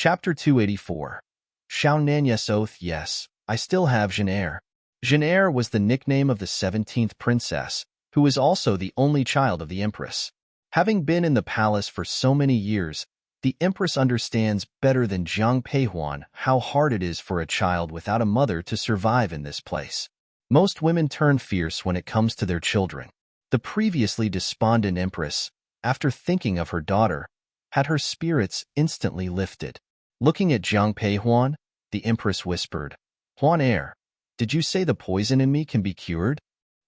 Chapter 284. Xiaonanyes Oath. Yes, I still have Jean'er. Jean'er was the nickname of the 17th princess, who was also the only child of the empress. Having been in the palace for so many years, the empress understands better than Jiang Peihuan how hard it is for a child without a mother to survive in this place. Most women turn fierce when it comes to their children. The previously despondent empress, after thinking of her daughter, had her spirits instantly lifted. Looking at Jiang Peihuan, the empress whispered, "Huan, did you say the poison in me can be cured?"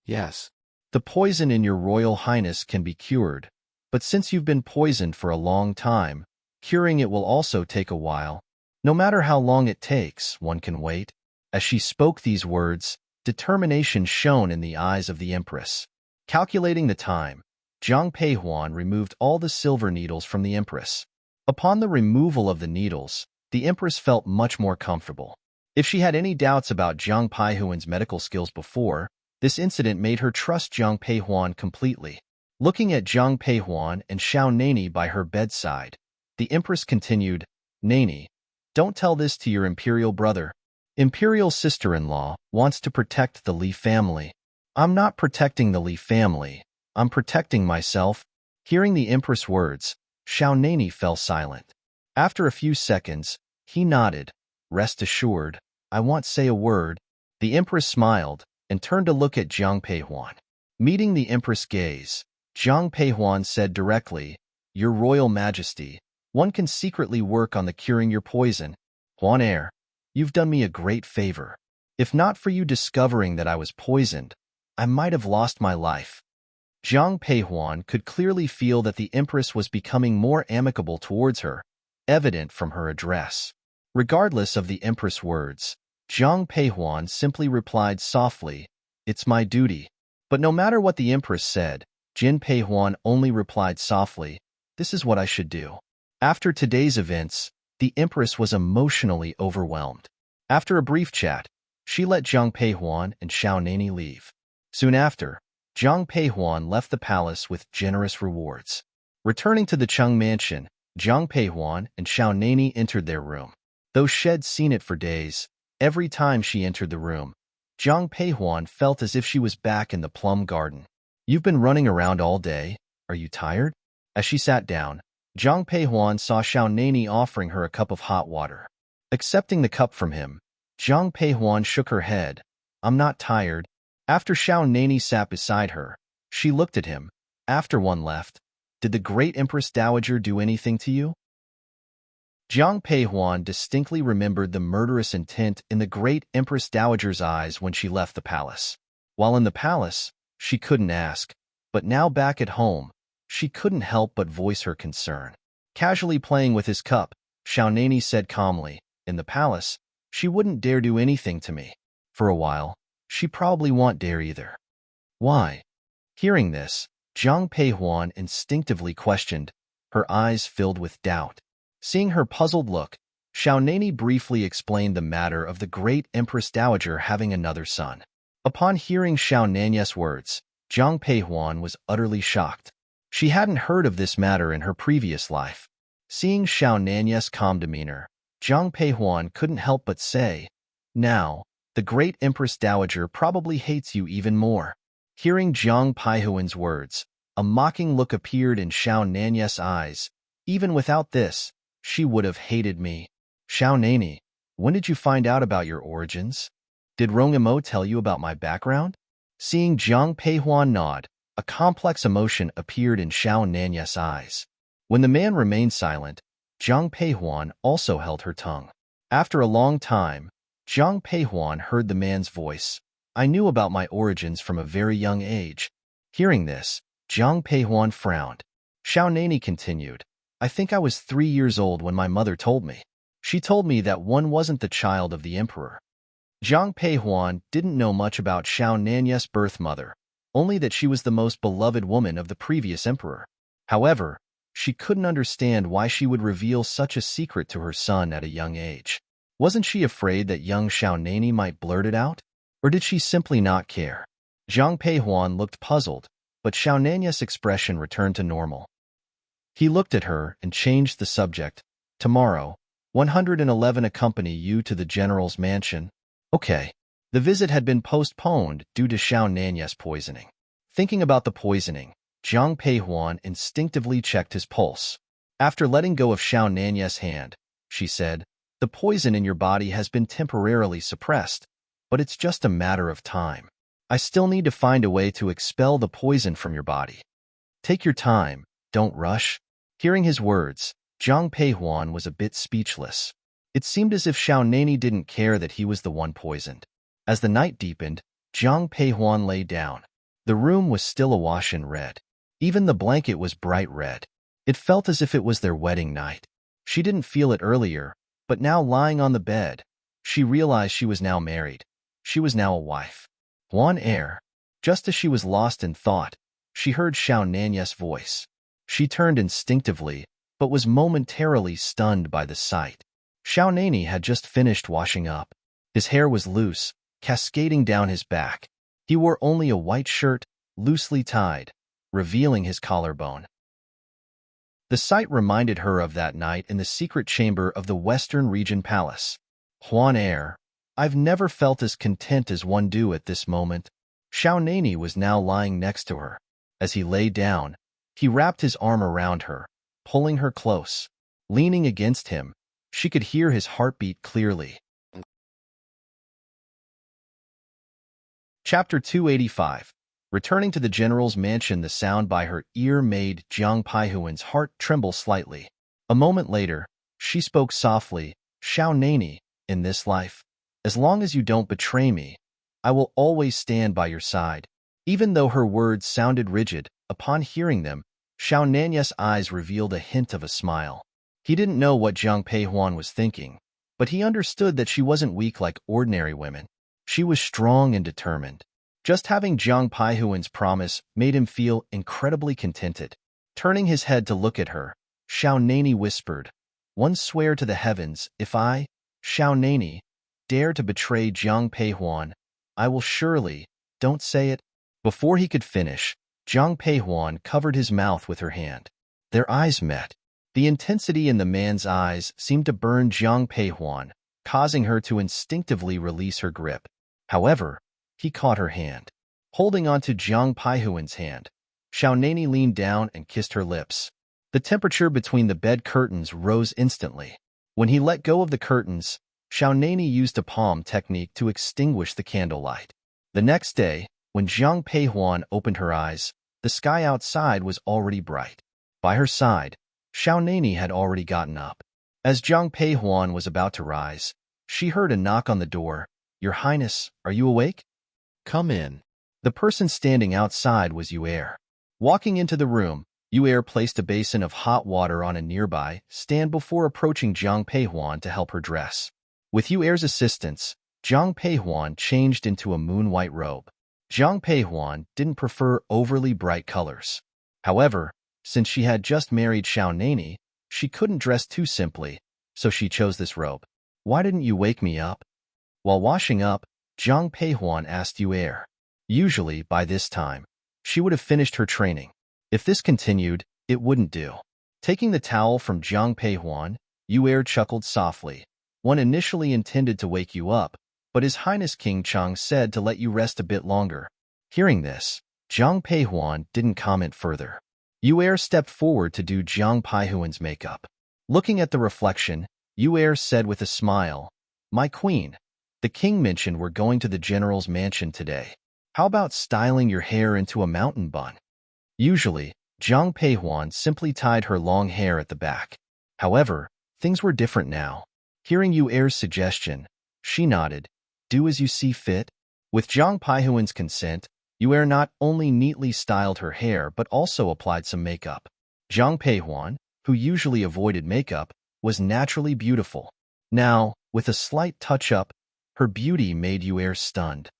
Yes. "The poison in your royal highness can be cured, but since you've been poisoned for a long time, curing it will also take a while. No matter how long it takes, one can wait." As she spoke these words, determination shone in the eyes of the empress. Calculating the time, Jiang Peihuan removed all the silver needles from the empress. Upon the removal of the needles, the empress felt much more comfortable. If she had any doubts about Jiang Peihuan's medical skills before, this incident made her trust Jiang Peihuan completely. Looking at Jiang Peihuan and Xiao Nani by her bedside, the empress continued, "Nani, don't tell this to your imperial brother. Imperial sister-in-law wants to protect the Li family." "I'm not protecting the Li family. I'm protecting myself." Hearing the empress' words, Xiao Nani fell silent. After a few seconds, he nodded. "Rest assured, I won't say a word." The empress smiled and turned to look at Jiang Peihuan. Meeting the empress' gaze, Jiang Peihuan said directly, "Your Royal Majesty, one can secretly work on the curing your poison. Huan, you've done me a great favor. If not for you discovering that I was poisoned, I might have lost my life." Jiang Peihuan could clearly feel that the empress was becoming more amicable towards her, evident from her address. Regardless of the empress' words, Jiang Peihuan simply replied softly, "It's my duty." But no matter what the empress said, Jin Peihuan only replied softly, "This is what I should do." After today's events, the empress was emotionally overwhelmed. After a brief chat, she let Jiang Peihuan and Xiao Nani leave. Soon after, Jiang Peihuan left the palace with generous rewards. Returning to the Cheng mansion, Jiang Peihuan and Xiao Nani entered their room. Though she'd seen it for days, every time she entered the room, Jiang Peihuan felt as if she was back in the plum garden. "You've been running around all day. Are you tired?" As she sat down, Jiang Peihuan saw Xiao Nani offering her a cup of hot water. Accepting the cup from him, Jiang Peihuan shook her head. "I'm not tired." After Xiao Nani sat beside her, she looked at him. After one left, "Did the great Empress Dowager do anything to you?" Jiang Peihuan distinctly remembered the murderous intent in the great Empress Dowager's eyes when she left the palace. While in the palace, she couldn't ask, but now back at home, she couldn't help but voice her concern. Casually playing with his cup, Xiao Nani said calmly, "In the palace, she wouldn't dare do anything to me. For a while, she probably won't dare either." "Why?" Hearing this, Jiang Peihuan instinctively questioned, her eyes filled with doubt. Seeing her puzzled look, Xiao Nani briefly explained the matter of the great Empress Dowager having another son. Upon hearing Xiao Nani's words, Jiang Peihuan was utterly shocked. She hadn't heard of this matter in her previous life. Seeing Xiao Nani's calm demeanor, Jiang Peihuan couldn't help but say, "Now, the great Empress Dowager probably hates you even more." Hearing Jiang Peihuan's words, a mocking look appeared in Xiao Nani's eyes. "Even without this, she would have hated me." "Xiao Nani, when did you find out about your origins? Did Rongamo tell you about my background?" Seeing Jiang Peihuan nod, a complex emotion appeared in Xiao Nani's eyes. When the man remained silent, Jiang Peihuan also held her tongue. After a long time, Jiang Peihuan heard the man's voice. "I knew about my origins from a very young age." Hearing this, Jiang Peihuan frowned. Xiao Nani continued, "I think I was 3 years old when my mother told me. She told me that one wasn't the child of the emperor." Jiang Peihuan didn't know much about Xiao Nani's birth mother, only that she was the most beloved woman of the previous emperor. However, she couldn't understand why she would reveal such a secret to her son at a young age. Wasn't she afraid that young Xiao Nani might blurt it out? Or did she simply not care? Jiang Peihuan looked puzzled, but Xiao Nani's expression returned to normal. He looked at her and changed the subject. "Tomorrow, 111 accompany you to the general's mansion? Okay. The visit had been postponed due to Xiao Nanya's poisoning. Thinking about the poisoning, Jiang Peihuan instinctively checked his pulse. After letting go of Xiao Nanya's hand, she said, "The poison in your body has been temporarily suppressed, but it's just a matter of time. I still need to find a way to expel the poison from your body. Take your time, don't rush." Hearing his words, Jiang Peihuan was a bit speechless. It seemed as if Xiao Nani didn't care that he was the one poisoned. As the night deepened, Jiang Peihuan lay down. The room was still awash in red. Even the blanket was bright red. It felt as if it was their wedding night. She didn't feel it earlier, but now lying on the bed, she realized she was now married. She was now a wife. Huan Er. Just as she was lost in thought, she heard Xiao Nanya's voice. She turned instinctively, but was momentarily stunned by the sight. Xiao Nani had just finished washing up. His hair was loose, cascading down his back. He wore only a white shirt, loosely tied, revealing his collarbone. The sight reminded her of that night in the secret chamber of the Western Region Palace. Huan Er, I've never felt as content as one do at this moment. Xiao Nani was now lying next to her. As he lay down, he wrapped his arm around her, pulling her close. Leaning against him, she could hear his heartbeat clearly. Chapter 285. Returning to the general's mansion, the sound by her ear made Jiang Peihuan's heart tremble slightly. A moment later, she spoke softly, "Xiao Nani, in this life, as long as you don't betray me, I will always stand by your side." Even though her words sounded rigid, upon hearing them, Xiao Nanya's eyes revealed a hint of a smile. He didn't know what Jiang Peihuan was thinking, but he understood that she wasn't weak like ordinary women. She was strong and determined. Just having Jiang Peihuan's promise made him feel incredibly contented. Turning his head to look at her, Xiao Nani whispered, "One swear to the heavens, if I, Xiao Nani, dare to betray Jiang Peihuan, I will surely, don't say it." Before he could finish, Jiang Peihuan covered his mouth with her hand. Their eyes met. The intensity in the man's eyes seemed to burn Jiang Peihuan, causing her to instinctively release her grip. However, he caught her hand. Holding onto Jiang Peihuan's hand, Xiao Nani leaned down and kissed her lips. The temperature between the bed curtains rose instantly. When he let go of the curtains, Xiao Nani used a palm technique to extinguish the candlelight. The next day, when Jiang Peihuan opened her eyes, the sky outside was already bright. By her side, Xiao Nani had already gotten up. As Jiang Peihuan was about to rise, she heard a knock on the door. "Your Highness, are you awake? Come in." The person standing outside was Yu'er. Walking into the room, Yu'er placed a basin of hot water on a nearby stand before approaching Jiang Peihuan to help her dress. With Yu'er's assistance, Jiang Peihuan changed into a moon-white robe. Jiang Peihuan didn't prefer overly bright colors. However, since she had just married Xiao Nani, she couldn't dress too simply, so she chose this robe. "Why didn't you wake me up?" While washing up, Jiang Peihuan asked Yu'er. Usually, by this time, she would have finished her training. If this continued, it wouldn't do. Taking the towel from Jiang Peihuan, Yu'er chuckled softly. "One initially intended to wake you up, but His Highness King Chang said to let you rest a bit longer." Hearing this, Jiang Peihuan didn't comment further. Yu'er stepped forward to do Jiang Peihuan's makeup. Looking at the reflection, Yu'er said with a smile, "My queen, the king mentioned we're going to the general's mansion today. How about styling your hair into a mountain bun?" Usually, Jiang Peihuan simply tied her long hair at the back. However, things were different now. Hearing Yu'er's suggestion, she nodded. "Do as you see fit." With Jiang Peihuan's consent, Yu'er not only neatly styled her hair but also applied some makeup. Jiang Peihuan, who usually avoided makeup, was naturally beautiful. Now, with a slight touch-up, her beauty made Yu'er stunned.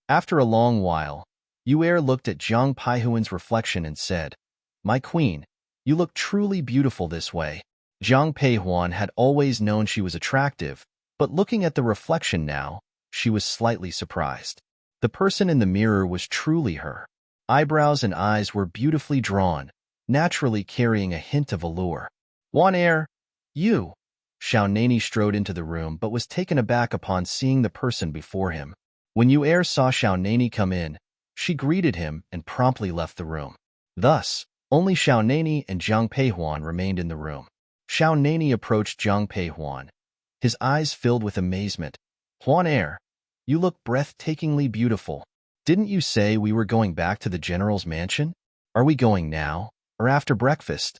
After a long while, Yu'er looked at Jiang Peihuan's reflection and said, "My queen, you look truly beautiful this way." Jiang Peihuan had always known she was attractive, but looking at the reflection now, she was slightly surprised. The person in the mirror was truly her. Eyebrows and eyes were beautifully drawn, naturally carrying a hint of allure. "Huan Er, you!" Xiao Nani strode into the room but was taken aback upon seeing the person before him. When Yu saw Xiao Nani come in, she greeted him and promptly left the room. Thus, only Xiao Nani and Zhang Peihuan remained in the room. Xiao Nani approached Zhang Peihuan, his eyes filled with amazement. Huan you look breathtakingly beautiful. Didn't you say we were going back to the general's mansion? Are we going now, or after breakfast?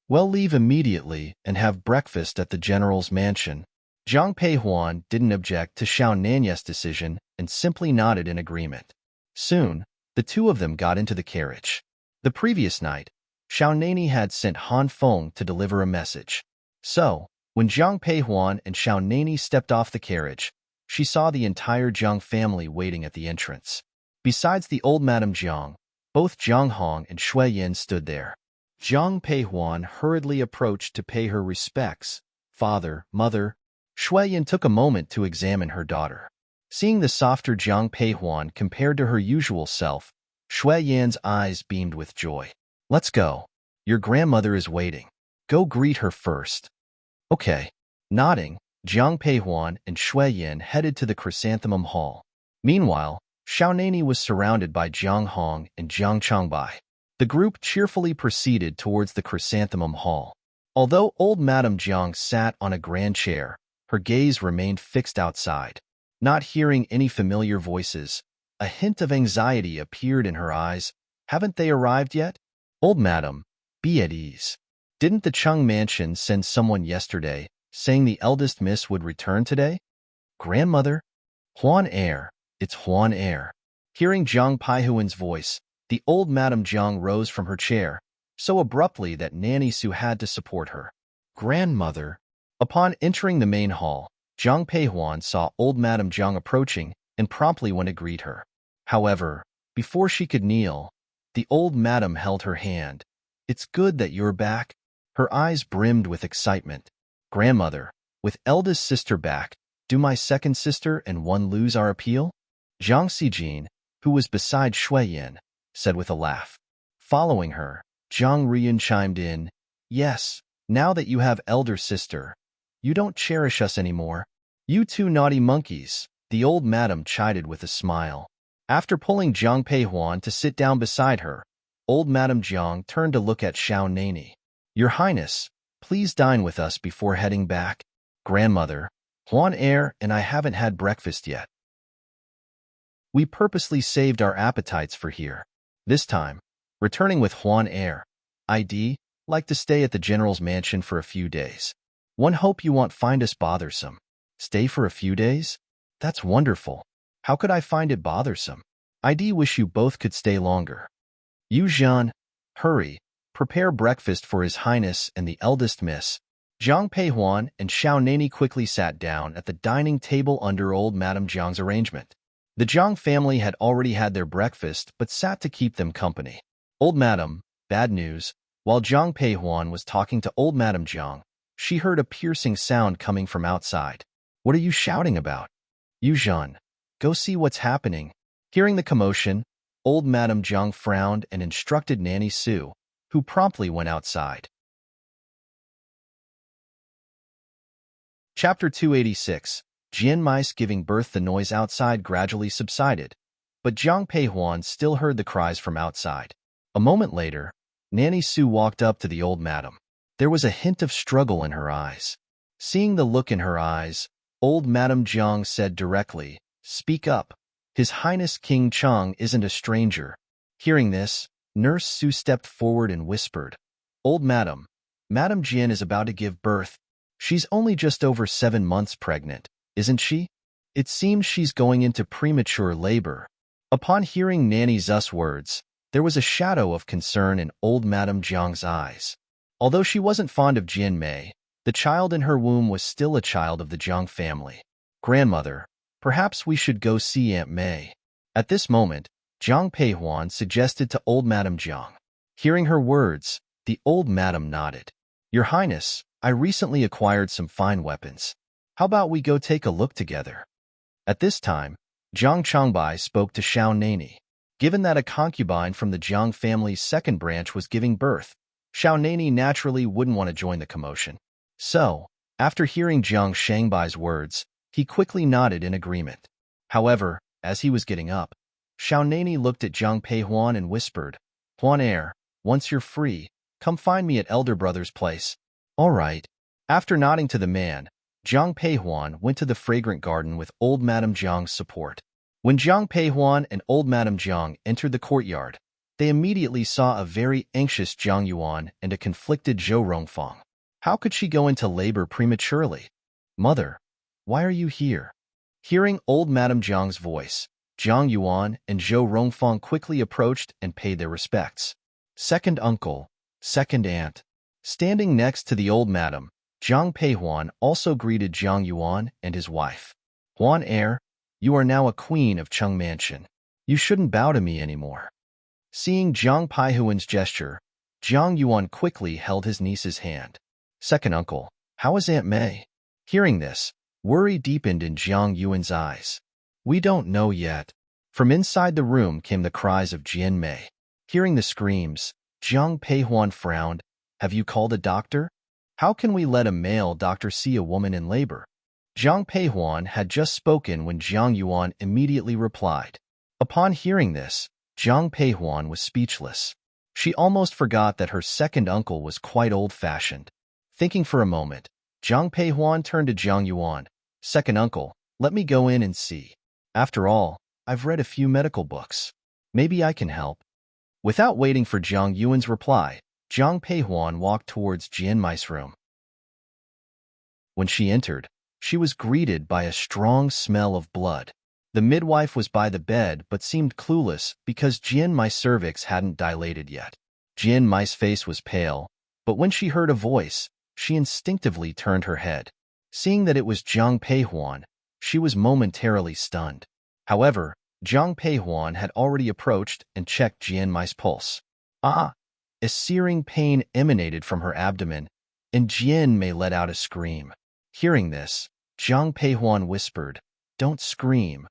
Well, leave immediately and have breakfast at the general's mansion. Zhang Peihuan didn't object to Xiao Nanya's decision and simply nodded in agreement. Soon, the two of them got into the carriage. The previous night, Xiao Nani had sent Han Feng to deliver a message. So, when Zhang Peihuan and Xiao Nani stepped off the carriage, she saw the entire Zhang family waiting at the entrance. Besides the old Madame Zhang, both Zhang Hong and Shui Yin stood there. Zhang Peihuan hurriedly approached to pay her respects. Father, mother. Shui Yin took a moment to examine her daughter. Seeing the softer Zhang Peihuan compared to her usual self, Shui Yin's eyes beamed with joy. Let's go. Your grandmother is waiting. Go greet her first. Okay. Nodding, Zhang Peihuan and Shui Yin headed to the Chrysanthemum Hall. Meanwhile, Xiao Nani was surrounded by Zhang Hong and Zhang Changbai. The group cheerfully proceeded towards the Chrysanthemum Hall. Although old Madame Zhang sat on a grand chair, her gaze remained fixed outside. Not hearing any familiar voices, a hint of anxiety appeared in her eyes. Haven't they arrived yet? Old Madam, be at ease. Didn't the Chung mansion send someone yesterday, saying the eldest miss would return today? Grandmother? Huan it's Huan Hearing Zhang Peihuan's voice, the old Madame Zhang rose from her chair, so abruptly that Nanny Su had to support her. Grandmother. Upon entering the main hall, Zhang Peihuan saw old Madame Zhang approaching and promptly went to greet her. However, before she could kneel, the old madam held her hand. It's good that you're back. Her eyes brimmed with excitement. Grandmother, with eldest sister back, do my second sister and one lose our appeal? Zhang Xijin, who was beside Shui Yin, said with a laugh. Following her, Zhang Rian chimed in, Yes, now that you have elder sister, you don't cherish us anymore. You two naughty monkeys, the old madam chided with a smile. After pulling Zhang Peihuan to sit down beside her, old Madame Zhang turned to look at Xiao Nani. Your Highness, please dine with us before heading back. Grandmother, Huan and I haven't had breakfast yet. We purposely saved our appetites for here. This time, returning with Huan I'd like to stay at the General's mansion for a few days. One hope you won't find us bothersome. Stay for a few days? That's wonderful. How could I find it bothersome? I'd wish you both could stay longer. Yu Zhan, hurry, prepare breakfast for His Highness and the eldest miss. Zhang Peihuan and Xiao Nani quickly sat down at the dining table under old Madame Zhang's arrangement. The Zhang family had already had their breakfast but sat to keep them company. Old Madame, bad news. While Zhang Peihuan was talking to old Madame Zhang, she heard a piercing sound coming from outside. What are you shouting about? Yu Zhan, go see what's happening. Hearing the commotion, old Madame Zhang frowned and instructed Nanny Su, who promptly went outside. Chapter 286. Jian Mice giving birth. The noise outside gradually subsided, but Zhang Peihuan still heard the cries from outside. A moment later, Nanny Su walked up to the old madam. There was a hint of struggle in her eyes. Seeing the look in her eyes, old Madame Zhang said directly, Speak up. His Highness King Cheng isn't a stranger. Hearing this, Nurse Su stepped forward and whispered, Old Madam, Madame Jian is about to give birth. She's only just over 7 months pregnant, isn't she? It seems she's going into premature labor. Upon hearing Nanny Zu's words, there was a shadow of concern in old Madame Zhang's eyes. Although she wasn't fond of Jian Mei, the child in her womb was still a child of the Zhang family. Grandmother, perhaps we should go see Aunt Mei. At this moment, Zhang Peihuan suggested to old Madame Zhang. Hearing her words, the old madam nodded. Your Highness, I recently acquired some fine weapons. How about we go take a look together? At this time, Zhang Changbai spoke to Xiao Nani. Given that a concubine from the Zhang family's second branch was giving birth, Xiao Nani naturally wouldn't want to join the commotion. So, After hearing Jiang Shangbai's words, he quickly nodded in agreement. However, as he was getting up, Xiaonani looked at Jiang Peihuan and whispered, "Huan heir, once you're free, come find me at Elder Brother's place." "All right." After nodding to the man, Jiang Peihuan went to the fragrant garden with old Madame Jiang's support. When Jiang Peihuan and old Madame Jiang entered the courtyard, they immediately saw a very anxious Jiang Yuan and a conflicted Zhou Rongfang. How could she go into labor prematurely? "Mother, why are you here?" Hearing old Madame Jiang's voice, Jiang Yuan and Zhou Rongfang quickly approached and paid their respects. Second uncle, second aunt. Standing next to the old madam, Jiang Peihuan also greeted Jiang Yuan and his wife. "Huan heir, you are now a queen of Cheng Mansion. You shouldn't bow to me anymore." Seeing Jiang Peihuan's gesture, Jiang Yuan quickly held his niece's hand. "Second uncle, how is Aunt Mei?" Hearing this, worry deepened in Jiang Yuan's eyes. "We don't know yet." From inside the room came the cries of Jian Mei. Hearing the screams, Jiang Peihuan frowned. "Have you called a doctor? How can we let a male doctor see a woman in labor?" Jiang Peihuan had just spoken when Jiang Yuan immediately replied. Upon hearing this, Jiang Peihuan was speechless. She almost forgot that her second uncle was quite old-fashioned. Thinking for a moment, Jiang Peihuan turned to Jiang Yuan. "Second uncle, let me go in and see. After all, I've read a few medical books. Maybe I can help." Without waiting for Jiang Yuan's reply, Jiang Peihuan walked towards Jian Mei's room. When she entered, she was greeted by a strong smell of blood. The midwife was by the bed but seemed clueless because Jian Mei's cervix hadn't dilated yet. Jian Mei's face was pale, but when she heard a voice, she instinctively turned her head. Seeing that it was Jiang Peihuan, she was momentarily stunned. However, Jiang Peihuan had already approached and checked Jian Mei's pulse. "Ah!" A searing pain emanated from her abdomen, and Jian Mei let out a scream. Hearing this, Jiang Peihuan whispered, "Don't scream,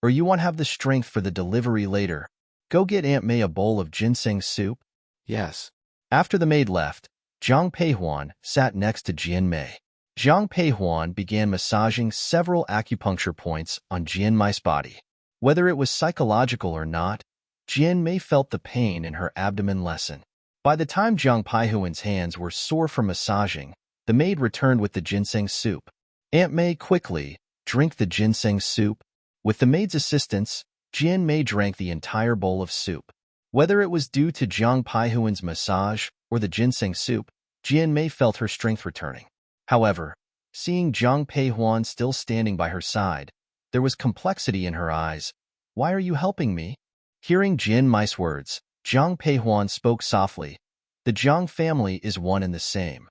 or you won't have the strength for the delivery later. Go get Aunt Mei a bowl of ginseng soup." Yes. After the maid left, Jiang Peihuan sat next to Jian Mei. Jiang Peihuan began massaging several acupuncture points on Jian Mei's body. Whether it was psychological or not, Jian Mei felt the pain in her abdomen lessen. By the time Jiang Peihuan's hands were sore from massaging, the maid returned with the ginseng soup. "Aunt Mei, quickly, drink the ginseng soup." With the maid's assistance, Jian Mei drank the entire bowl of soup. Whether it was due to Jiang Peihuan's massage or the ginseng soup, Jian Mei felt her strength returning. However, seeing Jiang Peihuan still standing by her side, there was complexity in her eyes. "Why are you helping me?" Hearing Jian Mei's words, Jiang Peihuan spoke softly. "The Jiang family is one and the same.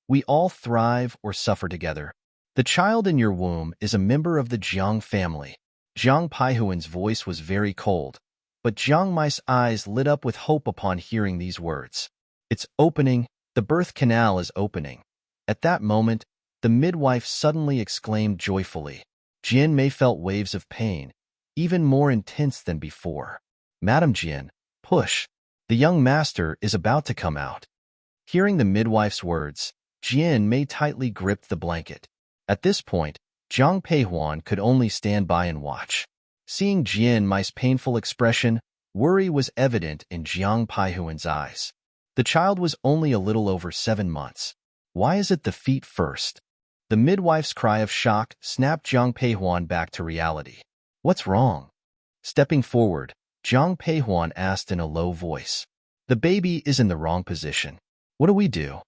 We all thrive or suffer together. The child in your womb is a member of the Jiang family." Jiang Peihuan's voice was very cold, but Jiang Mei's eyes lit up with hope upon hearing these words. "It's opening, the birth canal is opening." At that moment, the midwife suddenly exclaimed joyfully. Jian Mei felt waves of pain, even more intense than before. "Madam Jian, push. The young master is about to come out." Hearing the midwife's words, Jian Mei tightly gripped the blanket. At this point, Jiang Peihuan could only stand by and watch. Seeing Jian Mei's painful expression, worry was evident in Jiang Peihuan's eyes. The child was only a little over 7 months. "Why is it the feet first?" The midwife's cry of shock snapped Jiang Peihuan back to reality. "What's wrong?" Stepping forward, Jiang Peihuan asked in a low voice. "The baby is in the wrong position. What do we do?"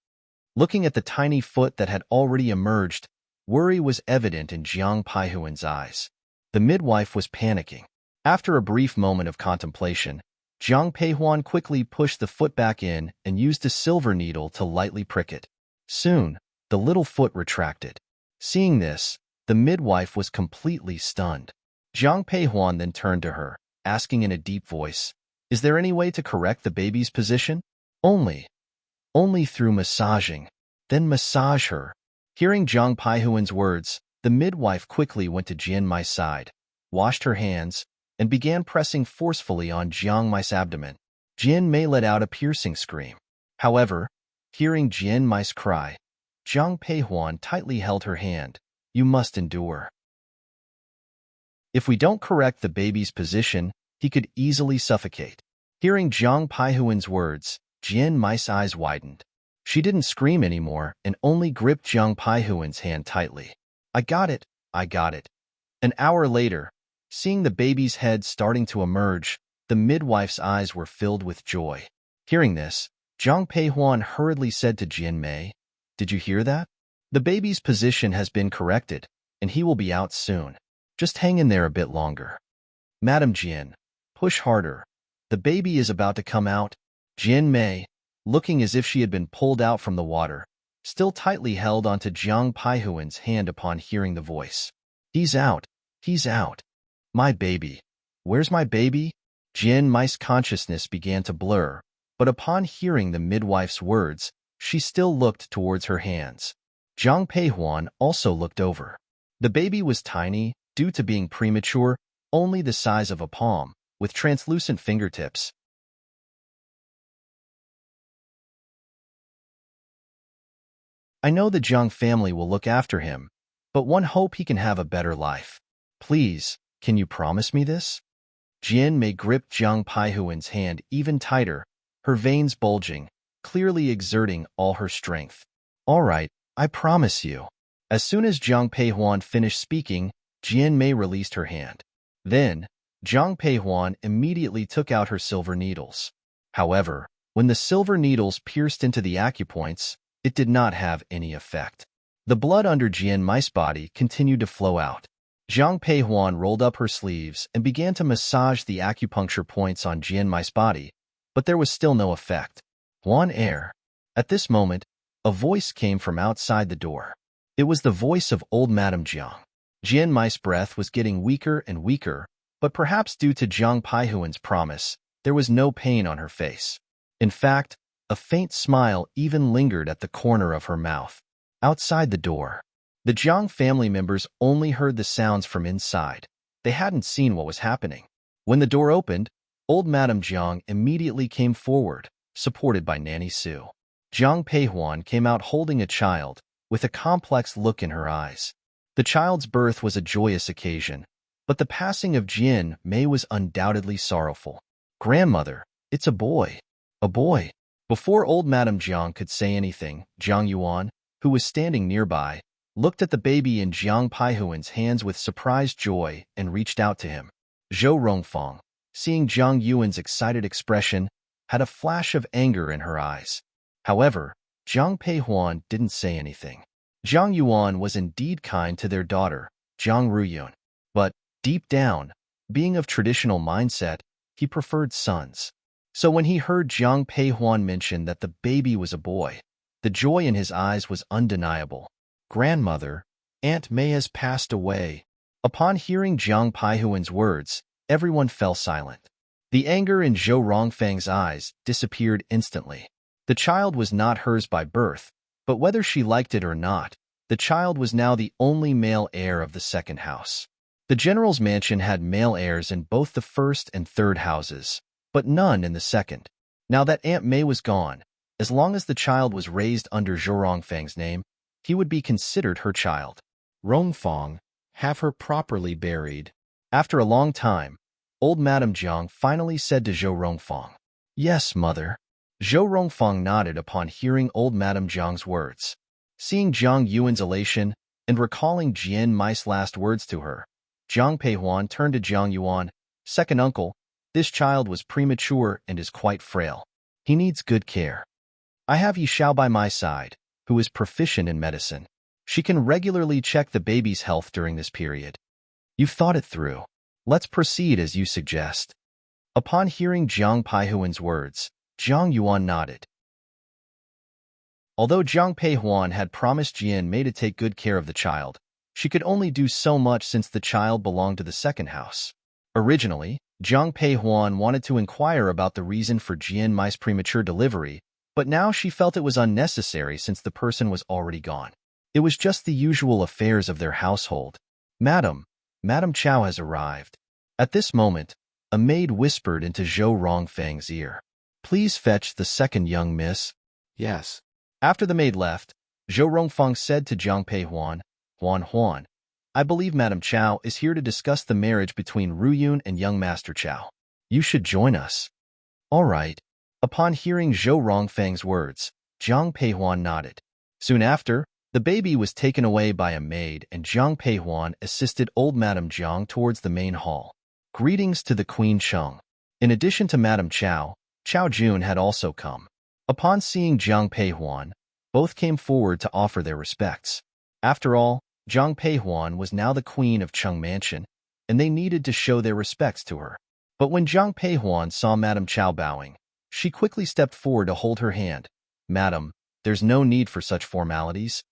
Looking at the tiny foot that had already emerged, worry was evident in Jiang Peihuan's eyes. The midwife was panicking. After a brief moment of contemplation, Jiang Peihuan quickly pushed the foot back in and used a silver needle to lightly prick it. Soon, the little foot retracted. Seeing this, the midwife was completely stunned. Jiang Peihuan then turned to her, asking in a deep voice, "Is there any way to correct the baby's position?" Only through massaging. Then massage her." Hearing Jiang Peihuan's words, the midwife quickly went to Jian Mei's side, washed her hands, and began pressing forcefully on Jiang Mei's abdomen. Jian Mei let out a piercing scream. However, hearing Jian Mei's cry, Zhang Peihuan tightly held her hand. You must endure. If we don't correct the baby's position, he could easily suffocate. Hearing Zhang Peihuan's words, Jian Mai's eyes widened. She didn't scream anymore and only gripped Zhang Peihuan's hand tightly. I got it. I got it. An hour later, seeing the baby's head starting to emerge, the midwife's eyes were filled with joy. Hearing this, Zhang Peihuan hurriedly said to Jian Mei, Did you hear that? The baby's position has been corrected, and he will be out soon. Just hang in there a bit longer. Madam Jian, push harder. The baby is about to come out. Jian Mei, looking as if she had been pulled out from the water, still tightly held onto Zhang Peihuan's hand upon hearing the voice. He's out. He's out. My baby. Where's my baby? Jian Mai's consciousness began to blur, but upon hearing the midwife's words, she still looked towards her hands. Zhang Peihuan also looked over. The baby was tiny, due to being premature, only the size of a palm, with translucent fingertips. I know the Zhang family will look after him, but one hope he can have a better life. Please, can you promise me this? Jian Mei gripped Zhang Peihuan's hand even tighter, her veins bulging, clearly exerting all her strength. All right, I promise you. As soon as Zhang Peihuan finished speaking, Jian Mei released her hand. Then, Zhang Peihuan immediately took out her silver needles. However, when the silver needles pierced into the acupoints, it did not have any effect. The blood under Jian Mai's body continued to flow out. Zhang Peihuan rolled up her sleeves and began to massage the acupuncture points on Jian Mai's body, but there was still no effect. Huan air. At this moment, a voice came from outside the door. It was the voice of old Madame Jiang. Jian Mai's breath was getting weaker and weaker, but perhaps due to Zhang Peihuan's promise, there was no pain on her face. In fact, a faint smile even lingered at the corner of her mouth. Outside the door, the Jiang family members only heard the sounds from inside. They hadn't seen what was happening. When the door opened, old Madame Jiang immediately came forward, supported by Nanny Su. Zhang Peihuan came out holding a child, with a complex look in her eyes. The child's birth was a joyous occasion, but the passing of Jian Mei was undoubtedly sorrowful. Grandmother, it's a boy. A boy. Before old Madame Jiang could say anything, Zhang Yuan, who was standing nearby, looked at the baby in Zhang Peihuan's hands with surprised joy and reached out to him. Zhou Rongfang, seeing Zhang Yuan's excited expression, had a flash of anger in her eyes. However, Zhang Peihuan didn't say anything. Zhang Yuan was indeed kind to their daughter, Zhang Ruyun. But, deep down, being of traditional mindset, he preferred sons. So when he heard Zhang Peihuan mention that the baby was a boy, the joy in his eyes was undeniable. Grandmother, Aunt Mei has passed away. Upon hearing Zhang Peihuan's words, everyone fell silent. The anger in Zhou Rongfang's eyes disappeared instantly. The child was not hers by birth, but whether she liked it or not, the child was now the only male heir of the second house. The general's mansion had male heirs in both the first and third houses, but none in the second. Now that Aunt Mei was gone, as long as the child was raised under Zhou Rongfang's name, he would be considered her child. Rongfang, have her properly buried. After a long time, old Madame Jiang finally said to Zhou Rongfang, Yes, mother. Zhou Rongfang nodded upon hearing old Madame Jiang's words. Seeing Zhang Yuan's elation and recalling Jian Mai's last words to her, Zhang Peihuan turned to Zhang Yuan, Second uncle, this child was premature and is quite frail. He needs good care. I have Yi Xiao by my side, who is proficient in medicine. She can regularly check the baby's health during this period. You've thought it through. Let's proceed as you suggest. Upon hearing Zhang Peihuan's words, Zhang Yuan nodded. Although Zhang Peihuan had promised Jian Mei to take good care of the child, she could only do so much since the child belonged to the second house. Originally, Zhang Peihuan wanted to inquire about the reason for Jian Mai's premature delivery, but now she felt it was unnecessary since the person was already gone. It was just the usual affairs of their household. Madam Chow has arrived. At this moment, a maid whispered into Zhou Rongfang's ear. Please fetch the second young miss. Yes. After the maid left, Zhou Rongfang said to Jiang Peihuan, Huan, I believe Madame Chow is here to discuss the marriage between Ruyun and young Master Chow. You should join us. All right. Upon hearing Zhou Rongfang's words, Jiang Peihuan nodded. Soon after, the baby was taken away by a maid and Jiang Peihuan assisted old Madame Jiang towards the main hall. Greetings to the Queen Cheng. In addition to Madame Chow, Chow Jun had also come. Upon seeing Jiang Peihuan, both came forward to offer their respects. After all, Jiang Peihuan was now the queen of Cheng Mansion, and they needed to show their respects to her. But when Jiang Peihuan saw Madame Chow bowing, she quickly stepped forward to hold her hand. Madam, there's no need for such formalities.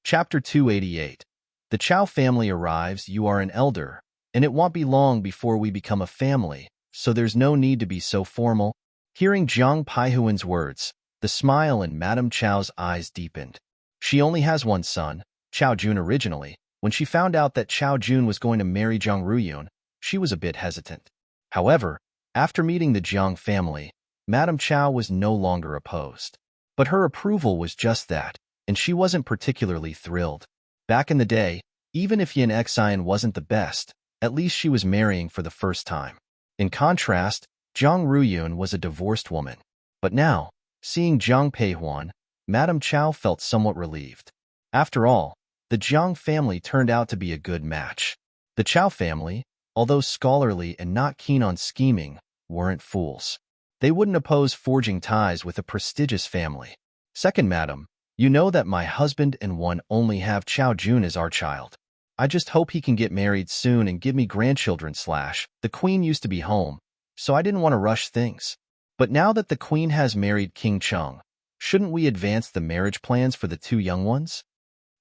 Chapter 288. The Chow family arrives. You are an elder, and it won't be long before we become a family, so there's no need to be so formal. Hearing Jiang Peihuan's words, the smile in Madame Chow's eyes deepened. She only has one son, Chow Jun originally. When she found out that Chow Jun was going to marry Jiang Ruyun, she was a bit hesitant. However, after meeting the Jiang family, Madame Chow was no longer opposed. But her approval was just that, and she wasn't particularly thrilled. Back in the day, even if Yin Xian wasn't the best, at least she was marrying for the first time. In contrast, Jiang Ruyun was a divorced woman. But now, seeing Jiang Peihuan, Madame Chow felt somewhat relieved. After all, the Jiang family turned out to be a good match. The Chow family, although scholarly and not keen on scheming, weren't fools. They wouldn't oppose forging ties with a prestigious family. Second, Madam, you know that my husband and one only have Chow Jun as our child. I just hope he can get married soon and give me grandchildren. The queen used to be home, so I didn't want to rush things. But now that the queen has married King Cheng, shouldn't we advance the marriage plans for the two young ones?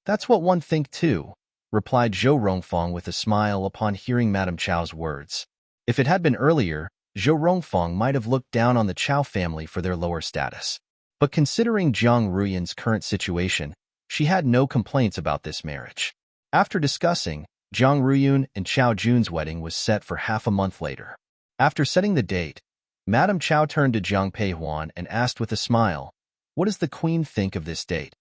That's what one think too, replied Zhou Rongfang with a smile upon hearing Madame Chow's words. If it had been earlier, Zhou Rongfang might have looked down on the Chow family for their lower status. But considering Jiang Ruyun's current situation, she had no complaints about this marriage. After discussing, Jiang Ruyun and Chow Jun's wedding was set for half a month later. After setting the date, Madame Chow turned to Jiang Peihuan and asked with a smile, what does the queen think of this date?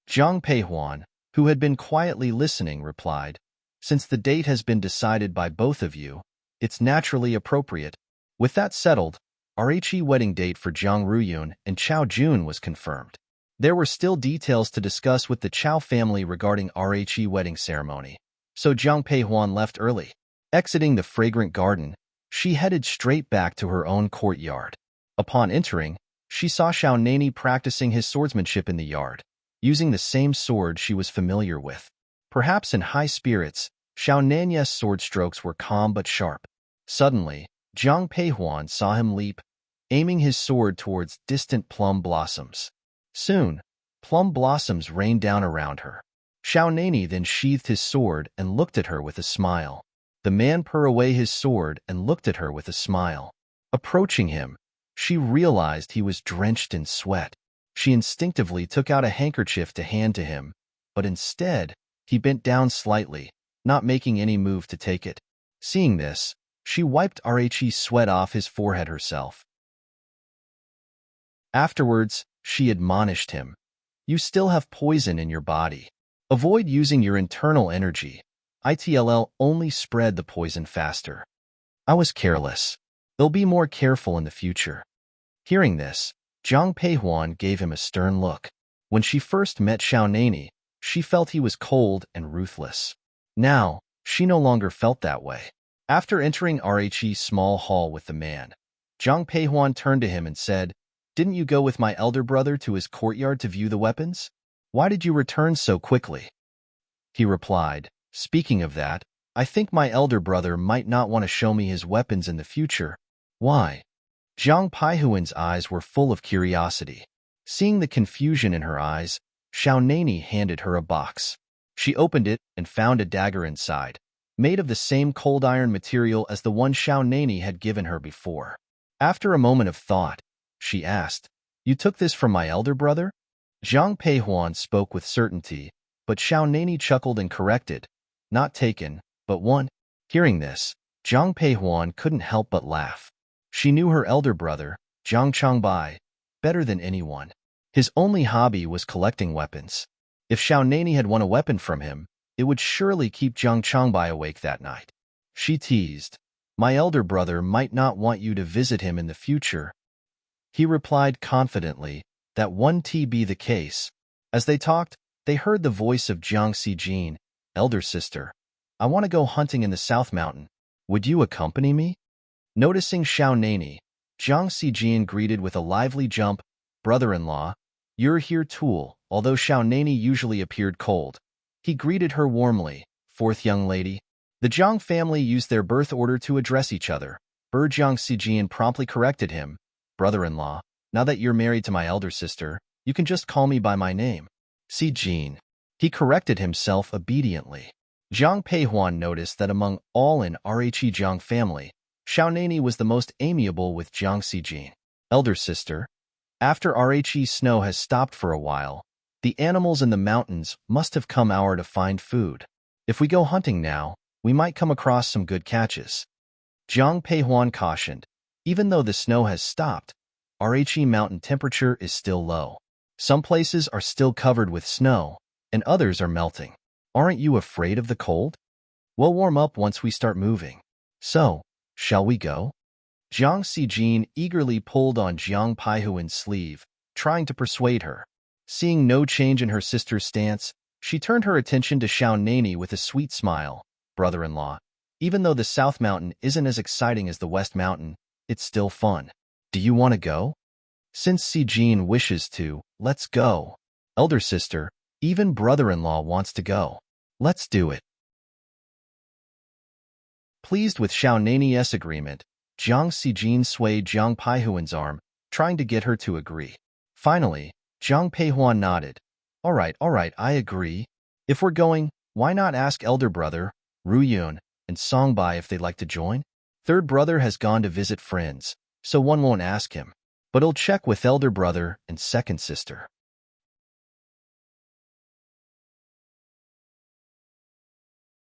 Jiang Peihuan, who had been quietly listening, replied, since the date has been decided by both of you, it's naturally appropriate. With that settled, RHE wedding date for Jiang Ruyun and Chow Jun was confirmed. There were still details to discuss with the Chow family regarding RHE wedding ceremony, so Jiang Peihuan left early. Exiting the fragrant garden, she headed straight back to her own courtyard. Upon entering, she saw Xiaonani practicing his swordsmanship in the yard, using the same sword she was familiar with. Perhaps in high spirits, Xiaonani's sword strokes were calm but sharp. Suddenly, Jiang Peihuan saw him leap, aiming his sword towards distant plum blossoms. Soon, plum blossoms rained down around her. Xiaonani then sheathed his sword and looked at her with a smile. The man put away his sword and looked at her with a smile. Approaching him, she realized he was drenched in sweat. She instinctively took out a handkerchief to hand to him, but instead, he bent down slightly, not making any move to take it. Seeing this, she wiped RHE's sweat off his forehead herself. Afterwards, she admonished him, you still have poison in your body. Avoid using your internal energy. ITLL only spread the poison faster. I was careless. They'll be more careful in the future. Hearing this, Jiang Peihuan gave him a stern look. When she first met Xiaonani, she felt he was cold and ruthless. Now, she no longer felt that way. After entering RHE's small hall with the man, Jiang Peihuan turned to him and said, didn't you go with my elder brother to his courtyard to view the weapons? Why did you return so quickly? He replied, speaking of that, I think my elder brother might not want to show me his weapons in the future. Why? Jiang Peihuan's eyes were full of curiosity. Seeing the confusion in her eyes, Xiaonani handed her a box. She opened it and found a dagger inside, made of the same cold iron material as the one Xiaonani had given her before. After a moment of thought, she asked, you took this from my elder brother? Jiang Peihuan spoke with certainty, but Xiaonani chuckled and corrected, not taken, but won. Hearing this, Jiang Peihuan couldn't help but laugh. She knew her elder brother, Jiang Changbai, better than anyone. His only hobby was collecting weapons. If Xiao Nani had won a weapon from him, it would surely keep Jiang Changbai awake that night. She teased, "My elder brother might not want you to visit him in the future." He replied confidently, "That won't be the case." As they talked, they heard the voice of Jiang Xijin, "Elder sister, I want to go hunting in the South Mountain. Would you accompany me?" Noticing Xiao Nani, Jiang Xijin greeted with a lively jump, "Brother-in-law, you're here too." Although Xiao Nani usually appeared cold, he greeted her warmly, "Fourth young lady." The Jiang family used their birth order to address each other. Jiang Xijin promptly corrected him, "Brother-in-law, now that you're married to my elder sister, you can just call me by my name, Xijin." He corrected himself obediently. Jiang Peihuan noticed that among all in Rhe Jiang family, Xiao Nani was the most amiable with Jiang Xijin. "Elder sister, after Rhe snow has stopped for a while, the animals in the mountains must have come out to find food. If we go hunting now, we might come across some good catches." Jiang Peihuan cautioned, "Even though the snow has stopped, Rhe mountain temperature is still low. Some places are still covered with snow, and others are melting. Aren't you afraid of the cold? We'll warm up once we start moving. So, shall we go?" Jiang Xijin eagerly pulled on Jiang Peihuan's sleeve, trying to persuade her. Seeing no change in her sister's stance, she turned her attention to Xiao Nani with a sweet smile. "Brother-in-law, even though the South Mountain isn't as exciting as the West Mountain, it's still fun. Do you want to go?" "Since Xijin wishes to, let's go." "Elder sister, even brother-in-law wants to go. Let's do it." Pleased with Xiao Nani's agreement, Jiang Xijin swayed Jiang Peihuan's arm, trying to get her to agree. Finally, Jiang Peihuan nodded. All right, I agree. If we're going, why not ask elder brother, Ruyun, and Songbai if they'd like to join? Third brother has gone to visit friends, so one won't ask him. But he'll check with elder brother and second sister.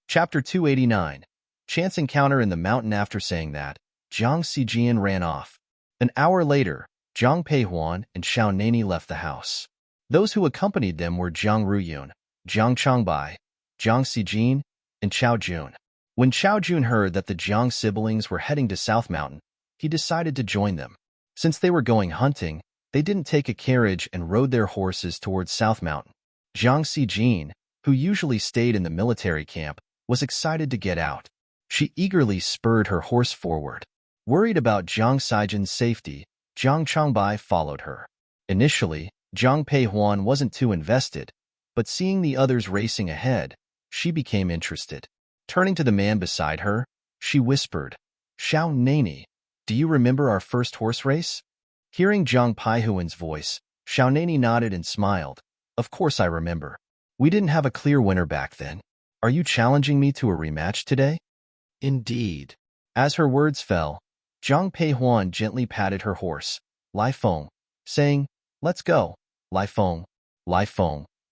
Chapter 289. Chance encounter in the mountain. After saying that, Jiang Xijin ran off. An hour later, Jiang Peihuan and Xiao Nani left the house. Those who accompanied them were Jiang Ruyun, Jiang Changbai, Jiang Xijin, and Chao Jun. When Chao Jun heard that the Jiang siblings were heading to South Mountain, he decided to join them. Since they were going hunting, they didn't take a carriage and rode their horses towards South Mountain. Jiang Xijin, who usually stayed in the military camp, was excited to get out. She eagerly spurred her horse forward. Worried about Jiang Xijin's safety, Jiang Changbai followed her. Initially, Jiang Peihuan wasn't too invested, but seeing the others racing ahead, she became interested. Turning to the man beside her, she whispered, "Xiao Nani, do you remember our first horse race?" Hearing Jiang Peihuan's voice, Xiao Nani nodded and smiled. "Of course I remember. We didn't have a clear winner back then. Are you challenging me to a rematch today?" "Indeed." As her words fell, Jiang Peihuan gently patted her horse, Lai Feng, saying, "Let's go." Lai Feng,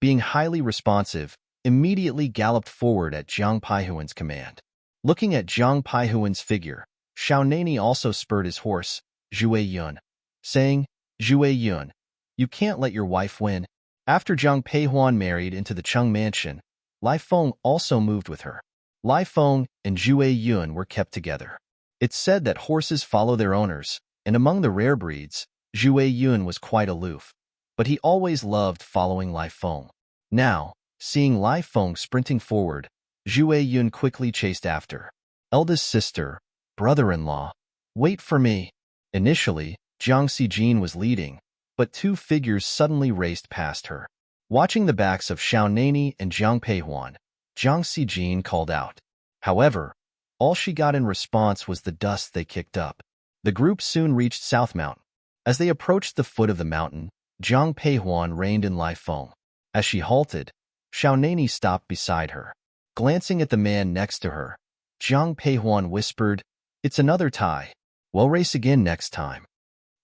being highly responsive, immediately galloped forward at Jiang Peihuan's command. Looking at Jiang Peihuan's figure, Xiao Nani also spurred his horse, Zhuai Yun, saying, "Zhuai Yun, you can't let your wife win." After Jiang Peihuan married into the Cheng mansion, Lai Feng also moved with her. Lai Feng and Zhuai Yun were kept together. It's said that horses follow their owners, and among the rare breeds, Zhuai Yun was quite aloof, but he always loved following Lai Feng. Now, seeing Lai Feng sprinting forward, Zhuai Yun quickly chased after. "Eldest sister, brother-in-law, wait for me." Initially, Jiang Xijin was leading, but two figures suddenly raced past her. Watching the backs of Xiao Nani and Jiang Peihuan, Jiang Xijin called out. However, all she got in response was the dust they kicked up. The group soon reached South Mountain. As they approached the foot of the mountain, Jiang Peihuan reined in Lai Feng. As she halted, Xiao Nani stopped beside her. Glancing at the man next to her, Jiang Peihuan whispered, "It's another tie. We'll race again next time."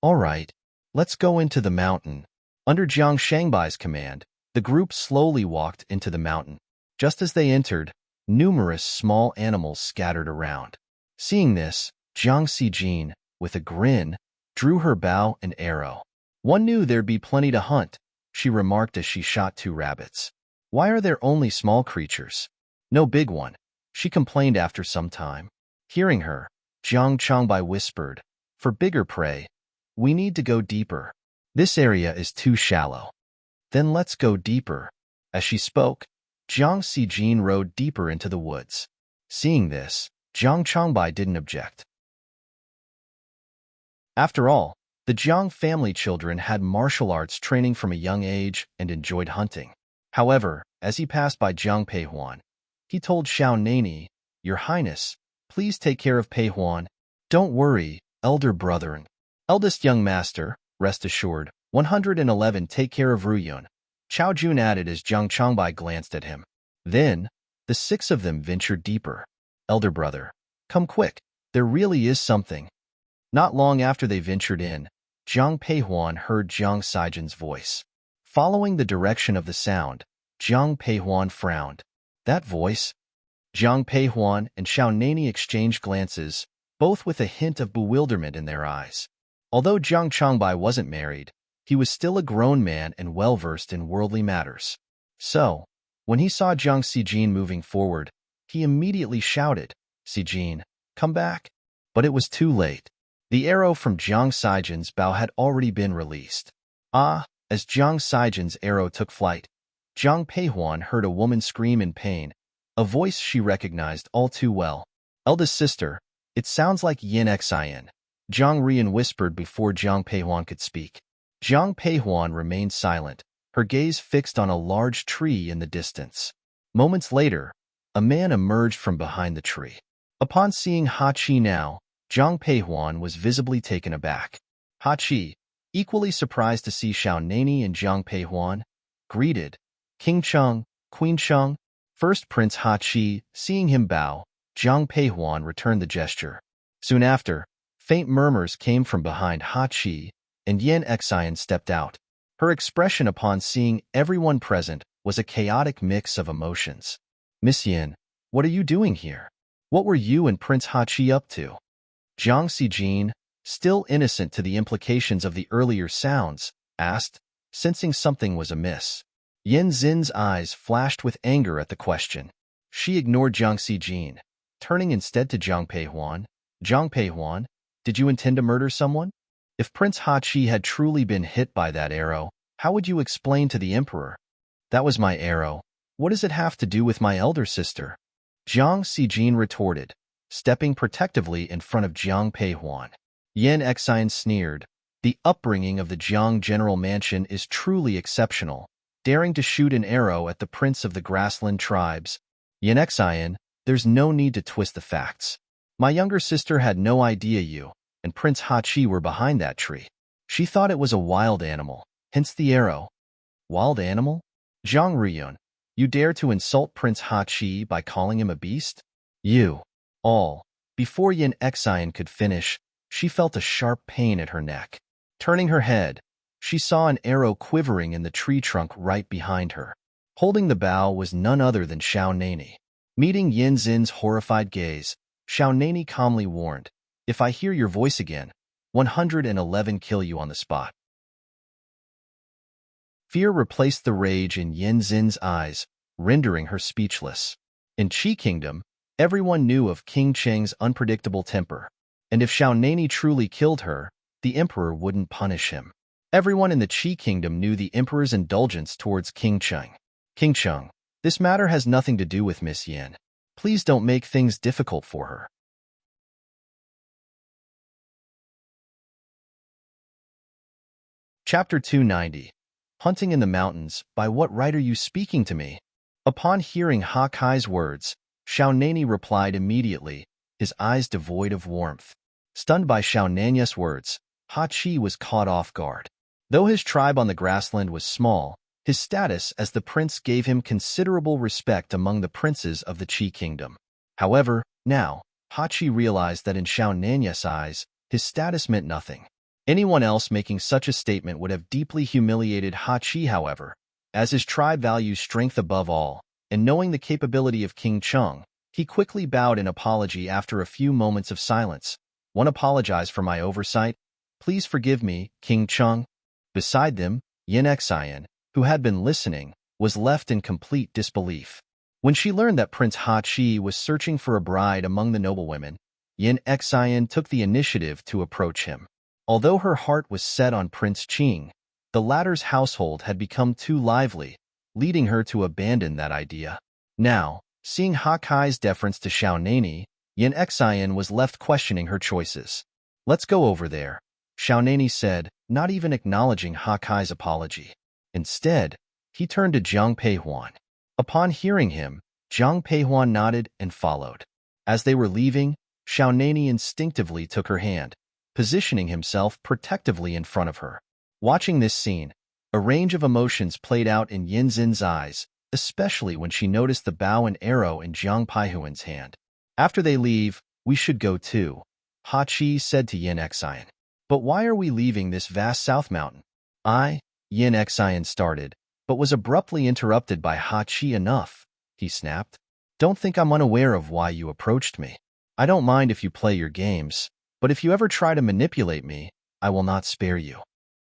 "All right, let's go into the mountain." Under Jiang Shangbai's command, the group slowly walked into the mountain. Just as they entered, numerous small animals scattered around. Seeing this, Jiang Xijin, with a grin, drew her bow and arrow. One knew there'd be plenty to hunt, she remarked as she shot 2 rabbits. Why are there only small creatures? No big one, she complained after some time. Hearing her, Jiang Changbai whispered, for bigger prey, we need to go deeper. This area is too shallow. Then let's go deeper. As she spoke, Jiang Xijin rode deeper into the woods. Seeing this, Jiang Changbai didn't object. After all, the Jiang family children had martial arts training from a young age and enjoyed hunting. However, as he passed by Jiang Peihuan, he told Xiao Nani, Your Highness, please take care of Peihuan. Don't worry, elder brethren. Eldest young master, rest assured. 111 Take care of Ruyun. Chao Jun added as Jiang Changbai glanced at him. Then, the 6 of them ventured deeper. Elder brother, come quick, there really is something. Not long after they ventured in, Jiang Peihuan heard Jiang Sijin's voice. Following the direction of the sound, Jiang Peihuan frowned. That voice? Jiang Peihuan and Xiao Nani exchanged glances, both with a hint of bewilderment in their eyes. Although Jiang Changbai wasn't married, he was still a grown man and well-versed in worldly matters. So, when he saw Jiang Xijin moving forward, he immediately shouted, Xijin, come back. But it was too late. The arrow from Jiang Sijin's bow had already been released. As Jiang Sijin's arrow took flight, Jiang Peihuan heard a woman scream in pain, a voice she recognized all too well. Eldest sister, it sounds like Yin Xian. Jiang Rian whispered before Jiang Peihuan could speak. Jiang Peihuan remained silent, her gaze fixed on a large tree in the distance. Moments later, a man emerged from behind the tree. Upon seeing Ha Chi now, Jiang Peihuan was visibly taken aback. Ha Chi, equally surprised to see Xiao Nani and Jiang Peihuan, greeted, King Cheng, Queen Cheng. First Prince Ha Chi, seeing him bow, Jiang Peihuan returned the gesture. Soon after, faint murmurs came from behind Ha Chi, and Yin Xian stepped out. Her expression upon seeing everyone present was a chaotic mix of emotions. Miss Yin, what are you doing here? What were you and Prince Ha Chi up to? Jiang Xijin, still innocent to the implications of the earlier sounds, asked, sensing something was amiss. Yin Xin's eyes flashed with anger at the question. She ignored Jiang Xijin, turning instead to Jiang Peihuan. Jiang Peihuan, did you intend to murder someone? If Prince Ha Chi had truly been hit by that arrow, how would you explain to the emperor? That was my arrow. What does it have to do with my elder sister? Jiang Xijin retorted, stepping protectively in front of Jiang Peihuan. Yin Xian sneered. The upbringing of the Jiang General Mansion is truly exceptional, daring to shoot an arrow at the prince of the grassland tribes. Yin Xian, there's no need to twist the facts. My younger sister had no idea you and Prince Ha Chi were behind that tree. She thought it was a wild animal, hence the arrow. Wild animal? Zhang Riyun, you dare to insult Prince Ha Chi by calling him a beast? You. All. Before Yin Xian could finish, she felt a sharp pain at her neck. Turning her head, she saw an arrow quivering in the tree trunk right behind her. Holding the bough was none other than Xiao Nani. Meeting Yin Xin's horrified gaze, Xiao Nani calmly warned, if I hear your voice again, 111 kill you on the spot. Fear replaced the rage in Yin Xin's eyes, rendering her speechless. In Qi Kingdom, everyone knew of King Cheng's unpredictable temper, and if Xiao Nani truly killed her, the emperor wouldn't punish him. Everyone in the Qi Kingdom knew the emperor's indulgence towards King Cheng. King Cheng, this matter has nothing to do with Miss Yin. Please don't make things difficult for her. Chapter 290. Hunting in the Mountains, by what right are you speaking to me? Upon hearing Ha Kai's words, Xiao Nani replied immediately, his eyes devoid of warmth. Stunned by Xiao Nani's words, Ha Chi was caught off guard. Though his tribe on the grassland was small, his status as the prince gave him considerable respect among the princes of the Qi Kingdom. However, now, Ha Chi realized that in Xiao Nani's eyes, his status meant nothing. Anyone else making such a statement would have deeply humiliated Ha Chi, however, as his tribe values strength above all, and knowing the capability of King Cheng, he quickly bowed in apology after a few moments of silence. One apologize for my oversight. Please forgive me, King Cheng. Beside them, Yin Xian, who had been listening, was left in complete disbelief. When she learned that Prince Ha Chi was searching for a bride among the noblewomen, Yin Xian took the initiative to approach him. Although her heart was set on Prince Qing, the latter's household had become too lively, leading her to abandon that idea. Now, seeing Ha Kai's deference to Xiao Nani, Yin Xian was left questioning her choices. "Let's go over there," Xiao Nani said, not even acknowledging Ha Kai's apology. Instead, he turned to Zhang Peihuan. Upon hearing him, Zhang Peihuan nodded and followed. As they were leaving, Xiao Nani instinctively took her hand, positioning himself protectively in front of her. Watching this scene, a range of emotions played out in Yin Xin's eyes, especially when she noticed the bow and arrow in Zhang Peihuan's hand. "After they leave, we should go too," Ha Chi said to Yin Xian. "But why are we leaving this vast south mountain?" Yin Xian started, but was abruptly interrupted by Ha Chi. "Enough," he snapped. "Don't think I'm unaware of why you approached me. I don't mind if you play your games, but if you ever try to manipulate me, I will not spare you."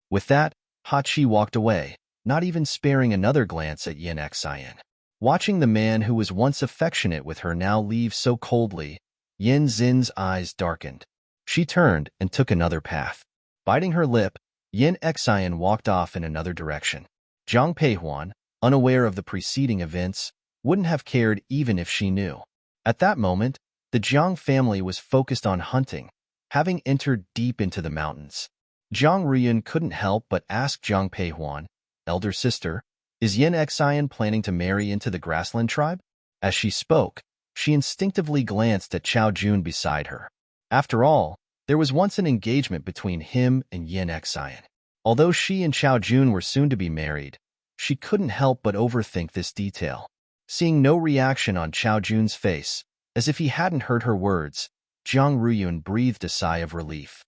With that, Ha Chi walked away, not even sparing another glance at Yin Xian. Watching the man who was once affectionate with her now leave so coldly, Yin Xin's eyes darkened. She turned and took another path. Biting her lip, Yin Xian walked off in another direction. Zhang Peihuan, unaware of the preceding events, wouldn't have cared even if she knew. At that moment, the Jiang family was focused on hunting, having entered deep into the mountains. Jiang Ruiyun couldn't help but ask Zhang Peihuan, "Elder sister, is Yin Xian planning to marry into the grassland tribe?" As she spoke, she instinctively glanced at Chao Jun beside her. After all, there was once an engagement between him and Yin Xian. Although she and Chao Jun were soon to be married, she couldn't help but overthink this detail. Seeing no reaction on Chao Jun's face, as if he hadn't heard her words, Jiang Ruiyun breathed a sigh of relief.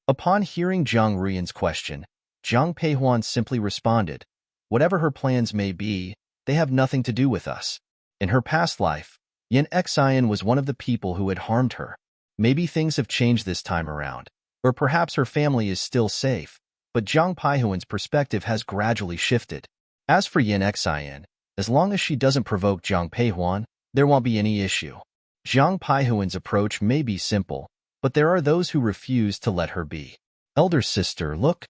Upon hearing Jiang Ruiyun's question, Zhang Peihuan simply responded, "Whatever her plans may be, they have nothing to do with us." In her past life, Yin Xian was one of the people who had harmed her. Maybe things have changed this time around, or perhaps her family is still safe, but Zhang Peihuan's perspective has gradually shifted. As for Yin Xian, as long as she doesn't provoke Zhang Peihuan, there won't be any issue. Zhang Peihuan's approach may be simple, but there are those who refuse to let her be. "Elder sister, look!"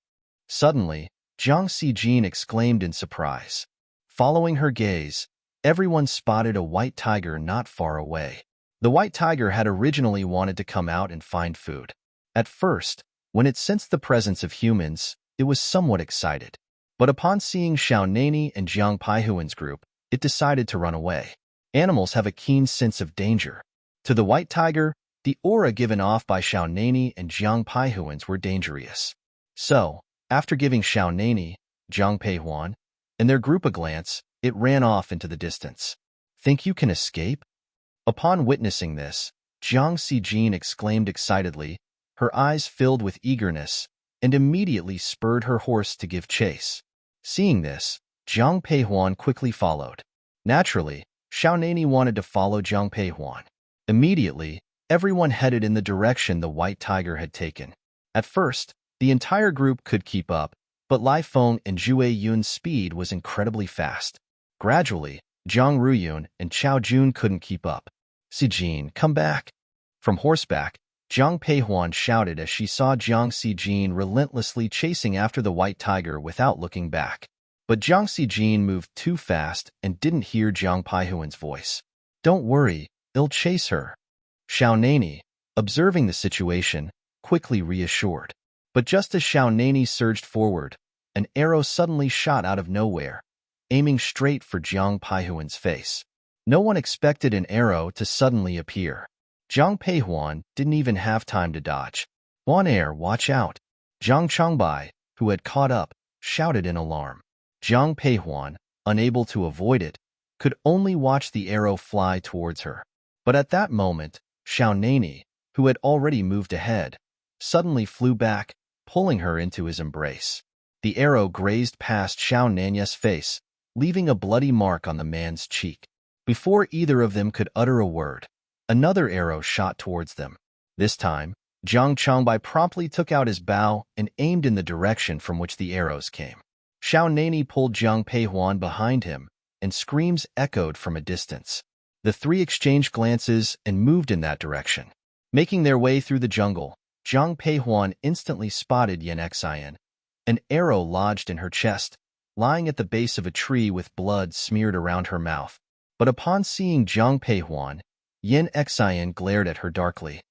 Suddenly, Jiang Xijin exclaimed in surprise. Following her gaze, everyone spotted a white tiger not far away. The white tiger had originally wanted to come out and find food. At first, when it sensed the presence of humans, it was somewhat excited. But upon seeing Xiao Nani and Zhang Peihuan's group, it decided to run away. Animals have a keen sense of danger. To the white tiger, the aura given off by Xiao Nani and Zhang Peihuan's were dangerous. So, after giving Xiao Nani, Zhang Peihuan, and their group a glance, it ran off into the distance. "Think you can escape?" Upon witnessing this, Jiang Xijin exclaimed excitedly, her eyes filled with eagerness, and immediately spurred her horse to give chase. Seeing this, Zhang Peihuan quickly followed. Naturally, Xiao Nani wanted to follow Zhang Peihuan. Immediately, everyone headed in the direction the white tiger had taken. At first, the entire group could keep up, but Lai Feng and Zhue Yun's speed was incredibly fast. Gradually, Jiang Ruiyun and Chao Jun couldn't keep up. "Xijin, come back!" From horseback, Zhang Peihuan shouted as she saw Jiang Xijin relentlessly chasing after the white tiger without looking back. But Jiang Xijin moved too fast and didn't hear Zhang Peihuan's voice. "Don't worry, they'll chase her," Xiao Nani, observing the situation, quickly reassured. But just as Xiao Nani surged forward, an arrow suddenly shot out of nowhere, aiming straight for Zhang Peihuan's face. No one expected an arrow to suddenly appear. Zhang Peihuan didn't even have time to dodge. "Huan Air, watch out!" Zhang Changbai, who had caught up, shouted in alarm. Zhang Peihuan, unable to avoid it, could only watch the arrow fly towards her. But at that moment, Xiao Nani, who had already moved ahead, suddenly flew back, pulling her into his embrace. The arrow grazed past Xiao Nani's face, leaving a bloody mark on the man's cheek. Before either of them could utter a word, another arrow shot towards them. This time, Zhang Changbai promptly took out his bow and aimed in the direction from which the arrows came. Xiao Nani pulled Zhang Peihuan behind him, and screams echoed from a distance. The three exchanged glances and moved in that direction. Making their way through the jungle, Zhang Peihuan instantly spotted Yin Xian. An arrow lodged in her chest, lying at the base of a tree with blood smeared around her mouth. But upon seeing Zhang Peihuan, Yin Xian glared at her darkly.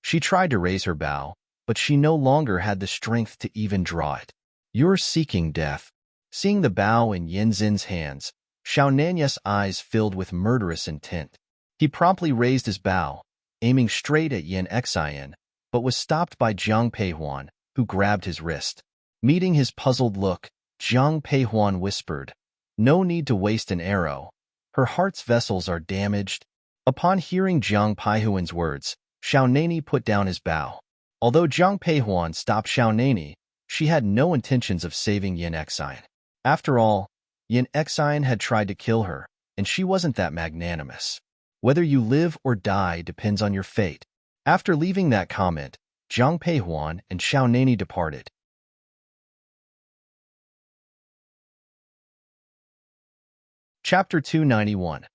She tried to raise her bow, but she no longer had the strength to even draw it. "You're seeking death." Seeing the bow in Yin Xin's hands, Xiao Nanya's eyes filled with murderous intent. He promptly raised his bow, aiming straight at Yin Xian, but was stopped by Zhang Peihuan, who grabbed his wrist. Meeting his puzzled look, Zhang Peihuan whispered, "No need to waste an arrow. Her heart's vessels are damaged." Upon hearing Zhang Peihuan's words, Xiao Nani put down his bow. Although Zhang Peihuan stopped Xiao Nani, she had no intentions of saving Yin Xian. After all, Yin Xian had tried to kill her, and she wasn't that magnanimous. Whether you live or die depends on your fate. After leaving that comment, Zhang Peihuan and Xiao Nani departed. Chapter 291.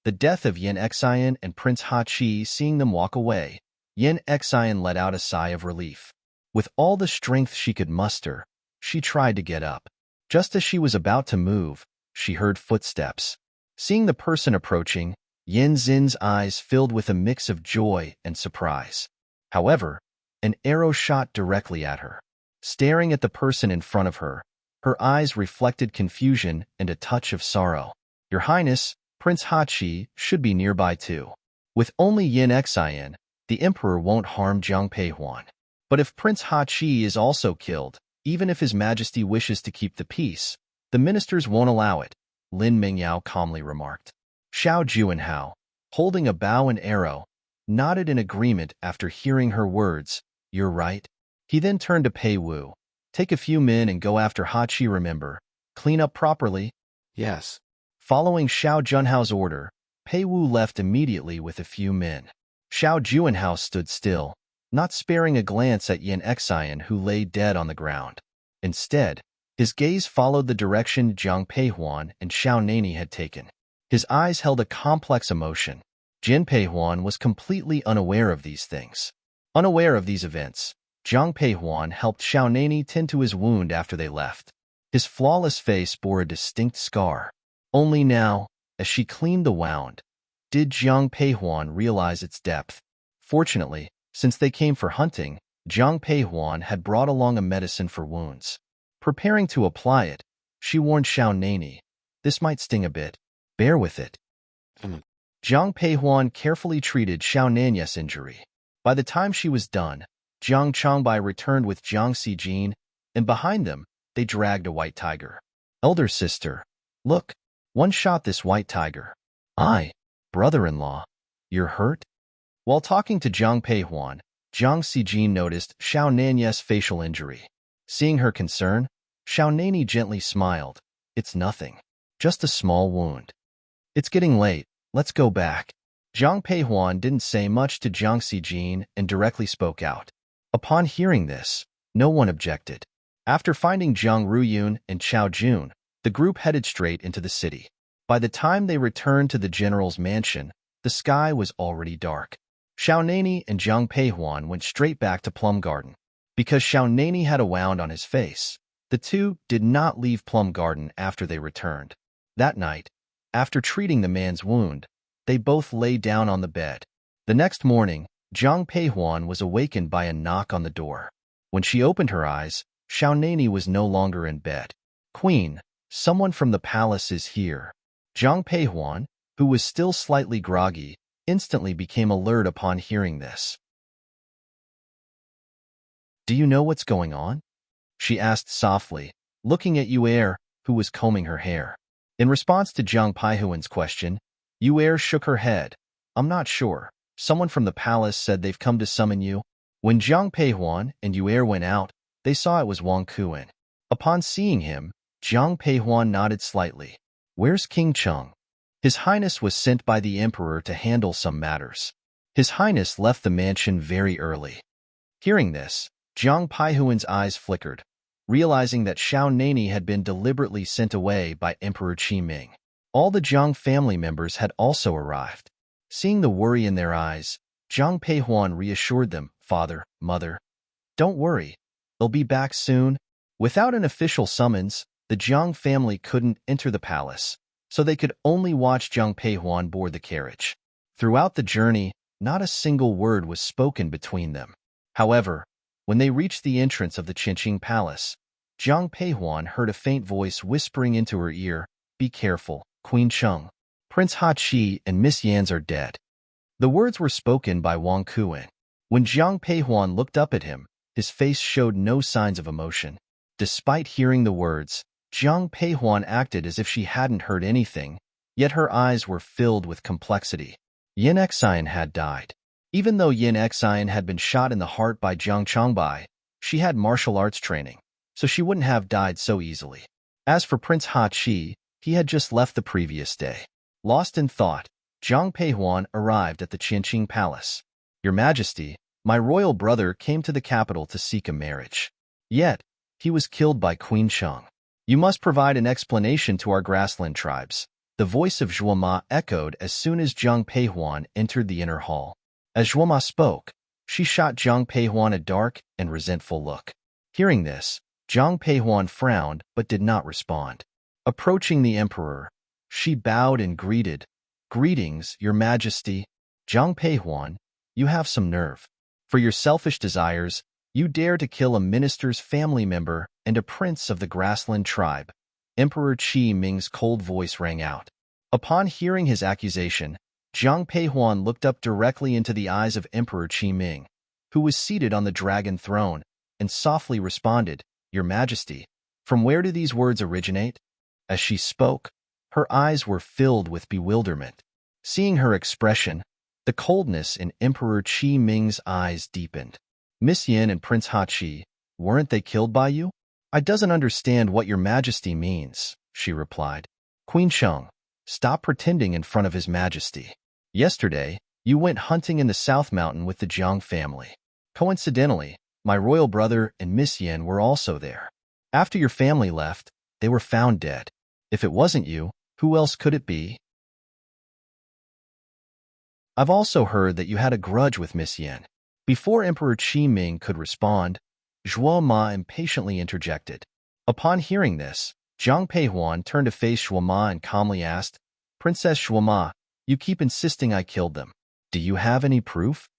The death of Yin Xian and Prince Ha Qi. Seeing them walk away, Yin Xian let out a sigh of relief. With all the strength she could muster, she tried to get up. Just as she was about to move, she heard footsteps. Seeing the person approaching, Yin Xin's eyes filled with a mix of joy and surprise. However, an arrow shot directly at her. Staring at the person in front of her, her eyes reflected confusion and a touch of sorrow. "Your Highness, Prince Ha Qi should be nearby too." With only Yin Xian, the Emperor won't harm Zhang Peihuan. But if Prince Ha Qi is also killed, even if His Majesty wishes to keep the peace, the ministers won't allow it, Lin Mingyao calmly remarked. Xiao Juanhao, holding a bow and arrow, nodded in agreement after hearing her words. "You're right." He then turned to Pei Wu. "Take a few men and go after Ha Qi. Remember, clean up properly." Yes. Following Xiao Junhao's order, Pei Wu left immediately with a few men. Xiao Juanhao stood still, not sparing a glance at Yin Xian, who lay dead on the ground. Instead, his gaze followed the direction Zhang Peihuan and Xiao Nani had taken. His eyes held a complex emotion. Jin Peihuan was completely unaware of these things. Unaware of these events, Zhang Peihuan helped Xiao Nani tend to his wound after they left. His flawless face bore a distinct scar. Only now, as she cleaned the wound, did Zhang Peihuan realize its depth. Fortunately, since they came for hunting, Zhang Peihuan had brought along a medicine for wounds. Preparing to apply it, she warned Xiao Nani, "This might sting a bit. Bear with it." Zhang Peihuan carefully treated Xiao Nanya's injury. By the time she was done, Zhang Changbai returned with Zhang Xijin, and behind them, they dragged a white tiger. "Elder sister, look, one shot this white tiger." Brother-in-law, you're hurt?" While talking to Zhang Peihuan, Zhang Xijin noticed Xiao Nanya's facial injury. Seeing her concern, Xiao Nani gently smiled. "It's nothing. Just a small wound." "It's getting late. Let's go back." Zhang Peihuan didn't say much to Zhang Xijin and directly spoke out. Upon hearing this, no one objected. After finding Zhang Ruyun and Chao Jun, the group headed straight into the city. By the time they returned to the general's mansion, the sky was already dark. Xiao Nani and Zhang Peihuan went straight back to Plum Garden. Because Xiao Nani had a wound on his face, the two did not leave Plum Garden after they returned. That night, after treating the man's wound, they both lay down on the bed. The next morning, Zhang Peihuan was awakened by a knock on the door. When she opened her eyes, Xiao Nani was no longer in bed. "Queen, someone from the palace is here." Zhang Peihuan, who was still slightly groggy, instantly became alert upon hearing this. "Do you know what's going on?" she asked softly, looking at Yu'er, who was combing her hair. In response to Zhang Peihuan's question, Yu'er shook her head. "I'm not sure. Someone from the palace said they've come to summon you." When Zhang Peihuan and Yu'er went out, they saw it was Wang Kuan. Upon seeing him, Zhang Peihuan nodded slightly. "Where's King Cheng?" "His Highness was sent by the Emperor to handle some matters." His Highness left the mansion very early. Hearing this, Jiang Paihuan's eyes flickered, realizing that Xiao Nani had been deliberately sent away by Emperor Qi Ming. All the Jiang family members had also arrived. Seeing the worry in their eyes, Jiang Peihuan reassured them, "Father, Mother, don't worry. They'll be back soon." Without an official summons, the Jiang family couldn't enter the palace, so they could only watch Jiang Peihuan board the carriage. Throughout the journey, not a single word was spoken between them. However, when they reached the entrance of the Qinqing Palace, Jiang Peihuan heard a faint voice whispering into her ear, "Be careful, Queen Cheng. Prince Ha Qi and Miss Yan's are dead." The words were spoken by Wang Kuan. When Jiang Peihuan looked up at him, his face showed no signs of emotion. Despite hearing the words, Jiang Peihuan acted as if she hadn't heard anything, yet her eyes were filled with complexity. Yin Xian had died. Even though Yin Xian had been shot in the heart by Jiang Changbai, she had martial arts training, so she wouldn't have died so easily. As for Prince Ha Qi, he had just left the previous day. Lost in thought, Jiang Peihuan arrived at the Qinqing Palace. "Your Majesty, my royal brother came to the capital to seek a marriage. Yet, he was killed by Queen Cheng. You must provide an explanation to our grassland tribes." The voice of Zhuoma echoed as soon as Jiang Peihuan entered the inner hall. As Zhuoma spoke, she shot Jiang Peihuan a dark and resentful look. Hearing this, Jiang Peihuan frowned but did not respond. Approaching the emperor, she bowed and greeted, "Greetings, Your Majesty." "Jiang Peihuan, you have some nerve. For your selfish desires, you dare to kill a minister's family member and a prince of the grassland tribe." Emperor Qi Ming's cold voice rang out. Upon hearing his accusation, Jiang Peihuan looked up directly into the eyes of Emperor Qi Ming, who was seated on the dragon throne, and softly responded, "Your Majesty, from where do these words originate?" As she spoke, her eyes were filled with bewilderment. Seeing her expression, the coldness in Emperor Qi Ming's eyes deepened. "Miss Yin and Prince Ha Qi, weren't they killed by you?" "I doesn't understand what Your Majesty means," she replied. "Queen Cheng, stop pretending in front of His Majesty. Yesterday, you went hunting in the South Mountain with the Jiang family. Coincidentally, my royal brother and Miss Yin were also there. After your family left, they were found dead. If it wasn't you, who else could it be? I've also heard that you had a grudge with Miss Yin." Before Emperor Qi Ming could respond, Zhuo Ma impatiently interjected. Upon hearing this, Jiang Peihuan turned to face Zhuo Ma and calmly asked, "Princess Zhuo Ma, you keep insisting I killed them. Do you have any proof?"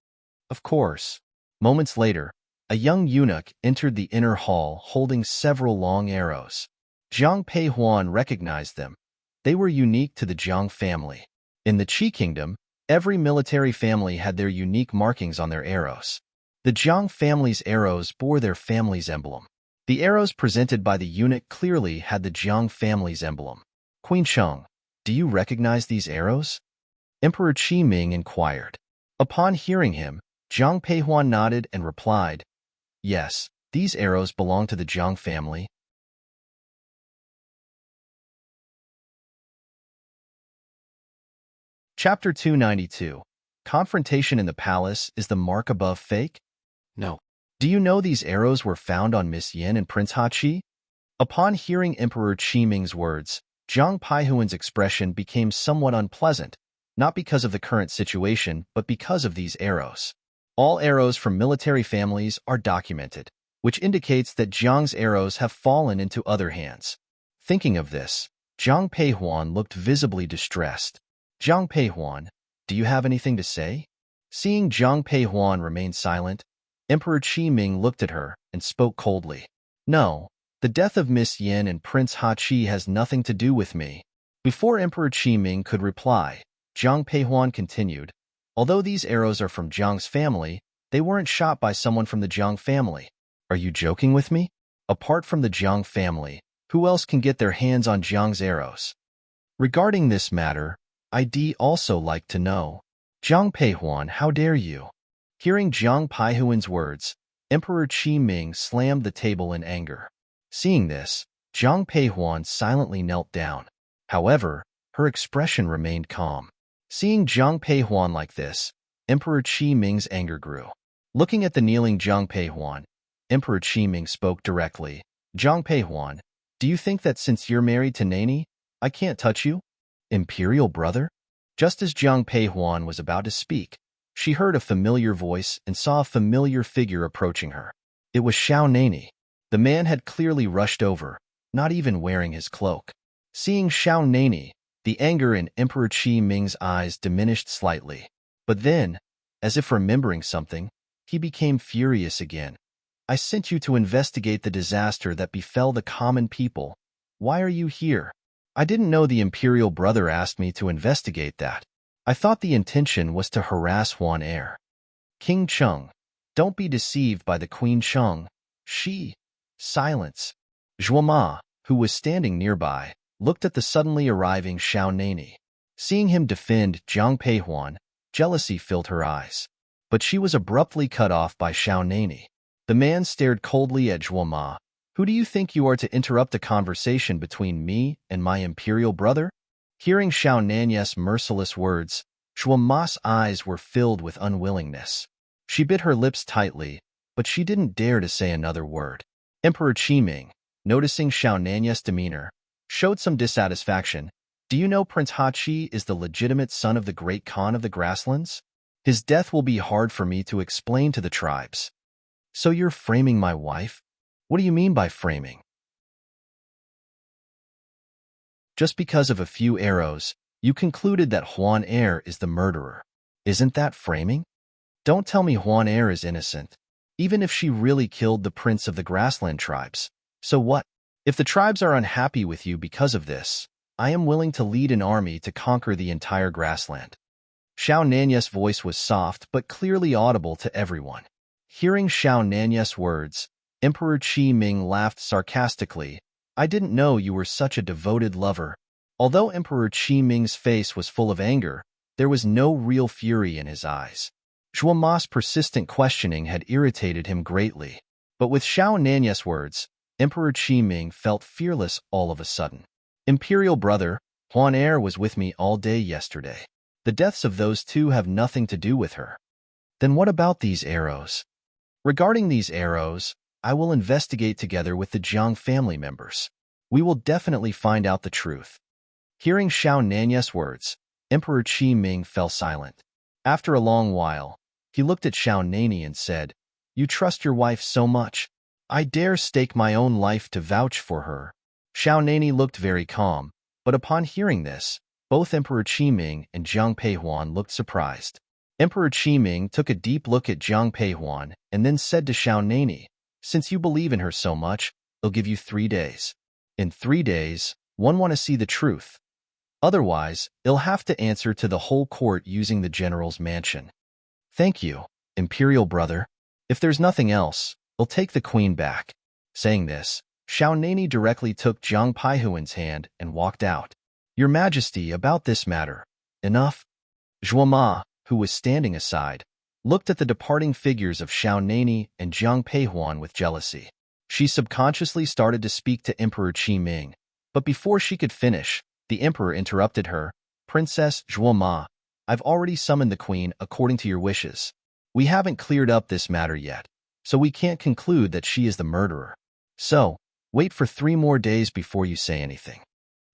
"Of course." Moments later, a young eunuch entered the inner hall holding several long arrows. Jiang Peihuan recognized them. They were unique to the Jiang family. In the Qi Kingdom, every military family had their unique markings on their arrows. The Jiang family's arrows bore their family's emblem. The arrows presented by the eunuch clearly had the Jiang family's emblem. "Queen Cheng, do you recognize these arrows?" Emperor Qi Ming inquired. Upon hearing him, Jiang Peihuan nodded and replied, "Yes, these arrows belong to the Jiang family." Chapter 292. Confrontation in the Palace. Is the mark above fake? No. Do you know these arrows were found on Miss Yin and Prince Ha Qi? Upon hearing Emperor Qi Ming's words, Jiang Peihuan's expression became somewhat unpleasant, not because of the current situation, but because of these arrows. All arrows from military families are documented, which indicates that Jiang's arrows have fallen into other hands. Thinking of this, Jiang Peihuan looked visibly distressed. "Jiang Peihuan, do you have anything to say?" Seeing Jiang Peihuan remain silent, Emperor Qi Ming looked at her and spoke coldly. "No, the death of Miss Yin and Prince Ha Qi has nothing to do with me." Before Emperor Qi Ming could reply, Jiang Peihuan continued, "Although these arrows are from Jiang's family, they weren't shot by someone from the Jiang family. Are you joking with me? Apart from the Jiang family, who else can get their hands on Jiang's arrows? Regarding this matter, I'd also like to know." "Jiang Peihuan, how dare you?" Hearing Jiang Peihuan's words, Emperor Qi Ming slammed the table in anger. Seeing this, Jiang Peihuan silently knelt down. However, her expression remained calm. Seeing Jiang Peihuan like this, Emperor Qi Ming's anger grew. Looking at the kneeling Zhang Peihuan, Emperor Qi Ming spoke directly. Zhang Peihuan, do you think that since you're married to Nani, I can't touch you? Imperial brother? Just as Zhang Peihuan was about to speak, she heard a familiar voice and saw a familiar figure approaching her. It was Xiao Nani. The man had clearly rushed over, not even wearing his cloak. Seeing Xiao Nani, the anger in Emperor Qi Ming's eyes diminished slightly. But then, as if remembering something, he became furious again. I sent you to investigate the disaster that befell the common people. Why are you here? I didn't know the imperial brother asked me to investigate that. I thought the intention was to harass Huan Heir. King Cheng, don't be deceived by the Queen Cheng. Silence. Zhuoma, who was standing nearby, looked at the suddenly arriving Xiao Nani. Seeing him defend Zhang Peihuan, jealousy filled her eyes. But she was abruptly cut off by Xiao Nani. The man stared coldly at Zhuoma. Who do you think you are to interrupt a conversation between me and my imperial brother? Hearing Xiao Nani's merciless words, Zhuoma's eyes were filled with unwillingness. She bit her lips tightly, but she didn't dare to say another word. Emperor Qi Ming, noticing Xiao Nani's demeanor, showed some dissatisfaction. Do you know Prince Hachi is the legitimate son of the great Khan of the Grasslands? His death will be hard for me to explain to the tribes. So you're framing my wife? What do you mean by framing? Just because of a few arrows, you concluded that Huan Heir is the murderer. Isn't that framing? Don't tell me Huan Heir is innocent, even if she really killed the prince of the grassland tribes. So what? If the tribes are unhappy with you because of this, I am willing to lead an army to conquer the entire grassland. Xiao Nani's voice was soft but clearly audible to everyone. Hearing Xiao Nani's words, Emperor Qi Ming laughed sarcastically. I didn't know you were such a devoted lover. Although Emperor Qi Ming's face was full of anger, there was no real fury in his eyes. Zhuoma's persistent questioning had irritated him greatly. But with Xiao Nani's words, Emperor Qi Ming felt fearless all of a sudden. Imperial brother, Huan Heir was with me all day yesterday. The deaths of those two have nothing to do with her. Then what about these arrows? Regarding these arrows, I will investigate together with the Jiang family members. We will definitely find out the truth. Hearing Xiao Nani's words, Emperor Qi Ming fell silent. After a long while, he looked at Xiao Nani and said, You trust your wife so much. I dare stake my own life to vouch for her. Xiao Nani looked very calm, but upon hearing this, both Emperor Qi Ming and Zhang Peihuan looked surprised. Emperor Qi Ming took a deep look at Zhang Peihuan and then said to Xiao Nani, Since you believe in her so much, I'll give you 3 days. In 3 days, one want to see the truth. Otherwise, he'll have to answer to the whole court using the general's mansion. Thank you, Imperial brother. If there's nothing else, I'll take the queen back. Saying this, Xiao Nani directly took Zhang Peihuan's hand and walked out. Your Majesty, about this matter. Enough? Zhuoma, who was standing aside, looked at the departing figures of Xiao Nani and Zhang Peihuan with jealousy. She subconsciously started to speak to Emperor Qi Ming, but before she could finish, the emperor interrupted her. Princess Zhuoma, I've already summoned the queen according to your wishes. We haven't cleared up this matter yet, so we can't conclude that she is the murderer. So, wait for 3 more days before you say anything.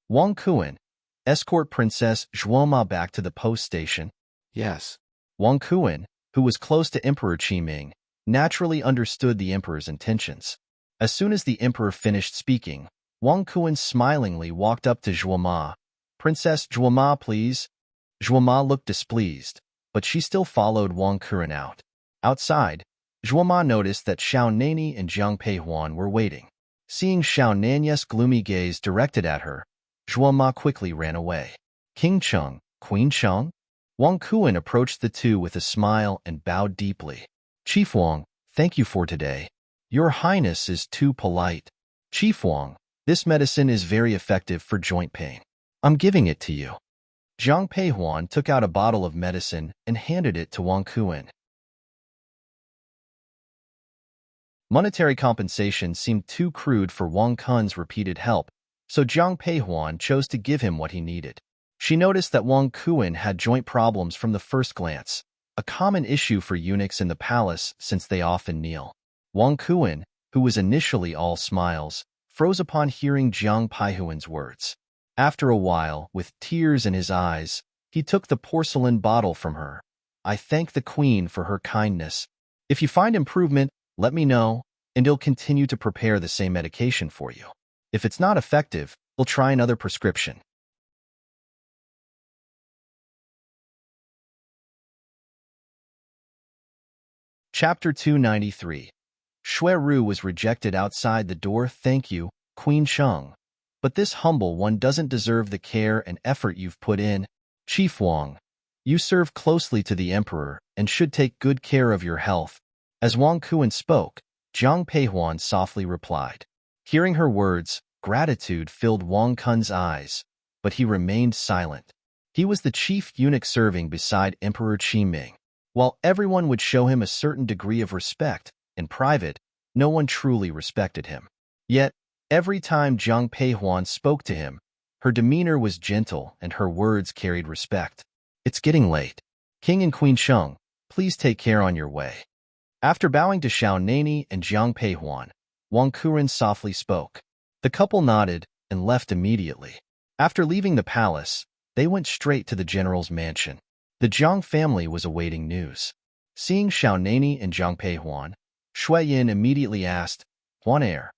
Wang Kuan, escort Princess Zhuoma back to the post station. Yes. Wang Kuan, who was close to Emperor Qi Ming, naturally understood the emperor's intentions. As soon as the emperor finished speaking, Wang Kuan smilingly walked up to Zhuoma. Princess Zhuoma, please. Zhuoma looked displeased, but she still followed Wang Kuan out. Outside, Zhuoma noticed that Xiao Nani and Zhang Peihuan were waiting. Seeing Xiao Nani's gloomy gaze directed at her, Zhuoma quickly ran away. King Cheng, Queen Cheng? Wang Kuan approached the two with a smile and bowed deeply. Chief Wang, thank you for today. Your Highness is too polite. Chief Wang, this medicine is very effective for joint pain. I'm giving it to you. Zhang Peihuan took out a bottle of medicine and handed it to Wang Kuan. Monetary compensation seemed too crude for Wang Kuan's repeated help, so Zhang Peihuan chose to give him what he needed. She noticed that Wang Kuan had joint problems from the first glance. a common issue for eunuchs in the palace since they often kneel. Wang Kuan, who was initially all smiles, froze upon hearing Jiang Paihuan's words. After a while, with tears in his eyes, he took the porcelain bottle from her. I thank the queen for her kindness. If you find improvement, let me know, and he'll continue to prepare the same medication for you. If it's not effective, we'll try another prescription. Chapter 293. Shui Ru was rejected outside the door. Thank you, Queen Cheng. But this humble one doesn't deserve the care and effort you've put in. Chief Wang, you serve closely to the emperor and should take good care of your health. As Wang Kuan spoke, Jiang Peihuan softly replied. Hearing her words, gratitude filled Wang Kun's eyes, but he remained silent. He was the chief eunuch serving beside Emperor Qi Ming. While everyone would show him a certain degree of respect, in private, no one truly respected him. Yet, every time Jiang Peihuan spoke to him, her demeanor was gentle and her words carried respect. It's getting late. King and Queen Sheng, please take care on your way. After bowing to Xiao Nani and Jiang Peihuan, Wang Kuren softly spoke. The couple nodded and left immediately. After leaving the palace, they went straight to the general's mansion. The Jiang family was awaiting news. Seeing Xiao Nani and Jiang Peihuan, Shui Yin immediately asked, Huan Heir,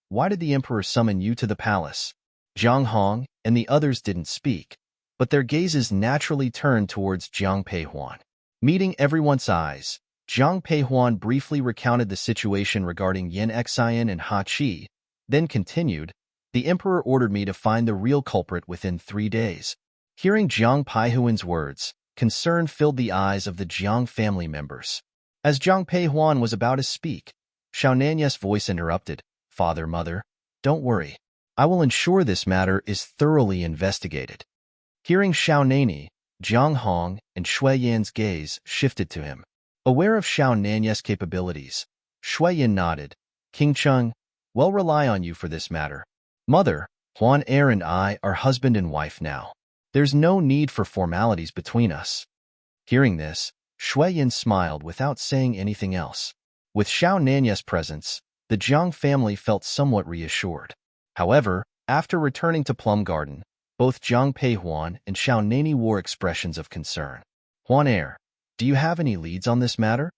why did the emperor summon you to the palace? Jiang Hong and the others didn't speak, but their gazes naturally turned towards Jiang Peihuan. Meeting everyone's eyes, Jiang Peihuan briefly recounted the situation regarding Yin Xian and Ha Qi, then continued, the emperor ordered me to find the real culprit within 3 days. Hearing Jiang Peihuan's words, concern filled the eyes of the Jiang family members. As Jiang Peihuan was about to speak, Xiao Nanya's voice interrupted, Father, Mother, don't worry. I will ensure this matter is thoroughly investigated. Hearing Xiao Nani, Jiang Hong and Shui Yan's gaze shifted to him. Aware of Xiao Nanya's capabilities, Shui Yan nodded. King Cheng, we'll rely on you for this matter. Mother, Huan Heir and I are husband and wife now. There's no need for formalities between us. Hearing this, Shui Yan smiled without saying anything else. With Xiao Nanya's presence, the Jiang family felt somewhat reassured. However, after returning to Plum Garden, both Jiang Peihuan and Xiao Nani wore expressions of concern. Huan Heir, do you have any leads on this matter?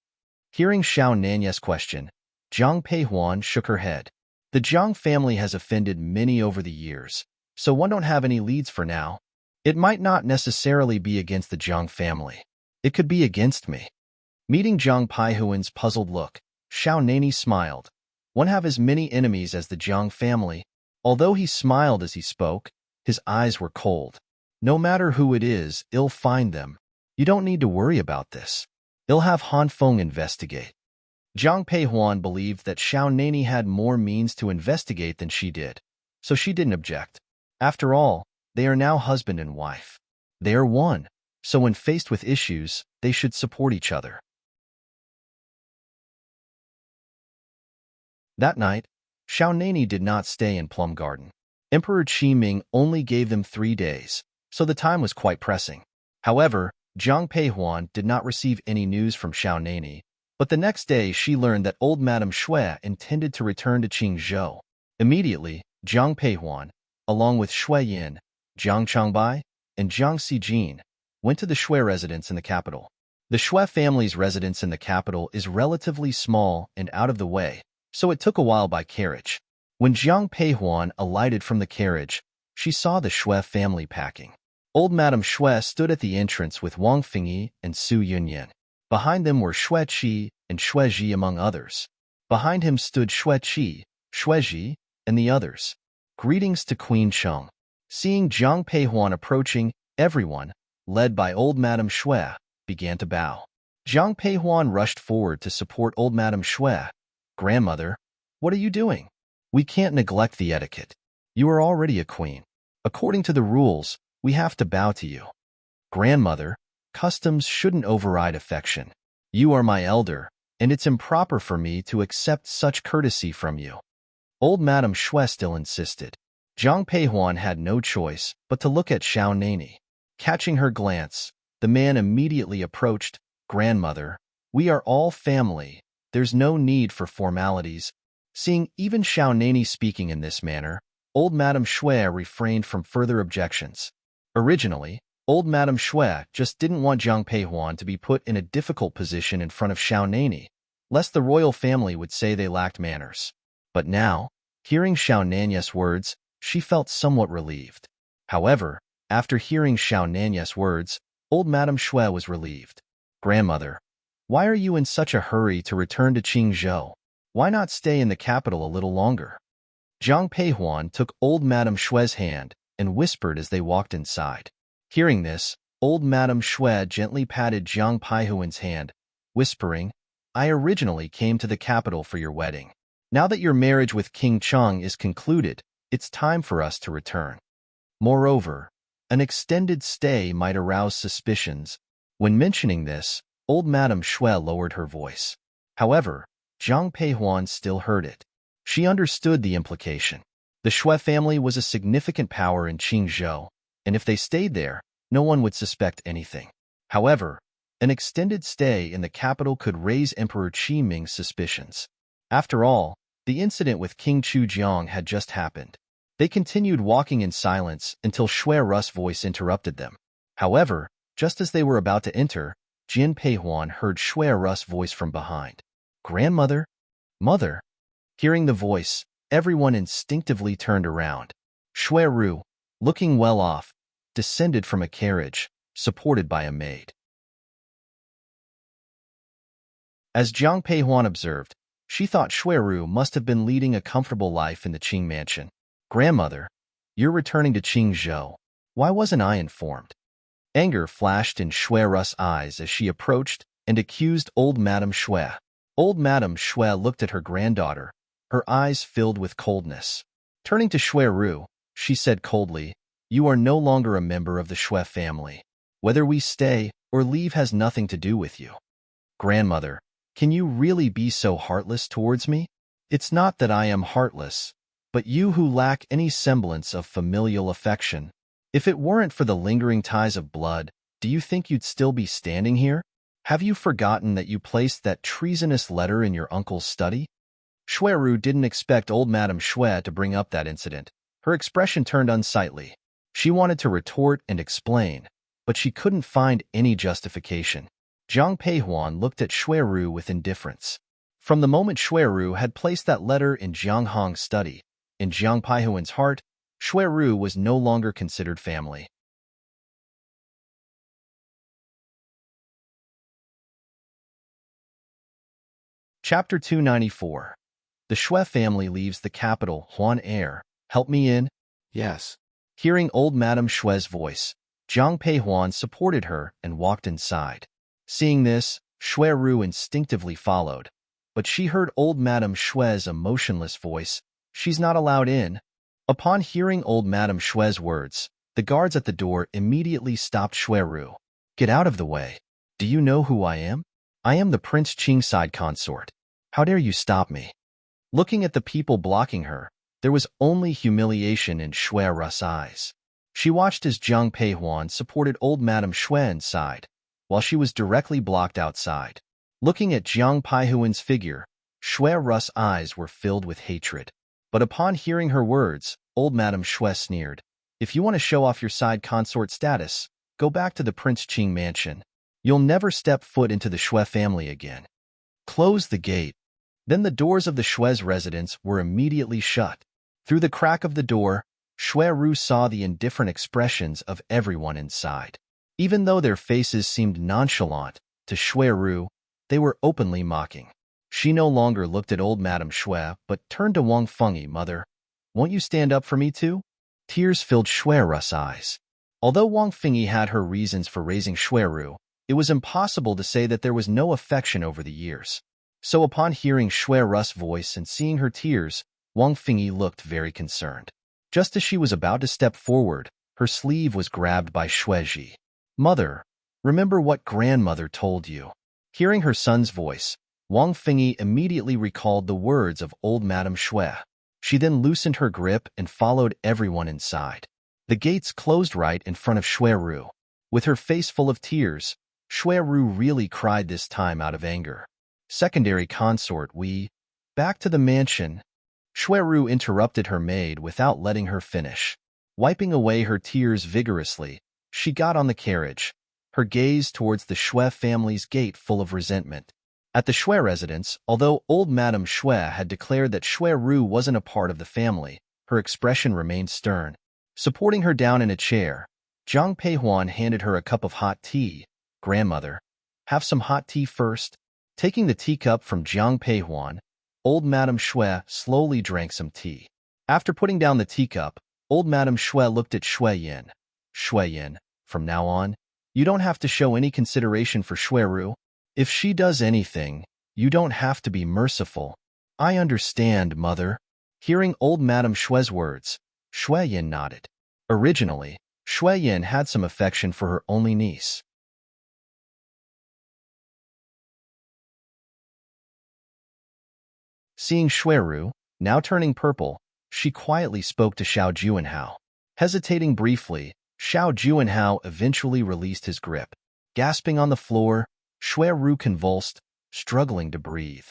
Hearing Xiao Nanya's question, Jiang Peihuan shook her head. The Jiang family has offended many over the years, so one don't have any leads for now. It might not necessarily be against the Jiang family. It could be against me. Meeting Jiang Peihuan's puzzled look, Xiao Nani smiled. One have as many enemies as the Jiang family. Although he smiled as he spoke, his eyes were cold. No matter who it is, I'll find them. You don't need to worry about this. I'll have Han Feng investigate. Jiang Peihuan believed that Xiao Nani had more means to investigate than she did, so she didn't object. After all, they are now husband and wife. They are one, so when faced with issues, they should support each other. That night, Xiao Nani did not stay in Plum Garden. Emperor Qi Ming only gave them 3 days, so the time was quite pressing. However, Jiang Peihuan did not receive any news from Xiao Nani, but the next day she learned that old Madame Shui intended to return to Qingzhou. Immediately, Jiang Peihuan, along with Shui Yin, Jiang Changbai, and Jiang Xijin, went to the Shui residence in the capital. The Shui family's residence in the capital is relatively small and out of the way, so it took a while by carriage. When Jiang Peihuan alighted from the carriage, she saw the Shui family packing. Old Madame Shui stood at the entrance with Wang Fingyi and Su Yunyan. Behind them were Shui Qi and Shui Ji among others. Behind him stood Shui Qi, Shui Ji, and the others. Greetings to Queen Cheng. Seeing Jiang Peihuan approaching, everyone, led by old Madame Shui, began to bow. Jiang Peihuan rushed forward to support old Madame Shui. Grandmother, what are you doing? We can't neglect the etiquette. You are already a queen. According to the rules, we have to bow to you. Grandmother, customs shouldn't override affection. You are my elder, and it's improper for me to accept such courtesy from you. Old Madame Shui still insisted. Jiang Peihuan had no choice but to look at Xiao Nani. Catching her glance, the man immediately approached. Grandmother, we are all family. There's no need for formalities. Seeing even Xiao Nani speaking in this manner, old Madame Shui refrained from further objections. Originally, old Madame Shui just didn't want Jiang Peihuan to be put in a difficult position in front of Xiao Nani, lest the royal family would say they lacked manners. But now, hearing Xiao Nani's words, she felt somewhat relieved. However, after hearing Xiao Nani's words, old Madame Shui was relieved. Grandmother, why are you in such a hurry to return to Qingzhou? Why not stay in the capital a little longer? Jiang Peihuan took old Madame Shui's hand and whispered as they walked inside. Hearing this, old Madame Shui gently patted Jiang Peihuan's hand, whispering, I originally came to the capital for your wedding. Now that your marriage with King Cheng is concluded, it's time for us to return. Moreover, an extended stay might arouse suspicions. When mentioning this, old Madame Shui lowered her voice. However, Jiang Peihuan still heard it. She understood the implication. The Shui family was a significant power in Qingzhou, and if they stayed there, no one would suspect anything. However, an extended stay in the capital could raise Emperor Qi Ming's suspicions. After all, the incident with King Chu Jiang had just happened. They continued walking in silence until Shui Ru's voice interrupted them. However, just as they were about to enter, Jin Peihuan heard Shui Ru's voice from behind. Grandmother? Mother? Hearing the voice, everyone instinctively turned around. Shui Ru, looking well off, descended from a carriage, supported by a maid. As Jiang Peihuan observed, she thought Shui Ru must have been leading a comfortable life in the Qing mansion. Grandmother, you're returning to Qingzhou. Why wasn't I informed? Anger flashed in Shui Ru's eyes as she approached and accused old Madame Shui. Old Madame Shui looked at her granddaughter, her eyes filled with coldness. Turning to Shui Ru, she said coldly, You are no longer a member of the Shui family. Whether we stay or leave has nothing to do with you. Grandmother, can you really be so heartless towards me? It's not that I am heartless, but you who lack any semblance of familial affection. If it weren't for the lingering ties of blood, do you think you'd still be standing here? Have you forgotten that you placed that treasonous letter in your uncle's study? Shui Ru didn't expect old Madame Shui to bring up that incident. Her expression turned unsightly. She wanted to retort and explain, but she couldn't find any justification. Jiang Peihuan looked at Shui Ru with indifference. From the moment Shui Ru had placed that letter in Jiang Hong's study, in Jiang Peihuan's heart, Shui Ru was no longer considered family. Chapter 294. The Shui family leaves the capital, Huan Air. Help me in? Yes. Hearing old Madame Shui's voice, Jiang Peihuan supported her and walked inside. Seeing this, Shui Ru instinctively followed, but she heard old Madame Shui's emotionless voice, She's not allowed in. Upon hearing old Madame Shui's words, the guards at the door immediately stopped Shui Ru. Get out of the way. Do you know who I am? I am the Prince Qingside consort. How dare you stop me? Looking at the people blocking her, there was only humiliation in Shui Ru's eyes. She watched as Jiang Peihuan supported old Madame Shui inside, while she was directly blocked outside. Looking at Jiang Peihuan's figure, Shui Ru's eyes were filled with hatred. But upon hearing her words, old Madame Shui sneered. If you want to show off your side consort status, go back to the Prince Qing mansion. You'll never step foot into the Shui family again. Close the gate. Then the doors of the Shui's residence were immediately shut. Through the crack of the door, Shui Ru saw the indifferent expressions of everyone inside. Even though their faces seemed nonchalant, to Shui Ru, they were openly mocking. She no longer looked at old Madame Shui, but turned to Wang Fengyi. Mother, won't you stand up for me too? Tears filled Shui Ru's eyes. Although Wang Fengyi had her reasons for raising Shui Ru, it was impossible to say that there was no affection over the years. So upon hearing Shui Ru's voice and seeing her tears, Wang Fengyi looked very concerned. Just as she was about to step forward, her sleeve was grabbed by Shui Ji. Mother, remember what grandmother told you. Hearing her son's voice, Wang Fengyi immediately recalled the words of old Madame Shui. She then loosened her grip and followed everyone inside. The gates closed right in front of Shui Ru. With her face full of tears, Shui Ru really cried this time out of anger. Secondary consort, back to the mansion. Shui Ru interrupted her maid without letting her finish. Wiping away her tears vigorously, she got on the carriage, her gaze towards the Shui family's gate full of resentment. At the Shui residence, although old Madame Shui had declared that Shui Ru wasn't a part of the family, her expression remained stern. Supporting her down in a chair, Zhang Peihuan handed her a cup of hot tea. Grandmother, have some hot tea first. Taking the teacup from Zhang Peihuan, old Madame Shui slowly drank some tea. After putting down the teacup, old Madame Shui looked at Shui Yin. Shui Yin, from now on, you don't have to show any consideration for Shui Ru. If she does anything, you don't have to be merciful. I understand, mother. Hearing old Madame Shui's words, Shui Yin nodded. Originally, Shui Yin had some affection for her only niece. Seeing Shui Ru, now turning purple, she quietly spoke to Xiao Juanhao. Hesitating briefly, Xiao Juanhao eventually released his grip. Gasping on the floor, Shui Ru convulsed, struggling to breathe.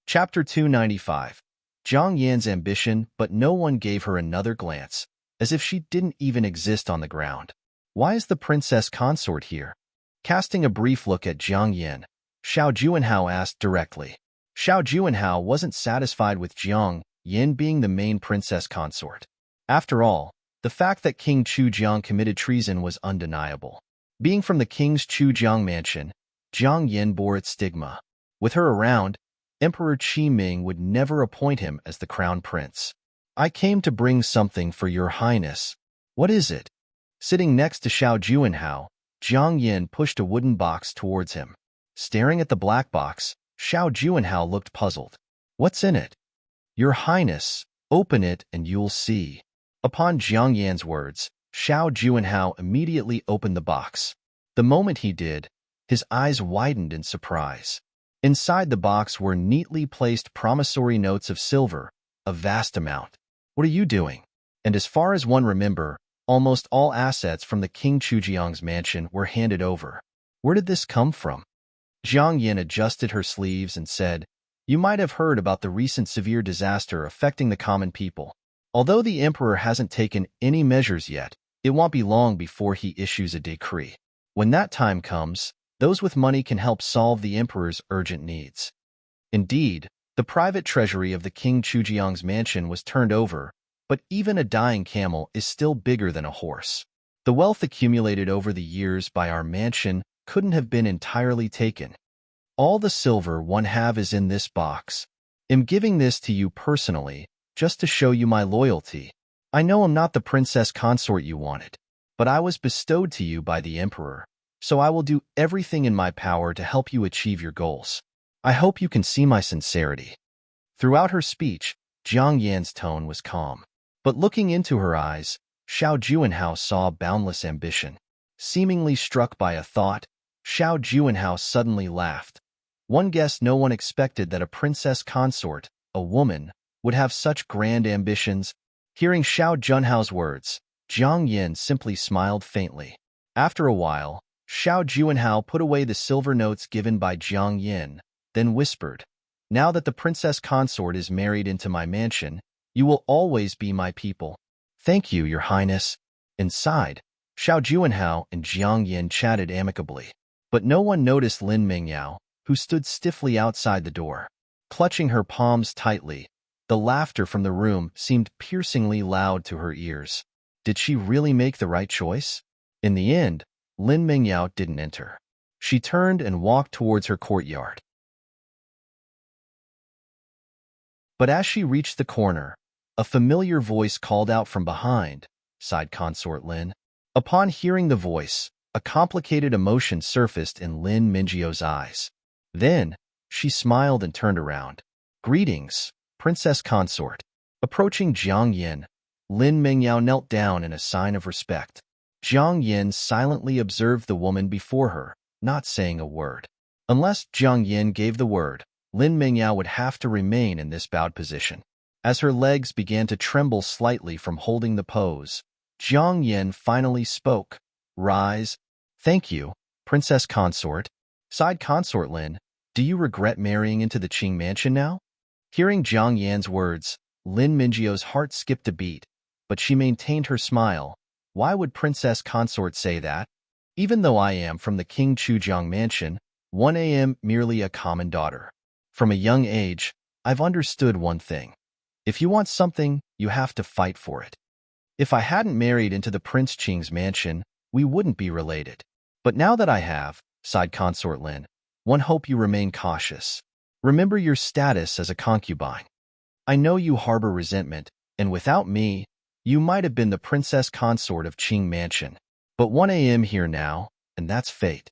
Chapter 295. Zhang Yan's ambition, but no one gave her another glance, as if she didn't even exist on the ground. Why is the princess consort here? Casting a brief look at Zhang Yan, Xiao Juanhao asked directly. Xiao Juanhao wasn't satisfied with Zhang Yan being the main princess consort. After all, the fact that King Chujiang committed treason was undeniable. Being from the king's Chujiang mansion, Zhang Yan bore its stigma. With her around, Emperor Qi Ming would never appoint him as the crown prince. I came to bring something for your highness. What is it? Sitting next to Xiao Juanhao, Zhang Yan pushed a wooden box towards him. Staring at the black box, Xiao Juanhao looked puzzled. What's in it? Your highness, open it and you'll see. Upon Zhang Yan's words, Xiao Juanhao immediately opened the box. The moment he did, his eyes widened in surprise. Inside the box were neatly placed promissory notes of silver, a vast amount. What are you doing? And as far as one remember, almost all assets from the King Chujiang's mansion were handed over. Where did this come from? Zhang Yan adjusted her sleeves and said, You might have heard about the recent severe disaster affecting the common people. Although the emperor hasn't taken any measures yet, it won't be long before he issues a decree. When that time comes, those with money can help solve the emperor's urgent needs. Indeed, the private treasury of the King Chujiang's mansion was turned over, but even a dying camel is still bigger than a horse. The wealth accumulated over the years by our mansion couldn't have been entirely taken. All the silver one have is in this box. I'm giving this to you personally, just to show you my loyalty. I know I'm not the princess consort you wanted, but I was bestowed to you by the emperor, so I will do everything in my power to help you achieve your goals. I hope you can see my sincerity. Throughout her speech, Zhang Yan's tone was calm. But looking into her eyes, Xiao Juanhao saw boundless ambition. Seemingly struck by a thought, Xiao Juanhao suddenly laughed. One guessed no one expected that a princess consort, a woman, would have such grand ambitions. Hearing Xiao Junhao's words, Zhang Yan simply smiled faintly. After a while, Xiao Juanhao put away the silver notes given by Zhang Yan, then whispered, Now that the princess consort is married into my mansion, you will always be my people. Thank you, your highness. Inside, Xiao Juanhao and Zhang Yan chatted amicably. But no one noticed Lin Mingyao, who stood stiffly outside the door. Clutching her palms tightly, the laughter from the room seemed piercingly loud to her ears. Did she really make the right choice? In the end, Lin Mingyao didn't enter. She turned and walked towards her courtyard. But as she reached the corner, a familiar voice called out from behind, sighed Consort Lin. Upon hearing the voice, a complicated emotion surfaced in Lin Mingyio's eyes. Then, she smiled and turned around. Greetings, Princess Consort. Approaching Zhang Yan, Lin Mingyao knelt down in a sign of respect. Zhang Yan silently observed the woman before her, not saying a word. Unless Zhang Yan gave the word, Lin Mingyao would have to remain in this bowed position. As her legs began to tremble slightly from holding the pose, Jiang Yen finally spoke. Rise. Thank you, Princess Consort. Sighed Consort Lin. Do you regret marrying into the Qing mansion now? Hearing Jiang Yan's words, Lin Mingio's heart skipped a beat, but she maintained her smile. Why would Princess Consort say that? Even though I am from the King Chujiang mansion, 1 am merely a common daughter. From a young age, I've understood one thing. If you want something, you have to fight for it. If I hadn't married into the Prince Qing's mansion, we wouldn't be related. But now that I have, sighed Consort Lin, one hope you remain cautious. Remember your status as a concubine. I know you harbor resentment, and without me, you might have been the princess consort of Qing Mansion. But 1 am here now, and that's fate.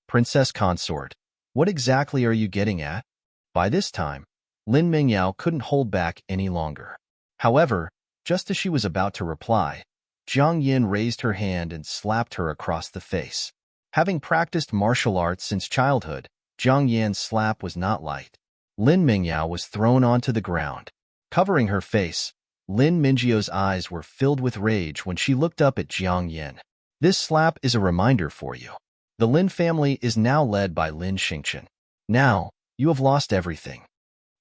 Princess Consort, what exactly are you getting at? By this time, Lin Mingyao couldn't hold back any longer. However, just as she was about to reply, Jiang Yin raised her hand and slapped her across the face. Having practiced martial arts since childhood, Jiang Yan's slap was not light. Lin Mingyao was thrown onto the ground. Covering her face, Lin Mingio's eyes were filled with rage when she looked up at Jiang Yin. This slap is a reminder for you. The Lin family is now led by Lin Xingchen. Now, you have lost everything.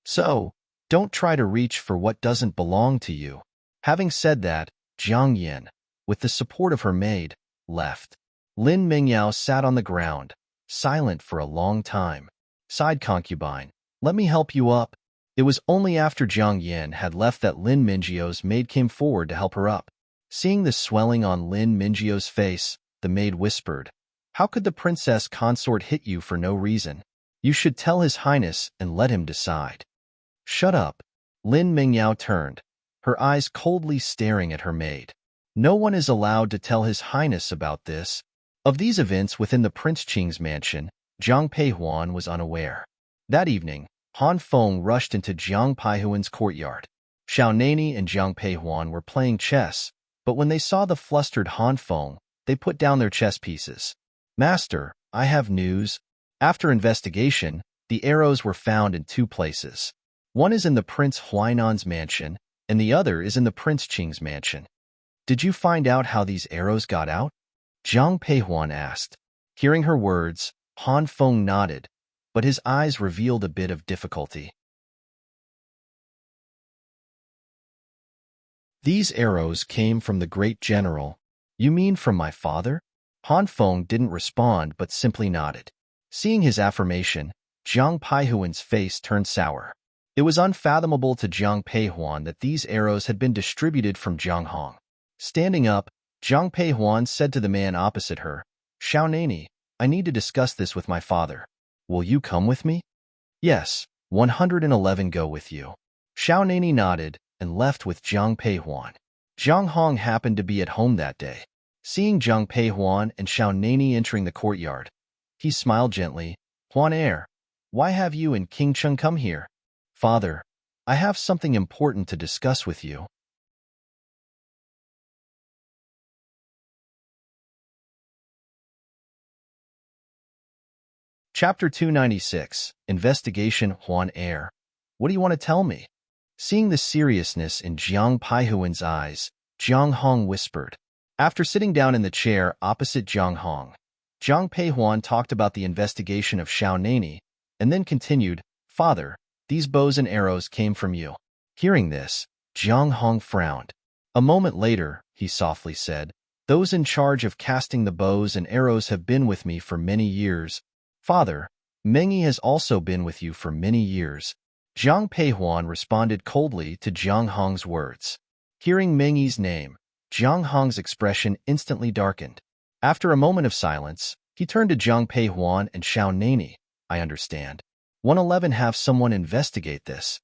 So, don't try to reach for what doesn't belong to you. Having said that, Jiang Yin, with the support of her maid, left. Lin Mingyao sat on the ground, silent for a long time. Sighed concubine, let me help you up. It was only after Jiang Yin had left that Lin Mingio's maid came forward to help her up. Seeing the swelling on Lin Mingio's face, the maid whispered, how could the princess consort hit you for no reason? You should tell His Highness and let him decide. Shut up. Lin Mingyao turned, her eyes coldly staring at her maid. No one is allowed to tell His Highness about this. Of these events within the Prince Qing's mansion, Jiang Peihuan was unaware. That evening, Han Feng rushed into Jiang Peihuan's courtyard. Xiao Nani and Jiang Peihuan were playing chess, but when they saw the flustered Han Feng, they put down their chess pieces. Master, I have news. After investigation, the arrows were found in 2 places. One is in the Prince Huainan's mansion, and the other is in the Prince Qing's mansion. Did you find out how these arrows got out? Jiang Peihuan asked. Hearing her words, Han Feng nodded, but his eyes revealed a bit of difficulty. These arrows came from the great general. You mean from my father? Han Feng didn't respond but simply nodded. Seeing his affirmation, Jiang Peihuan's face turned sour. It was unfathomable to Jiang Peihuan that these arrows had been distributed from Jianghong. Standing up, Jiang Peihuan said to the man opposite her, Xiao Nani, I need to discuss this with my father. Will you come with me? Yes, 111 go with you. Xiao Nani nodded and left with Jiang Peihuan. Jiang Hong happened to be at home that day. Seeing Jiang Peihuan and Xiao Nani entering the courtyard, he smiled gently. Huan Heir, why have you and King Cheng come here? Father, I have something important to discuss with you. Chapter 296, Investigation. Huan Heir, what do you want to tell me? Seeing the seriousness in Jiang Peihuan's eyes, Jiang Hong whispered. After sitting down in the chair opposite Jiang Hong, Jiang Peihuan talked about the investigation of Xiao Nani, and then continued, Father, these bows and arrows came from you. Hearing this, Jiang Hong frowned. A moment later, he softly said, those in charge of casting the bows and arrows have been with me for many years. Father, Mengyi has also been with you for many years. Jiang Peihuan responded coldly to Jiang Hong's words. Hearing Mengyi's name, Jiang Hong's expression instantly darkened. After a moment of silence, he turned to Jiang Peihuan and Xiao Nani. I understand. 111 have someone investigate this.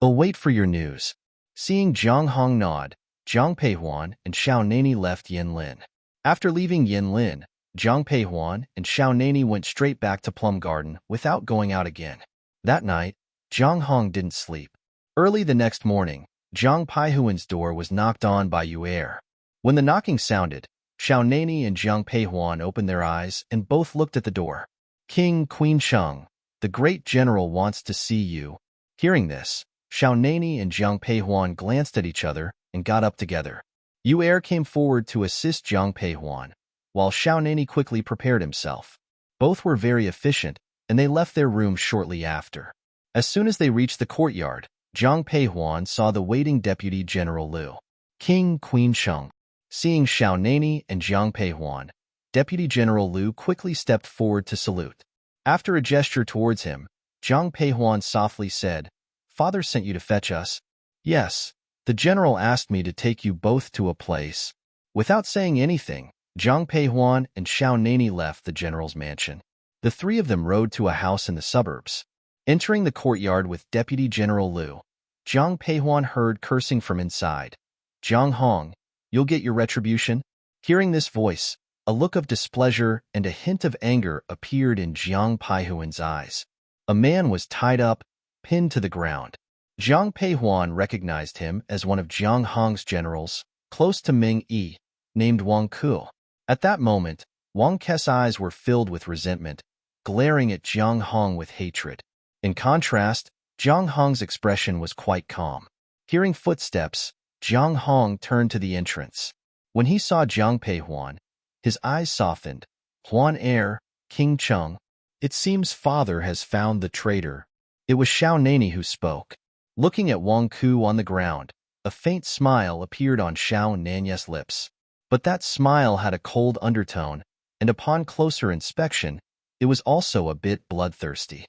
I'll wait for your news. Seeing Jiang Hong nod, Jiang Peihuan and Xiao Nani left Yinlin. After leaving Yinlin, Jiang Peihuan and Xiao Nani went straight back to Plum Garden without going out again. That night, Jiang Hong didn't sleep. Early the next morning, Jiang Peihuan's door was knocked on by Yu Er. When the knocking sounded, Xiao Nani and Jiang Peihuan opened their eyes and both looked at the door. King Queen Sheng, the great general wants to see you. Hearing this, Xiao Nani and Jiang Peihuan glanced at each other and got up together. Yu Er came forward to assist Jiang Peihuan, while Xiao Nani quickly prepared himself. Both were very efficient, and they left their room shortly after. As soon as they reached the courtyard, Jiang Peihuan saw the waiting Deputy General Liu. King Queen Sheng. Seeing Xiao Nani and Jiang Peihuan, Deputy General Liu quickly stepped forward to salute. After a gesture towards him, Jiang Peihuan softly said, "Father sent you to fetch us?" "Yes. The general asked me to take you both to a place." Without saying anything, Jiang Peihuan and Xiao Nani left the general's mansion. The three of them rode to a house in the suburbs. Entering the courtyard with Deputy General Liu, Jiang Peihuan heard cursing from inside. "Jiang Hong, you'll get your retribution." Hearing this voice, a look of displeasure and a hint of anger appeared in Jiang Peihuan's eyes. A man was tied up, pinned to the ground. Jiang Peihuan recognized him as one of Jiang Hong's generals, close to Ming Yi, named Wang Ku. At that moment, Wang Ke's eyes were filled with resentment, glaring at Jiang Hong with hatred. In contrast, Jiang Hong's expression was quite calm. Hearing footsteps, Jiang Hong turned to the entrance. When he saw Jiang Peihuan, his eyes softened. "Huan Er, King Cheng, it seems father has found the traitor." It was Xiao Nani who spoke. Looking at Wang Ku on the ground, a faint smile appeared on Xiao Nani's lips. But that smile had a cold undertone, and upon closer inspection, it was also a bit bloodthirsty.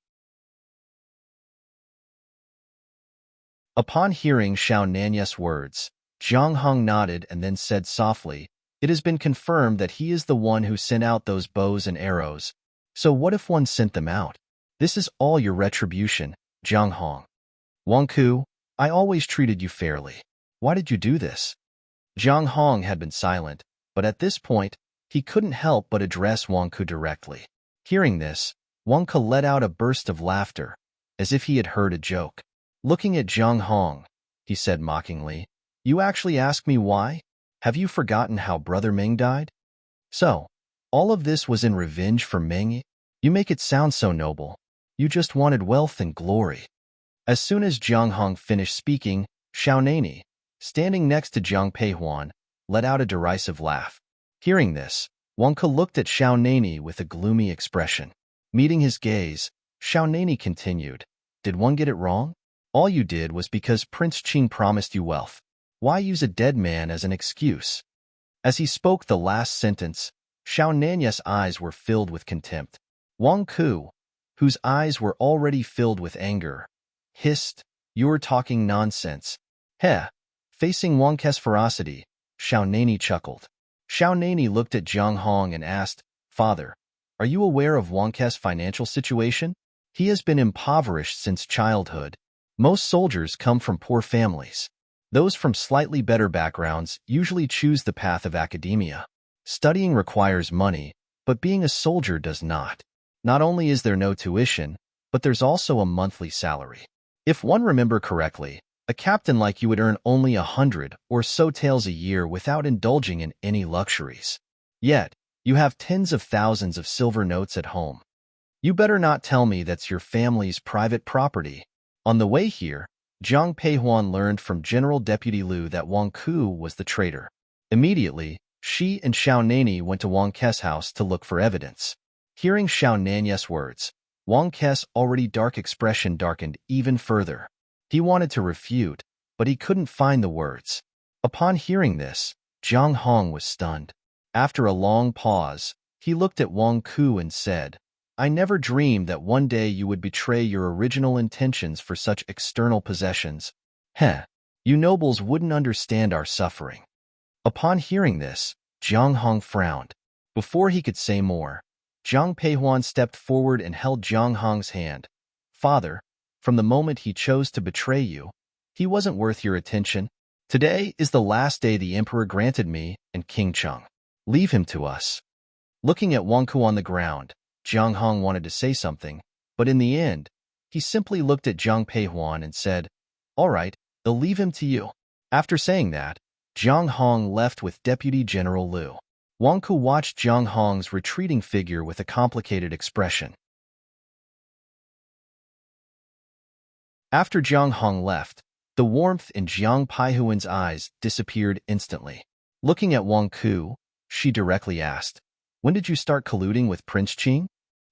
Upon hearing Xiao Nani's words, Jiang Hong nodded and then said softly, "It has been confirmed that he is the one who sent out those bows and arrows. So what if one sent them out? This is all your retribution, Jiang Hong." "Wang Ku, I always treated you fairly. Why did you do this?" Jiang Hong had been silent, but at this point, he couldn't help but address Wang Ku directly. Hearing this, Wang Ku let out a burst of laughter, as if he had heard a joke. Looking at Jiang Hong, he said mockingly, "You actually ask me why? Have you forgotten how Brother Ming died? So, all of this was in revenge for Ming? You make it sound so noble. You just wanted wealth and glory." As soon as Jiang Hong finished speaking, Xiao Nani, standing next to Jiang Peihuan, let out a derisive laugh. Hearing this, Wang Ke looked at Xiao Nani with a gloomy expression. Meeting his gaze, Xiao Nani continued, "Did one get it wrong? All you did was because Prince Qing promised you wealth. Why use a dead man as an excuse?" As he spoke the last sentence, Xiao Nani's eyes were filled with contempt. Wang Ku, whose eyes were already filled with anger, hissed, "You're talking nonsense." "Heh." Facing Wang Ke's ferocity, Xiao Nani chuckled. Xiao Nani looked at Jiang Hong and asked, "Father, are you aware of Wang Ke's financial situation? He has been impoverished since childhood. Most soldiers come from poor families. Those from slightly better backgrounds usually choose the path of academia. Studying requires money, but being a soldier does not. Not only is there no tuition, but there's also a monthly salary. If one remember correctly, a captain like you would earn only 100 or so taels a year without indulging in any luxuries. Yet, you have tens of thousands of silver notes at home. You better not tell me that's your family's private property." On the way here, Jiang Peihuan learned from General Deputy Liu that Wang Ku was the traitor. Immediately, she and Xiao Nani went to Wang Ke's house to look for evidence. Hearing Xiao Nani's words, Wang Ke's already dark expression darkened even further. He wanted to refute, but he couldn't find the words. Upon hearing this, Jiang Hong was stunned. After a long pause, he looked at Wang Ku and said, "I never dreamed that one day you would betray your original intentions for such external possessions. Heh, you nobles wouldn't understand our suffering." Upon hearing this, Jiang Hong frowned. Before he could say more, Jiang Peihuan stepped forward and held Jiang Hong's hand. "Father, from the moment he chose to betray you, he wasn't worth your attention. Today is the last day the Emperor granted me and King Cheng. Leave him to us." Looking at Wang Ku on the ground, Jiang Hong wanted to say something, but in the end, he simply looked at Jiang Peihuan and said, "All right, they'll leave him to you." After saying that, Jiang Hong left with Deputy General Liu. Wang Ku watched Jiang Hong's retreating figure with a complicated expression. After Jiang Hong left, the warmth in Jiang Paihuan's eyes disappeared instantly. Looking at Wang Ku, she directly asked, "When did you start colluding with Prince Qing?"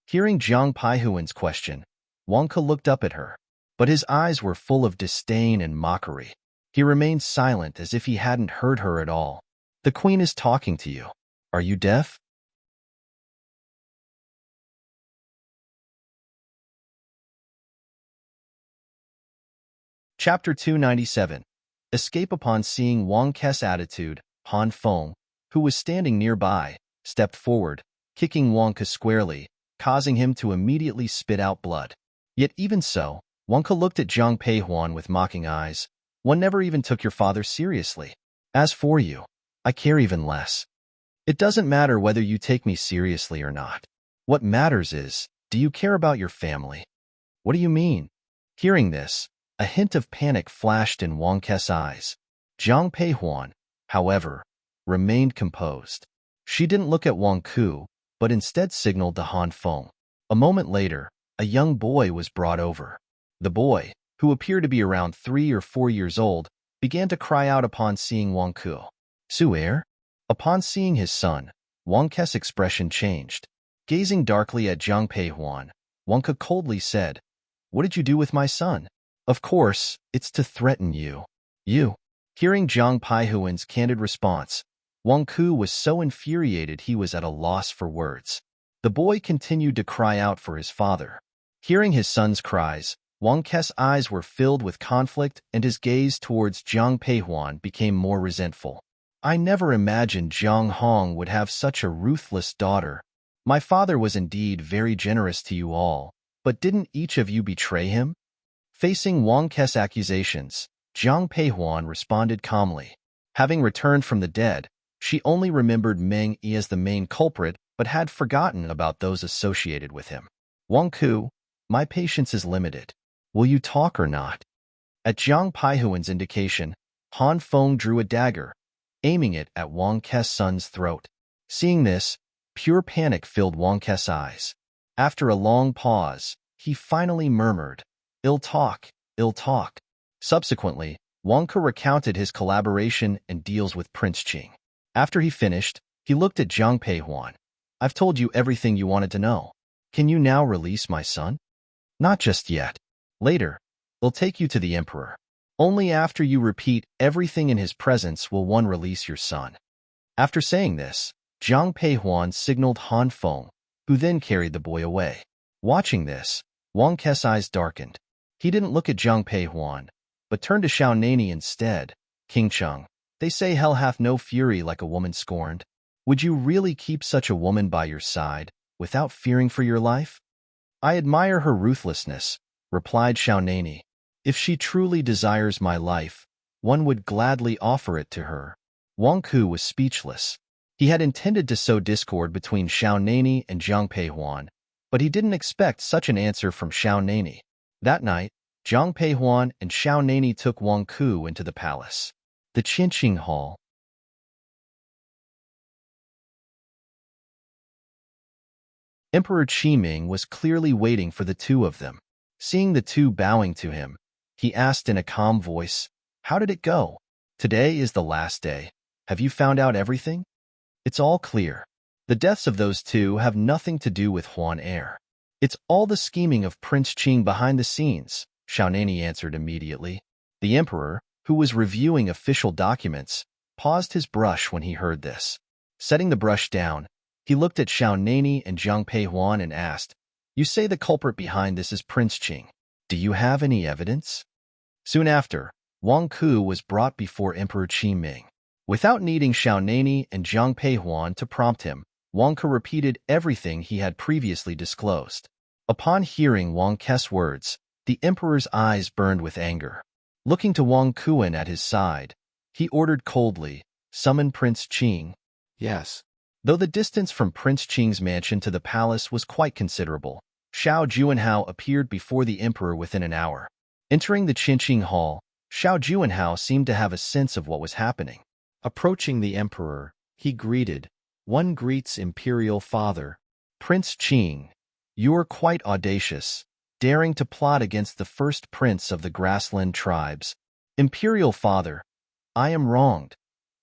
Hearing Jiang Paihuan's question, Wang Ku looked up at her, but his eyes were full of disdain and mockery. He remained silent as if he hadn't heard her at all. "The queen is talking to you. Are you deaf?" Chapter 297. Escape. Upon seeing Wang Ke's attitude, Han Feng, who was standing nearby, stepped forward, kicking Wang Ke squarely, causing him to immediately spit out blood. Yet even so, Wang Ke looked at Jiang Peihuan with mocking eyes. "One never even took your father seriously. As for you, I care even less. It doesn't matter whether you take me seriously or not. What matters is, do you care about your family?" "What do you mean?" Hearing this, a hint of panic flashed in Wang Ke's eyes. Jiang Peihuan, however, remained composed. She didn't look at Wang Ku, but instead signaled to Han Feng. A moment later, a young boy was brought over. The boy, who appeared to be around 3 or 4 years old, began to cry out upon seeing Wang Ku. "Su'er?" Upon seeing his son, Wang Ke's expression changed. Gazing darkly at Jiang Peihuan, Wang Ke coldly said, "What did you do with my son?" "Of course, it's to threaten you." "You?" Hearing Jiang Peihuan's candid response, Wang Ku was so infuriated he was at a loss for words. The boy continued to cry out for his father. Hearing his son's cries, Wang Ke's eyes were filled with conflict and his gaze towards Jiang Peihuan became more resentful. "I never imagined Jiang Hong would have such a ruthless daughter. My father was indeed very generous to you all, but didn't each of you betray him?" Facing Wang Ke's accusations, Jiang Peihuan responded calmly. Having returned from the dead, she only remembered Meng Yi as the main culprit but had forgotten about those associated with him. "Wang Ku, my patience is limited. Will you talk or not?" At Jiang Peihuan's indication, Han Feng drew a dagger, aiming it at Wang Ke's son's throat. Seeing this, pure panic filled Wang Ke's eyes. After a long pause, he finally murmured, "Ill talk, ill talk." Subsequently, Wang Ke recounted his collaboration and deals with Prince Qing. After he finished, he looked at Jiang Peihuan. "I've told you everything you wanted to know. Can you now release my son?" "Not just yet. Later, we'll take you to the emperor. Only after you repeat everything in his presence will one release your son." After saying this, Jiang Peihuan signaled Han Feng, who then carried the boy away. Watching this, Wang Ke's eyes darkened. He didn't look at Jiang Peihuan, but turned to Xiao Nani instead. "King Cheng, they say hell hath no fury like a woman scorned. Would you really keep such a woman by your side, without fearing for your life?" "I admire her ruthlessness," replied Xiao Nani. "If she truly desires my life, one would gladly offer it to her." Wang Ku was speechless. He had intended to sow discord between Xiao Nani and Jiang Peihuan, but he didn't expect such an answer from Xiao Nani. That night, Jiang Peihuan and Xiao Nani took Wang Ku into the palace. The Qinqing Hall. Emperor Qiming was clearly waiting for the two of them. Seeing the two bowing to him, he asked in a calm voice, "How did it go? Today is the last day. Have you found out everything?" "It's all clear. The deaths of those two have nothing to do with Huan Air. It's all the scheming of Prince Qing behind the scenes," Xiao Nani answered immediately. The emperor, who was reviewing official documents, paused his brush when he heard this. Setting the brush down, he looked at Xiao Nani and Jiang Peihuan and asked, "You say the culprit behind this is Prince Qing. Do you have any evidence?" Soon after, Wang Ku was brought before Emperor Qiming. Without needing Xiao Nani and Jiang Peihuan to prompt him, Wang Ke repeated everything he had previously disclosed. Upon hearing Wang Ke's words, the emperor's eyes burned with anger. Looking to Wang Kuan at his side, he ordered coldly, "Summon Prince Qing." Yes. Though the distance from Prince Qing's mansion to the palace was quite considerable, Xiao Juanhao appeared before the emperor within an hour. Entering the Qinqing Hall, Xiao Juanhao seemed to have a sense of what was happening. Approaching the emperor, he greeted, "One greets imperial father." "Prince Qing, you are quite audacious. daring to plot against the first prince of the grassland tribes. Imperial father, I am wronged,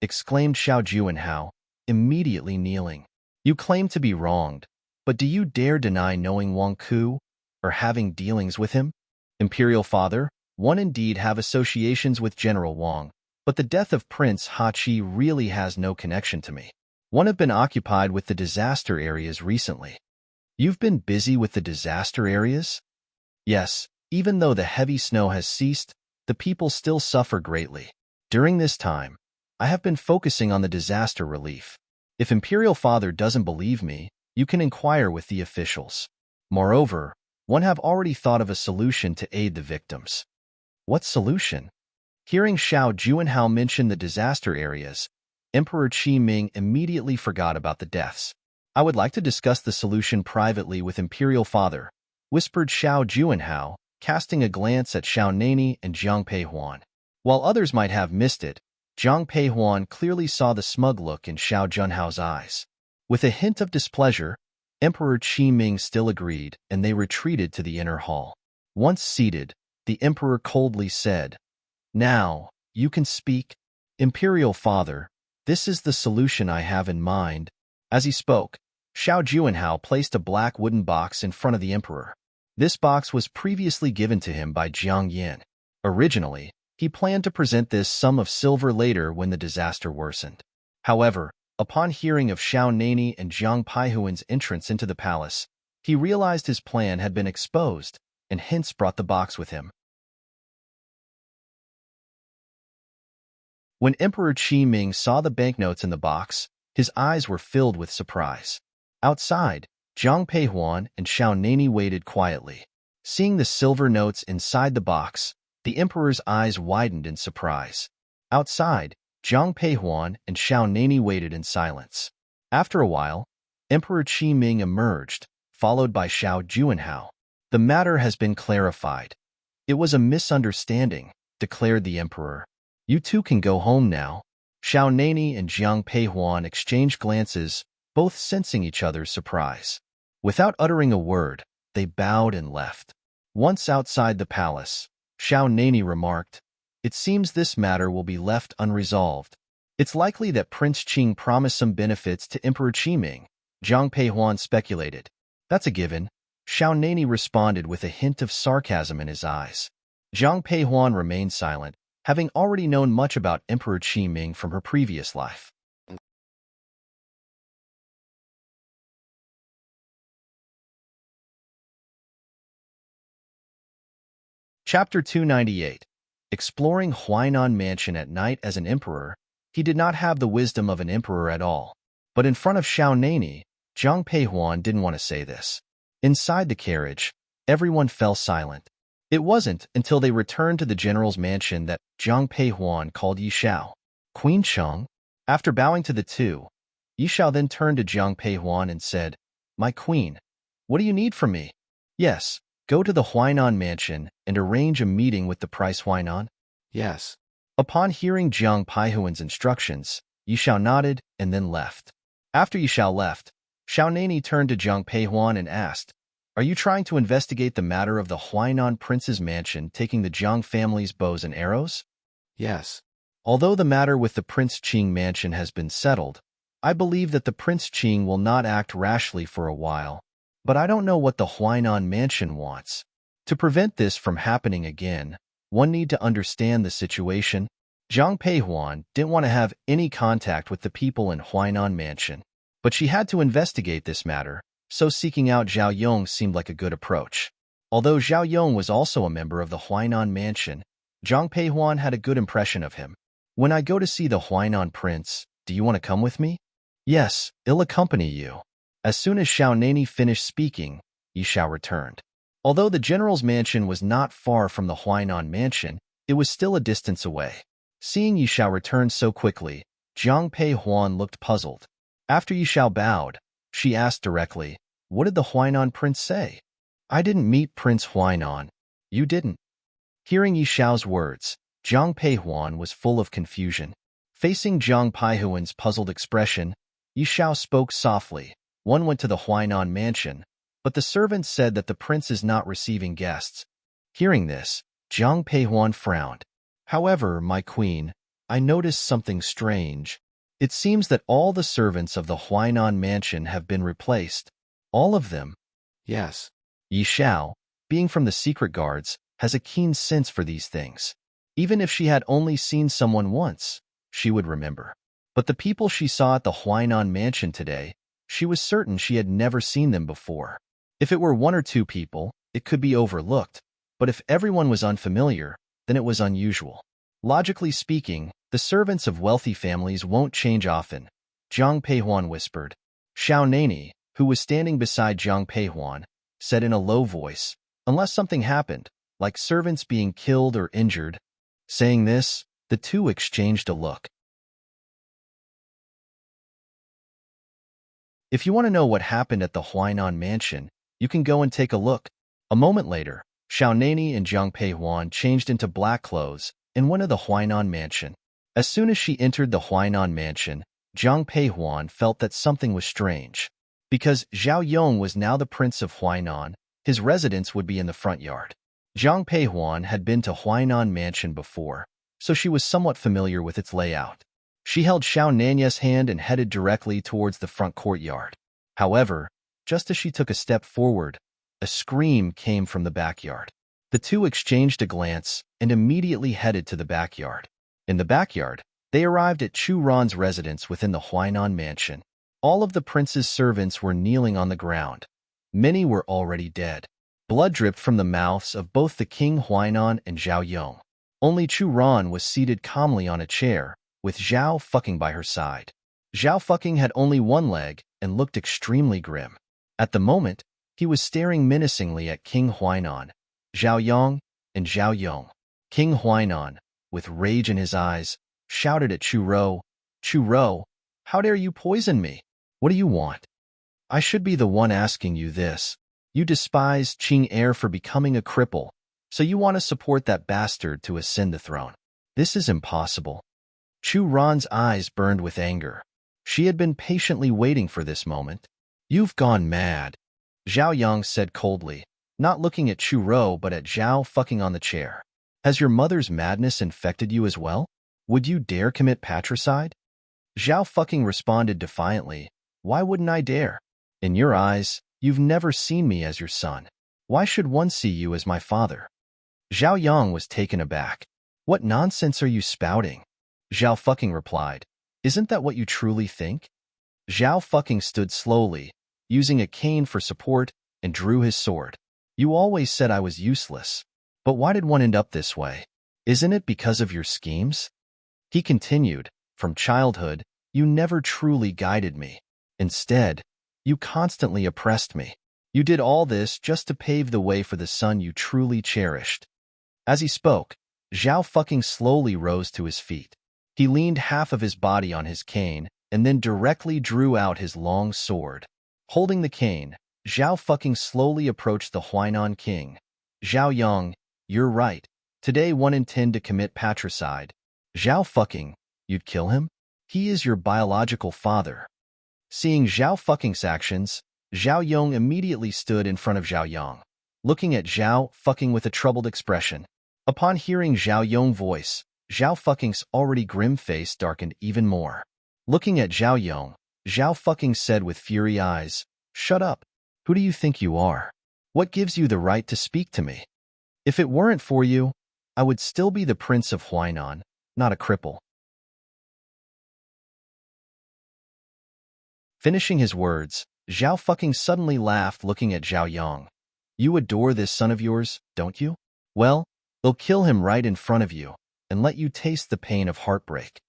exclaimed Xiao Juanhao, immediately kneeling. You claim to be wronged, but do you dare deny knowing Wang Ku or having dealings with him? Imperial father, one indeed have associations with General Wang, but the death of Prince Hachi really has no connection to me. One have been occupied with the disaster areas recently. You've been busy with the disaster areas? Yes, even though the heavy snow has ceased, the people still suffer greatly. During this time, I have been focusing on the disaster relief. If Imperial Father doesn't believe me, you can inquire with the officials. Moreover, one have already thought of a solution to aid the victims. What solution? Hearing Xiao Juanhao mention the disaster areas, Emperor Qi Ming immediately forgot about the deaths. I would like to discuss the solution privately with Imperial Father, whispered Xiao Juanhao, casting a glance at Xiao Nani and Jiang Peihuan. While others might have missed it, Jiang Peihuan clearly saw the smug look in Xiao Junhao's eyes. With a hint of displeasure, Emperor Qi Ming still agreed, and they retreated to the inner hall. Once seated, the emperor coldly said, "Now, you can speak. Imperial Father, this is the solution I have in mind." As he spoke, Xiao Juanhao placed a black wooden box in front of the emperor. This box was previously given to him by Jiang Yin. Originally, he planned to present this sum of silver later when the disaster worsened. However, upon hearing of Xiao Nani and Jiang Peihuan's entrance into the palace, he realized his plan had been exposed and hence brought the box with him. When Emperor Qi Ming saw the banknotes in the box, his eyes were filled with surprise. Outside, Jiang Peihuan and Xiao Nani waited quietly. Seeing the silver notes inside the box, the emperor's eyes widened in surprise. Outside, Jiang Peihuan and Xiao Nani waited in silence. After a while, Emperor Qi Ming emerged, followed by Xiao Juanhao. The matter has been clarified. It was a misunderstanding, declared the emperor. You two can go home now. Xiao Nani and Jiang Peihuan exchanged glances, both sensing each other's surprise. Without uttering a word, they bowed and left. Once outside the palace, Xiao Nani remarked, "It seems this matter will be left unresolved. It's likely that Prince Qing promised some benefits to Emperor Qi Ming," Jiang Peihuan speculated. "That's a given," Xiao Nani responded with a hint of sarcasm in his eyes. Jiang Peihuan remained silent, having already known much about Emperor Qi Ming from her previous life. Chapter 298. Exploring Huainan Mansion at night as an emperor, he did not have the wisdom of an emperor at all. But in front of Xiao Nani, Jiang Peihuan didn't want to say this. Inside the carriage, everyone fell silent. It wasn't until they returned to the general's mansion that Jiang Peihuan called Yi Xiao. "Queen Cheng?" After bowing to the two, Yi Xiao then turned to Jiang Peihuan and said, "My queen, what do you need from me?" "Yes, go to the Huainan mansion and arrange a meeting with the Prince Huainan." Yes. Upon hearing Jiang Peihuan's instructions, Yi Xiao nodded and then left. After Yi Xiao left, Xiao Nani turned to Jiang Peihuan and asked, "Are you trying to investigate the matter of the Huainan prince's mansion taking the Jiang family's bows and arrows?" Yes. "Although the matter with the Prince Qing mansion has been settled, I believe that the Prince Qing will not act rashly for a while, but I don't know what the Huainan mansion wants. To prevent this from happening again, one need to understand the situation." Jiang Peihuan didn't want to have any contact with the people in Huainan mansion, but she had to investigate this matter, so seeking out Zhao Yong seemed like a good approach. Although Zhao Yong was also a member of the Huainan mansion, Jiang Peihuan had a good impression of him. "When I go to see the Huainan prince, do you want to come with me?" "Yes, I'll accompany you." As soon as Xiao Nani finished speaking, Yi Xiao returned. Although the general's mansion was not far from the Huainan mansion, it was still a distance away. Seeing Yi Xiao return so quickly, Jiang Peihuan looked puzzled. After Yi Xiao bowed, she asked directly, "What did the Huainan prince say?" "I didn't meet Prince Huainan." "You didn't?" Hearing Yi Xiao's words, Jiang Peihuan was full of confusion. Facing Jiang Peihuan's puzzled expression, Yi Xiao spoke softly. "One went to the Huainan mansion, but the servants said that the prince is not receiving guests. Hearing this, Jiang Peihuan frowned. However, my queen, I noticed something strange. It seems that all the servants of the Huainan mansion have been replaced. All of them. Yes. Yi Xiao, being from the secret guards, has a keen sense for these things. Even if she had only seen someone once, she would remember. But the people she saw at the Huainan mansion today, she was certain she had never seen them before. If it were one or two people, it could be overlooked, but if everyone was unfamiliar, then it was unusual. Logically speaking, the servants of wealthy families won't change often, Jiang Peihuan whispered. Xiao Nani, who was standing beside Jiang Peihuan, said in a low voice, unless something happened, like servants being killed or injured. Saying this, the two exchanged a look. If you want to know what happened at the Huainan mansion, you can go and take a look. A moment later, Xiao Nani and Jiang Peihuan changed into black clothes and went to the Huainan mansion. As soon as she entered the Huainan mansion, Jiang Peihuan felt that something was strange. Because Zhao Yong was now the prince of Huainan, his residence would be in the front yard. Jiang Peihuan had been to Huainan mansion before, so she was somewhat familiar with its layout. She held Xiao Nanya's hand and headed directly towards the front courtyard. However, just as she took a step forward, a scream came from the backyard. The two exchanged a glance and immediately headed to the backyard. In the backyard, they arrived at Chu Ran's residence within the Huainan mansion. All of the prince's servants were kneeling on the ground. Many were already dead. Blood dripped from the mouths of both the King Huainan and Zhao Yong. Only Chu Ran was seated calmly on a chair, with Zhao Fucking by her side. Zhao Fucking had only one leg and looked extremely grim. At the moment, he was staring menacingly at King Huainan, Zhao Yong, and Zhao Yong. King Huainan, with rage in his eyes, shouted at Chu Ro, how dare you poison me? What do you want? I should be the one asking you this. You despise Qing heir for becoming a cripple, so you want to support that bastard to ascend the throne. This is impossible. Chu Ran's eyes burned with anger. She had been patiently waiting for this moment. You've gone mad, Zhao Yang said coldly, not looking at Chu Ro but at Zhao Fucking on the chair. Has your mother's madness infected you as well? Would you dare commit patricide? Zhao Fucking responded defiantly, why wouldn't I dare? In your eyes, you've never seen me as your son. Why should one see you as my father? Zhao Yang was taken aback. What nonsense are you spouting? Zhao Fucking replied, isn't that what you truly think? Zhao Fucking stood slowly, using a cane for support, and drew his sword. You always said I was useless. But why did one end up this way? Isn't it because of your schemes? He continued, from childhood, you never truly guided me. Instead, you constantly oppressed me. You did all this just to pave the way for the son you truly cherished. As he spoke, Zhao Fucking slowly rose to his feet. He leaned half of his body on his cane and then directly drew out his long sword. Holding the cane, Zhao Fucking slowly approached the Huainan king. Zhao Yang, you're right. Today one intend to commit patricide. Zhao Fucking, you'd kill him? He is your biological father. Seeing Zhao Fucking's actions, Zhao Yong immediately stood in front of Zhao Yang, looking at Zhao Fucking with a troubled expression. Upon hearing Zhao Yong's voice, Zhao Fucking's already grim face darkened even more. Looking at Zhao Yong, Zhao Fucking said with fury eyes, shut up. Who do you think you are? What gives you the right to speak to me? If it weren't for you, I would still be the prince of Huainan, not a cripple. Finishing his words, Zhao Fucking suddenly laughed looking at Zhao Yang. You adore this son of yours, don't you? Well, they'll kill him right in front of you and let you taste the pain of heartbreak.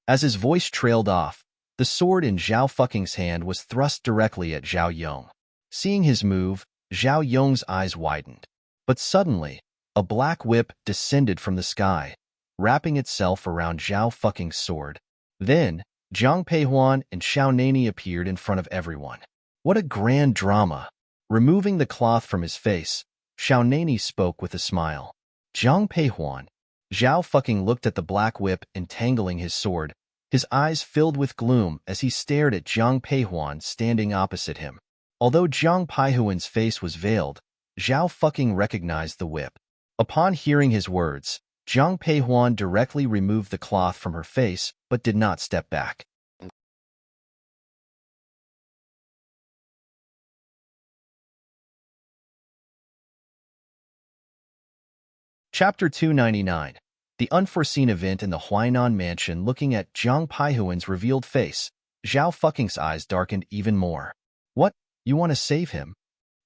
As his voice trailed off, the sword in Zhao Fucking's hand was thrust directly at Zhao Yang. Seeing his move, Zhao Yong's eyes widened. But suddenly, a black whip descended from the sky, wrapping itself around Zhao Fucking's sword. Then, Jiang Peihuan and Xiao Nani appeared in front of everyone. What a grand drama! Removing the cloth from his face, Xiao Nani spoke with a smile. Jiang Peihuan. Zhao Fucking looked at the black whip entangling his sword, his eyes filled with gloom as he stared at Jiang Peihuan standing opposite him. Although Jiang Paihuan's face was veiled, Zhao fucking recognized the whip. Upon hearing his words, Jiang Peihuan directly removed the cloth from her face but did not step back. Chapter 299. The unforeseen event in the Huainan mansion. Looking at Jiang Paihuan's revealed face, Zhao fucking's eyes darkened even more. What? You want to save him?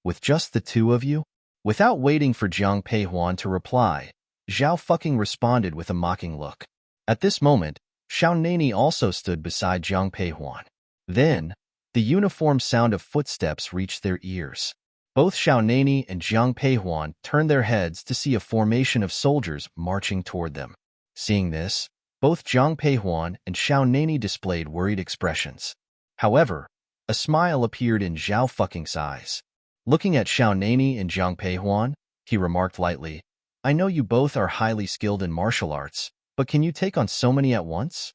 With just the two of you? Without waiting for Jiang Peihuan to reply, Zhao fucking responded with a mocking look. At this moment, Xiaonani also stood beside Jiang Peihuan. Then, the uniform sound of footsteps reached their ears. Both Xiaonani and Jiang Peihuan turned their heads to see a formation of soldiers marching toward them. Seeing this, both Jiang Peihuan and Xiaonani displayed worried expressions. However, a smile appeared in Zhao fucking's eyes. Looking at Xiaonani and Jiang Peihuan, he remarked lightly, I know you both are highly skilled in martial arts, but can you take on so many at once?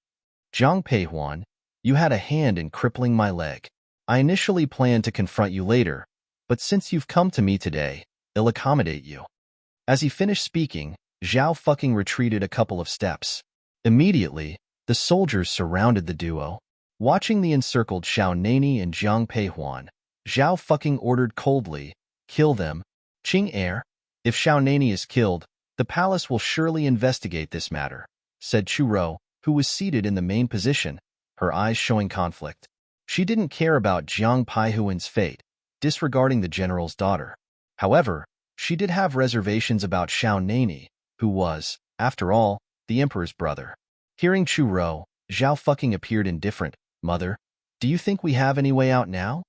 Jiang Peihuan, you had a hand in crippling my leg. I initially planned to confront you later, but since you've come to me today, I'll accommodate you. As he finished speaking, Zhao fucking retreated a couple of steps. Immediately, the soldiers surrounded the duo. Watching the encircled Xiaonani and Jiang Peihuan, Zhao fucking ordered coldly, kill them. Qing heir, if Xiaonani is killed, the palace will surely investigate this matter, said Chu Rou, who was seated in the main position, her eyes showing conflict. She didn't care about Jiang Paihuan's fate, disregarding the general's daughter. However, she did have reservations about Xiaonani, who was, after all, the emperor's brother. Hearing Chu Rou, Zhao fucking appeared indifferent. Mother, do you think we have any way out now?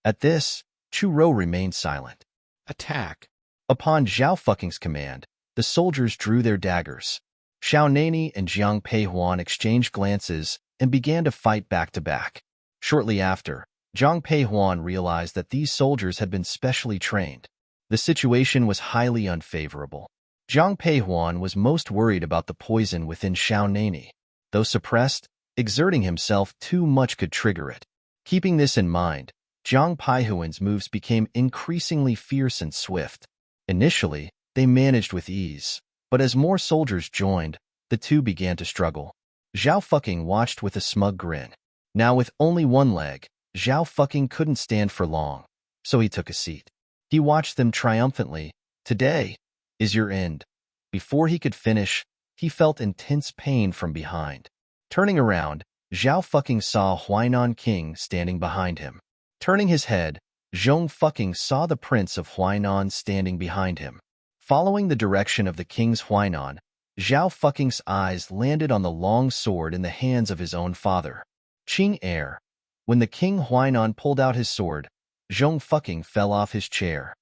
At this, Chu Rou remained silent. Attack. Upon Zhao fucking's command, the soldiers drew their daggers. Xiaonani and Jiang Peihuan exchanged glances and began to fight back to back. Shortly after, Jiang Peihuan realized that these soldiers had been specially trained. The situation was highly unfavorable. Jiang Peihuan was most worried about the poison within Xiaonani. Though suppressed, exerting himself too much could trigger it. Keeping this in mind, Jiang Peihuan's moves became increasingly fierce and swift. Initially, they managed with ease, but as more soldiers joined, the two began to struggle. Zhao fucking watched with a smug grin. Now with only one leg, Zhao fucking couldn't stand for long, so he took a seat. He watched them triumphantly. Today is your end. Before he could finish, he felt intense pain from behind. Turning around, Zhao fucking saw Huainan King standing behind him. Turning his head, Zhong fucking saw the prince of Huainan standing behind him. Following the direction of the king's Huainan, Zhao fucking's eyes landed on the long sword in the hands of his own father. Qing heir. When the king Huainan pulled out his sword, Zhong fucking fell off his chair.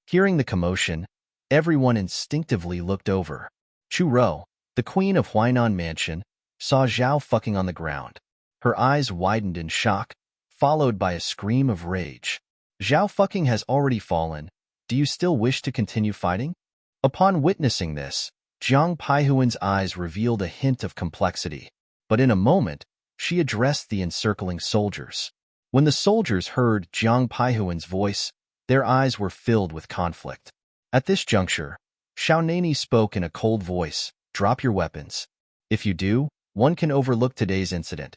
Hearing the commotion, everyone instinctively looked over. Chu Rou, the queen of Huainan Mansion, saw Zhao fucking on the ground. Her eyes widened in shock, followed by a scream of rage. Zhao fucking has already fallen. Do you still wish to continue fighting? Upon witnessing this, Jiang Paihuan's eyes revealed a hint of complexity. But in a moment, she addressed the encircling soldiers. When the soldiers heard Jiang Paihuan's voice, their eyes were filled with conflict. At this juncture, Xiaonani spoke in a cold voice, drop your weapons. If you do, one can overlook today's incident.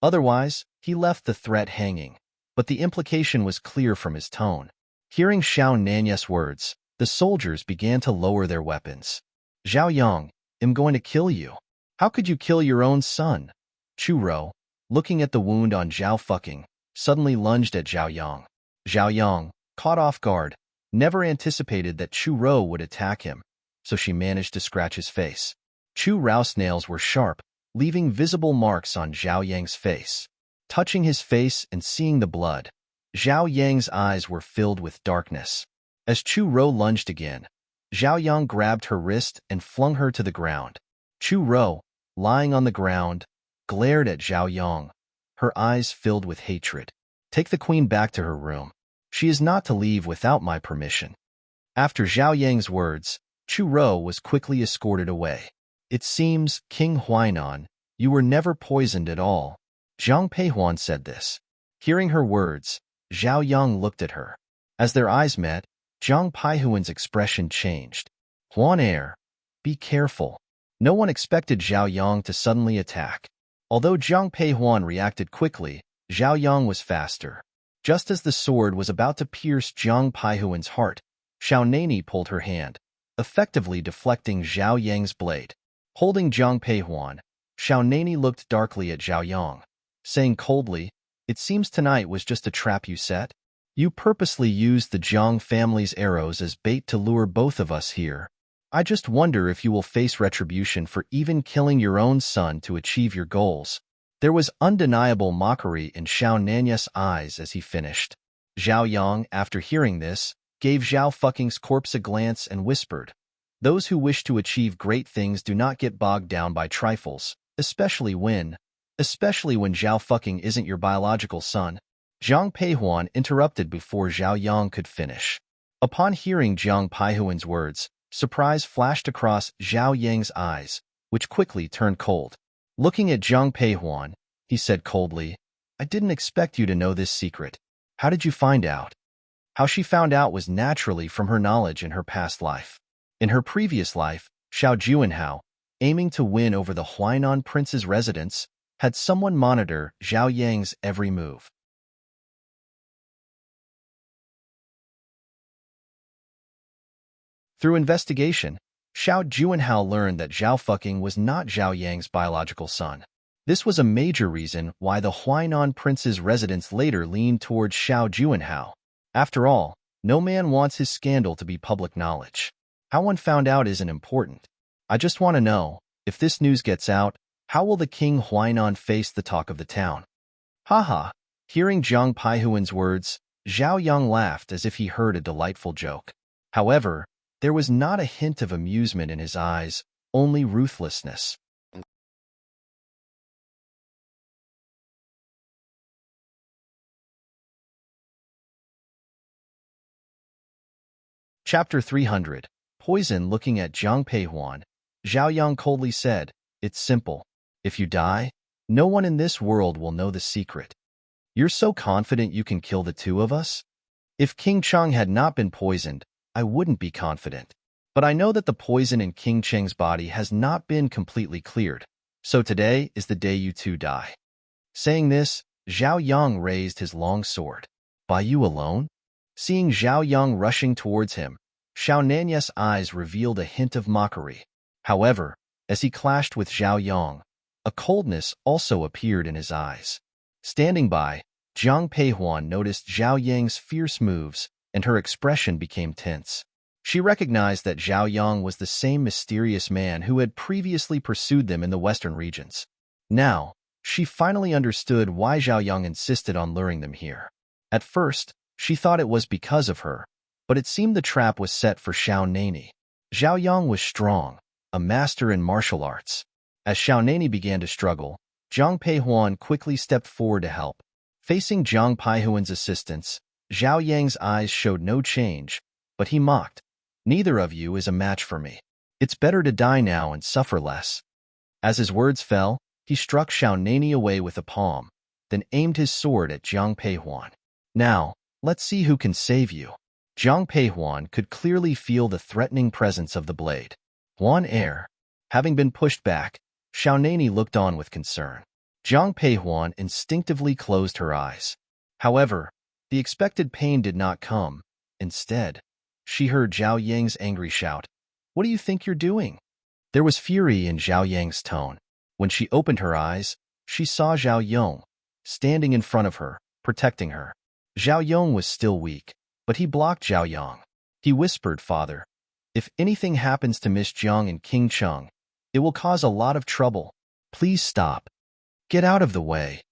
Otherwise, he left the threat hanging, but the implication was clear from his tone. Hearing Xiaonani's words, the soldiers began to lower their weapons. Zhao Yang, I'm going to kill you. How could you kill your own son? Chu Rou, looking at the wound on Zhao fucking, suddenly lunged at Zhao Yang. Zhao Yang, caught off guard, never anticipated that Chu Rou would attack him, so she managed to scratch his face. Chu Rou's nails were sharp, leaving visible marks on Zhao Yang's face. Touching his face and seeing the blood, Zhao Yang's eyes were filled with darkness. As Chu Rou lunged again, Zhao Yang grabbed her wrist and flung her to the ground. Chu Rou, lying on the ground, glared at Zhao Yang, her eyes filled with hatred. Take the queen back to her room. She is not to leave without my permission. After Zhao Yang's words, Chu Rou was quickly escorted away. It seems, King Huainan, you were never poisoned at all. Zhang Peihuan said this. Hearing her words, Zhao Yang looked at her. As their eyes met, Zhang Peihuan's expression changed. Huan heir, be careful. No one expected Zhao Yang to suddenly attack. Although Zhang Peihuan reacted quickly, Zhao Yang was faster. Just as the sword was about to pierce Zhang Peihuan's heart, Xiao Nani pulled her hand, effectively deflecting Zhao Yang's blade. Holding Zhang Peihuan, Xiao Nani looked darkly at Zhao Yang, saying coldly, "It seems tonight was just a trap you set? You purposely used the Zhang family's arrows as bait to lure both of us here. I just wonder if you will face retribution for even killing your own son to achieve your goals." There was undeniable mockery in Xiao Nanya's eyes as he finished. Zhao Yang, after hearing this, gave Zhao Fucking's corpse a glance and whispered, "Those who wish to achieve great things do not get bogged down by trifles, especially when Zhao Fucking isn't your biological son." Zhang Peihuan interrupted before Zhao Yang could finish. Upon hearing Zhang Peihuan's words, surprise flashed across Zhao Yang's eyes, which quickly turned cold. Looking at Zhang Peihuan, he said coldly, "I didn't expect you to know this secret. How did you find out?" How she found out was naturally from her knowledge in her past life. In her previous life, Xiao Juanhao, aiming to win over the Huainan prince's residence, had someone monitor Zhao Yang's every move. Through investigation, Xiao Juanhao learned that Zhao Fucking was not Zhao Yang's biological son. This was a major reason why the Huainan prince's residence later leaned towards Xiao Juanhao. After all, no man wants his scandal to be public knowledge. How one found out isn't important. I just want to know, if this news gets out, how will the king Huainan face the talk of the town? Haha. Hearing Zhang Peihuan's words, Zhao Yang laughed as if he heard a delightful joke. However, there was not a hint of amusement in his eyes, only ruthlessness. Chapter 300. Poison. Looking at Zhang Peihuan, Zhao Yang coldly said, "It's simple. If you die, no one in this world will know the secret. You're so confident you can kill the two of us? If King Cheng had not been poisoned, I wouldn't be confident. But I know that the poison in King Cheng's body has not been completely cleared, so today is the day you two die." Saying this, Zhao Yang raised his long sword. "By you alone?" Seeing Zhao Yang rushing towards him, Xiao Nanya's eyes revealed a hint of mockery. However, as he clashed with Zhao Yang, a coldness also appeared in his eyes. Standing by, Zhang Peihuan noticed Zhao Yang's fierce moves, and her expression became tense. She recognized that Zhao Yang was the same mysterious man who had previously pursued them in the western regions. Now, she finally understood why Zhao Yang insisted on luring them here. At first, she thought it was because of her, but it seemed the trap was set for Xiao Nani. Zhao Yang was strong, a master in martial arts. As Xiao Nani began to struggle, Zhang Peihuan quickly stepped forward to help. Facing Zhang Peihuan's assistance, Zhao Yang's eyes showed no change, but he mocked, "Neither of you is a match for me. It's better to die now and suffer less." As his words fell, he struck Xiao Nani away with a palm, then aimed his sword at Zhang Peihuan. "Now, let's see who can save you." Zhang Peihuan could clearly feel the threatening presence of the blade. Huan heir. Having been pushed back, Xiao Nani looked on with concern. Zhang Peihuan instinctively closed her eyes. However, the expected pain did not come. Instead, she heard Zhao Yang's angry shout, "What do you think you're doing?" There was fury in Zhao Yang's tone. When she opened her eyes, she saw Zhao Yong, standing in front of her, protecting her. Zhao Yong was still weak, but he blocked Zhao Yang. He whispered, "Father, if anything happens to Miss Jiang and King Cheng, it will cause a lot of trouble. Please stop. Get out of the way."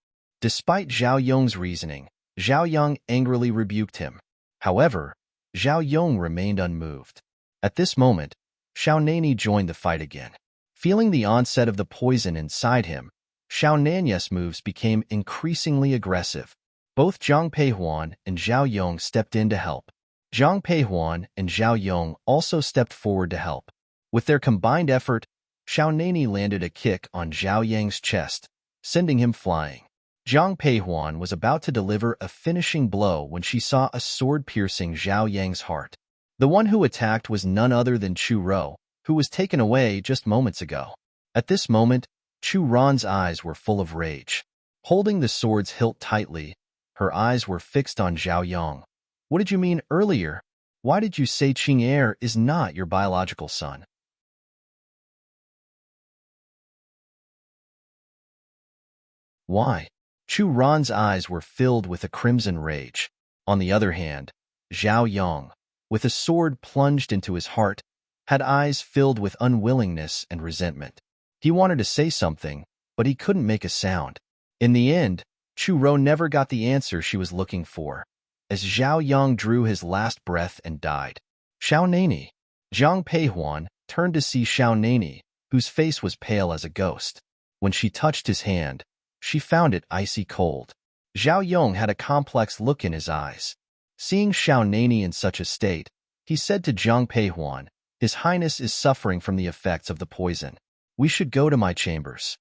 Despite Zhao Yong's reasoning, Zhao Yang angrily rebuked him. However, Zhao Yong remained unmoved. At this moment, Xiao Nani joined the fight again. Feeling the onset of the poison inside him, Xiao Nanya's moves became increasingly aggressive. Both Zhang Peihuan and Zhao Yong stepped in to help. Zhang Peihuan and Zhao Yong also stepped forward to help. With their combined effort, Xiao Nani landed a kick on Zhao Yang's chest, sending him flying. Zhang Peihuan was about to deliver a finishing blow when she saw a sword piercing Zhao Yang's heart. The one who attacked was none other than Chu Ro, who was taken away just moments ago. At this moment, Chu Ran's eyes were full of rage. Holding the sword's hilt tightly, her eyes were fixed on Zhao Yang. What did you mean earlier? Why did you say Qing Er is not your biological son? Why? Chu Ran's eyes were filled with a crimson rage. On the other hand, Zhao Yang, with a sword plunged into his heart, had eyes filled with unwillingness and resentment. He wanted to say something, but he couldn't make a sound. In the end, Chu Ro never got the answer she was looking for, as Zhao Yang drew his last breath and died. Xiao Nani. Zhang Peihuan turned to see Xiao Nani, whose face was pale as a ghost. When she touched his hand, she found it icy cold. Zhao Yong had a complex look in his eyes. Seeing Xiao Nani in such a state, he said to Zhang Peihuan, "His Highness is suffering from the effects of the poison. We should go to my chambers."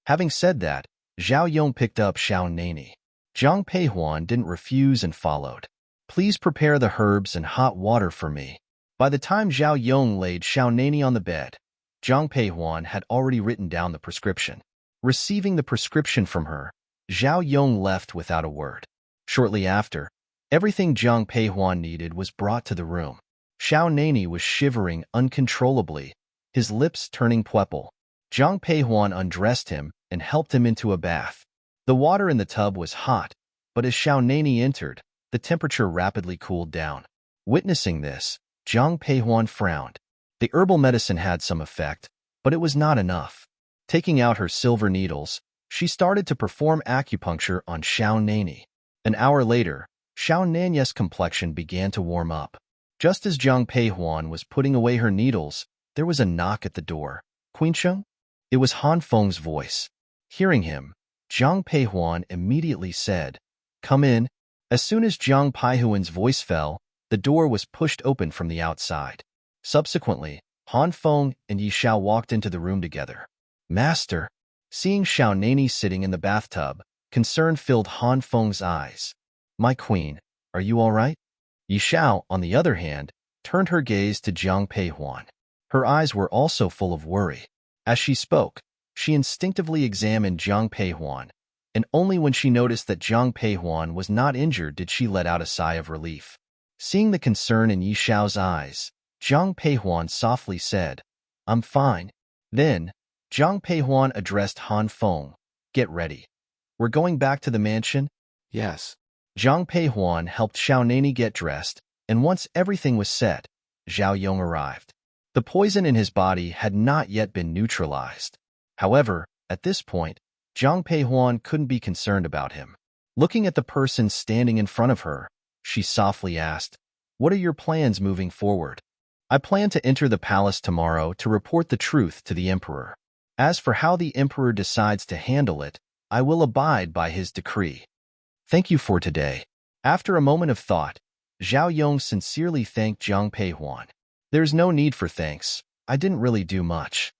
Having said that, Zhao Yong picked up Xiao Nani. Zhang Peihuan didn't refuse and followed. "Please prepare the herbs and hot water for me." By the time Zhao Yong laid Xiao Nani on the bed, Zhang Peihuan had already written down the prescription. Receiving the prescription from her, Zhao Yong left without a word. Shortly after, everything Zhang Peihuan needed was brought to the room. Xiao Nani was shivering uncontrollably, his lips turning purple. Zhang Peihuan undressed him and helped him into a bath. The water in the tub was hot, but as Xiao Nani entered, the temperature rapidly cooled down. Witnessing this, Zhang Peihuan frowned. The herbal medicine had some effect, but it was not enough. Taking out her silver needles, she started to perform acupuncture on Xiao Nani. An hour later, Xiao Nani's complexion began to warm up. Just as Zhang Peihuan was putting away her needles, there was a knock at the door. "Qinsheng?" It was Han Feng's voice. Hearing him, Zhang Peihuan immediately said, "Come in." As soon as Zhang Peihuan's voice fell, the door was pushed open from the outside. Subsequently, Han Feng and Yi Xiao walked into the room together. "Master." Seeing Xiao Nani sitting in the bathtub, concern filled Han Feng's eyes. "My queen, are you all right?" Yi Xiao, on the other hand, turned her gaze to Zhang Peihuan. Her eyes were also full of worry. As she spoke, she instinctively examined Zhang Peihuan, and only when she noticed that Zhang Peihuan was not injured did she let out a sigh of relief. Seeing the concern in Yi Xiao's eyes, Zhang Peihuan softly said, "I'm fine." Then, Zhang Peihuan addressed Han Feng, "Get ready. We're going back to the mansion?" Yes. Zhang Peihuan helped Xiao Nani get dressed, and once everything was set, Zhao Yong arrived. The poison in his body had not yet been neutralized. However, at this point, Zhang Peihuan couldn't be concerned about him. Looking at the person standing in front of her, she softly asked, "What are your plans moving forward?" "I plan to enter the palace tomorrow to report the truth to the emperor. As for how the emperor decides to handle it, I will abide by his decree. Thank you for today." After a moment of thought, Zhao Yong sincerely thanked Zhang Peihuan. "There's no need for thanks. I didn't really do much."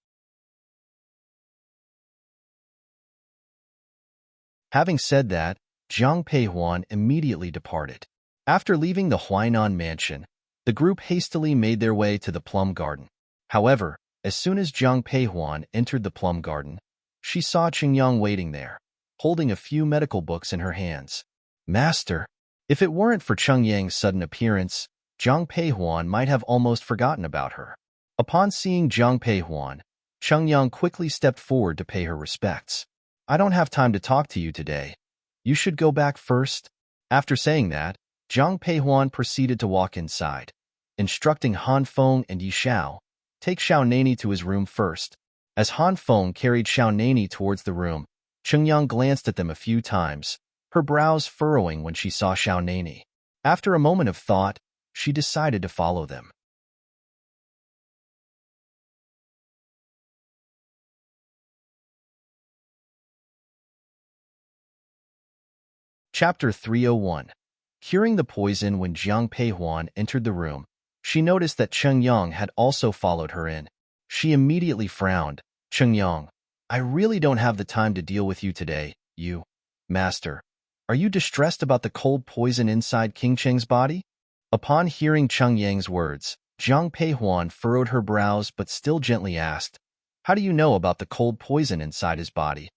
Having said that, Zhang Peihuan immediately departed. After leaving the Huainan mansion, the group hastily made their way to the plum garden. However, as soon as Zhang Peihuan entered the plum garden, she saw Qingyang waiting there, holding a few medical books in her hands. "Master." If it weren't for Qingyang's sudden appearance, Zhang Peihuan might have almost forgotten about her. Upon seeing Zhang Peihuan, Qingyang quickly stepped forward to pay her respects. "I don't have time to talk to you today. You should go back first." After saying that, Zhang Peihuan proceeded to walk inside, instructing Han Feng and Yi Xiao, "Take Xiao Nani to his room first." As Han Feng carried Xiao Nani towards the room, Qingyang glanced at them a few times, her brows furrowing when she saw Xiao Nani. After a moment of thought, she decided to follow them. Chapter 301. Curing the poison. When Zhang Peihuan entered the room, she noticed that Qingyang had also followed her in. She immediately frowned. "Qingyang, I really don't have the time to deal with you today, you." Master, are you distressed about the cold poison inside King Cheng's body? Upon hearing Cheng Yang's words, Zhang Peihuan furrowed her brows but still gently asked, "How do you know about the cold poison inside his body?"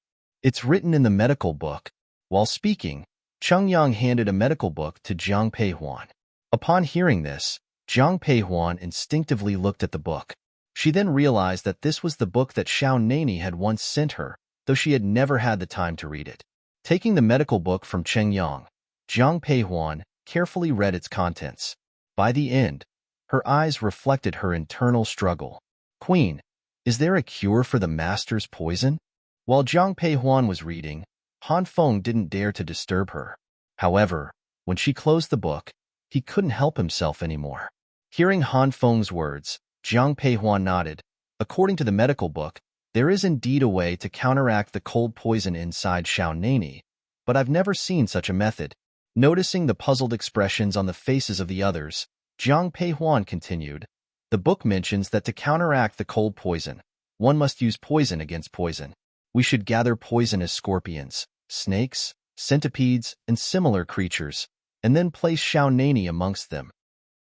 "It's written in the medical book." While speaking, Cheng Yang handed a medical book to Zhang Peihuan. Upon hearing this, Zhang Peihuan instinctively looked at the book. She then realized that this was the book that Xiao Nani had once sent her, though she had never had the time to read it. Taking the medical book from Cheng Yang, Zhang Peihuan carefully read its contents. By the end, her eyes reflected her internal struggle. "Queen, is there a cure for the master's poison?" While Zhang Peihuan was reading, Han Feng didn't dare to disturb her. However, when she closed the book, he couldn't help himself anymore. Hearing Han Feng's words, Zhang Peihuan nodded. "According to the medical book, there is indeed a way to counteract the cold poison inside Xiao Nani, but I've never seen such a method." Noticing the puzzled expressions on the faces of the others, Zhang Peihuan continued, "The book mentions that to counteract the cold poison, one must use poison against poison. We should gather poisonous scorpions, snakes, centipedes, and similar creatures, and then place Xiao Nani amongst them.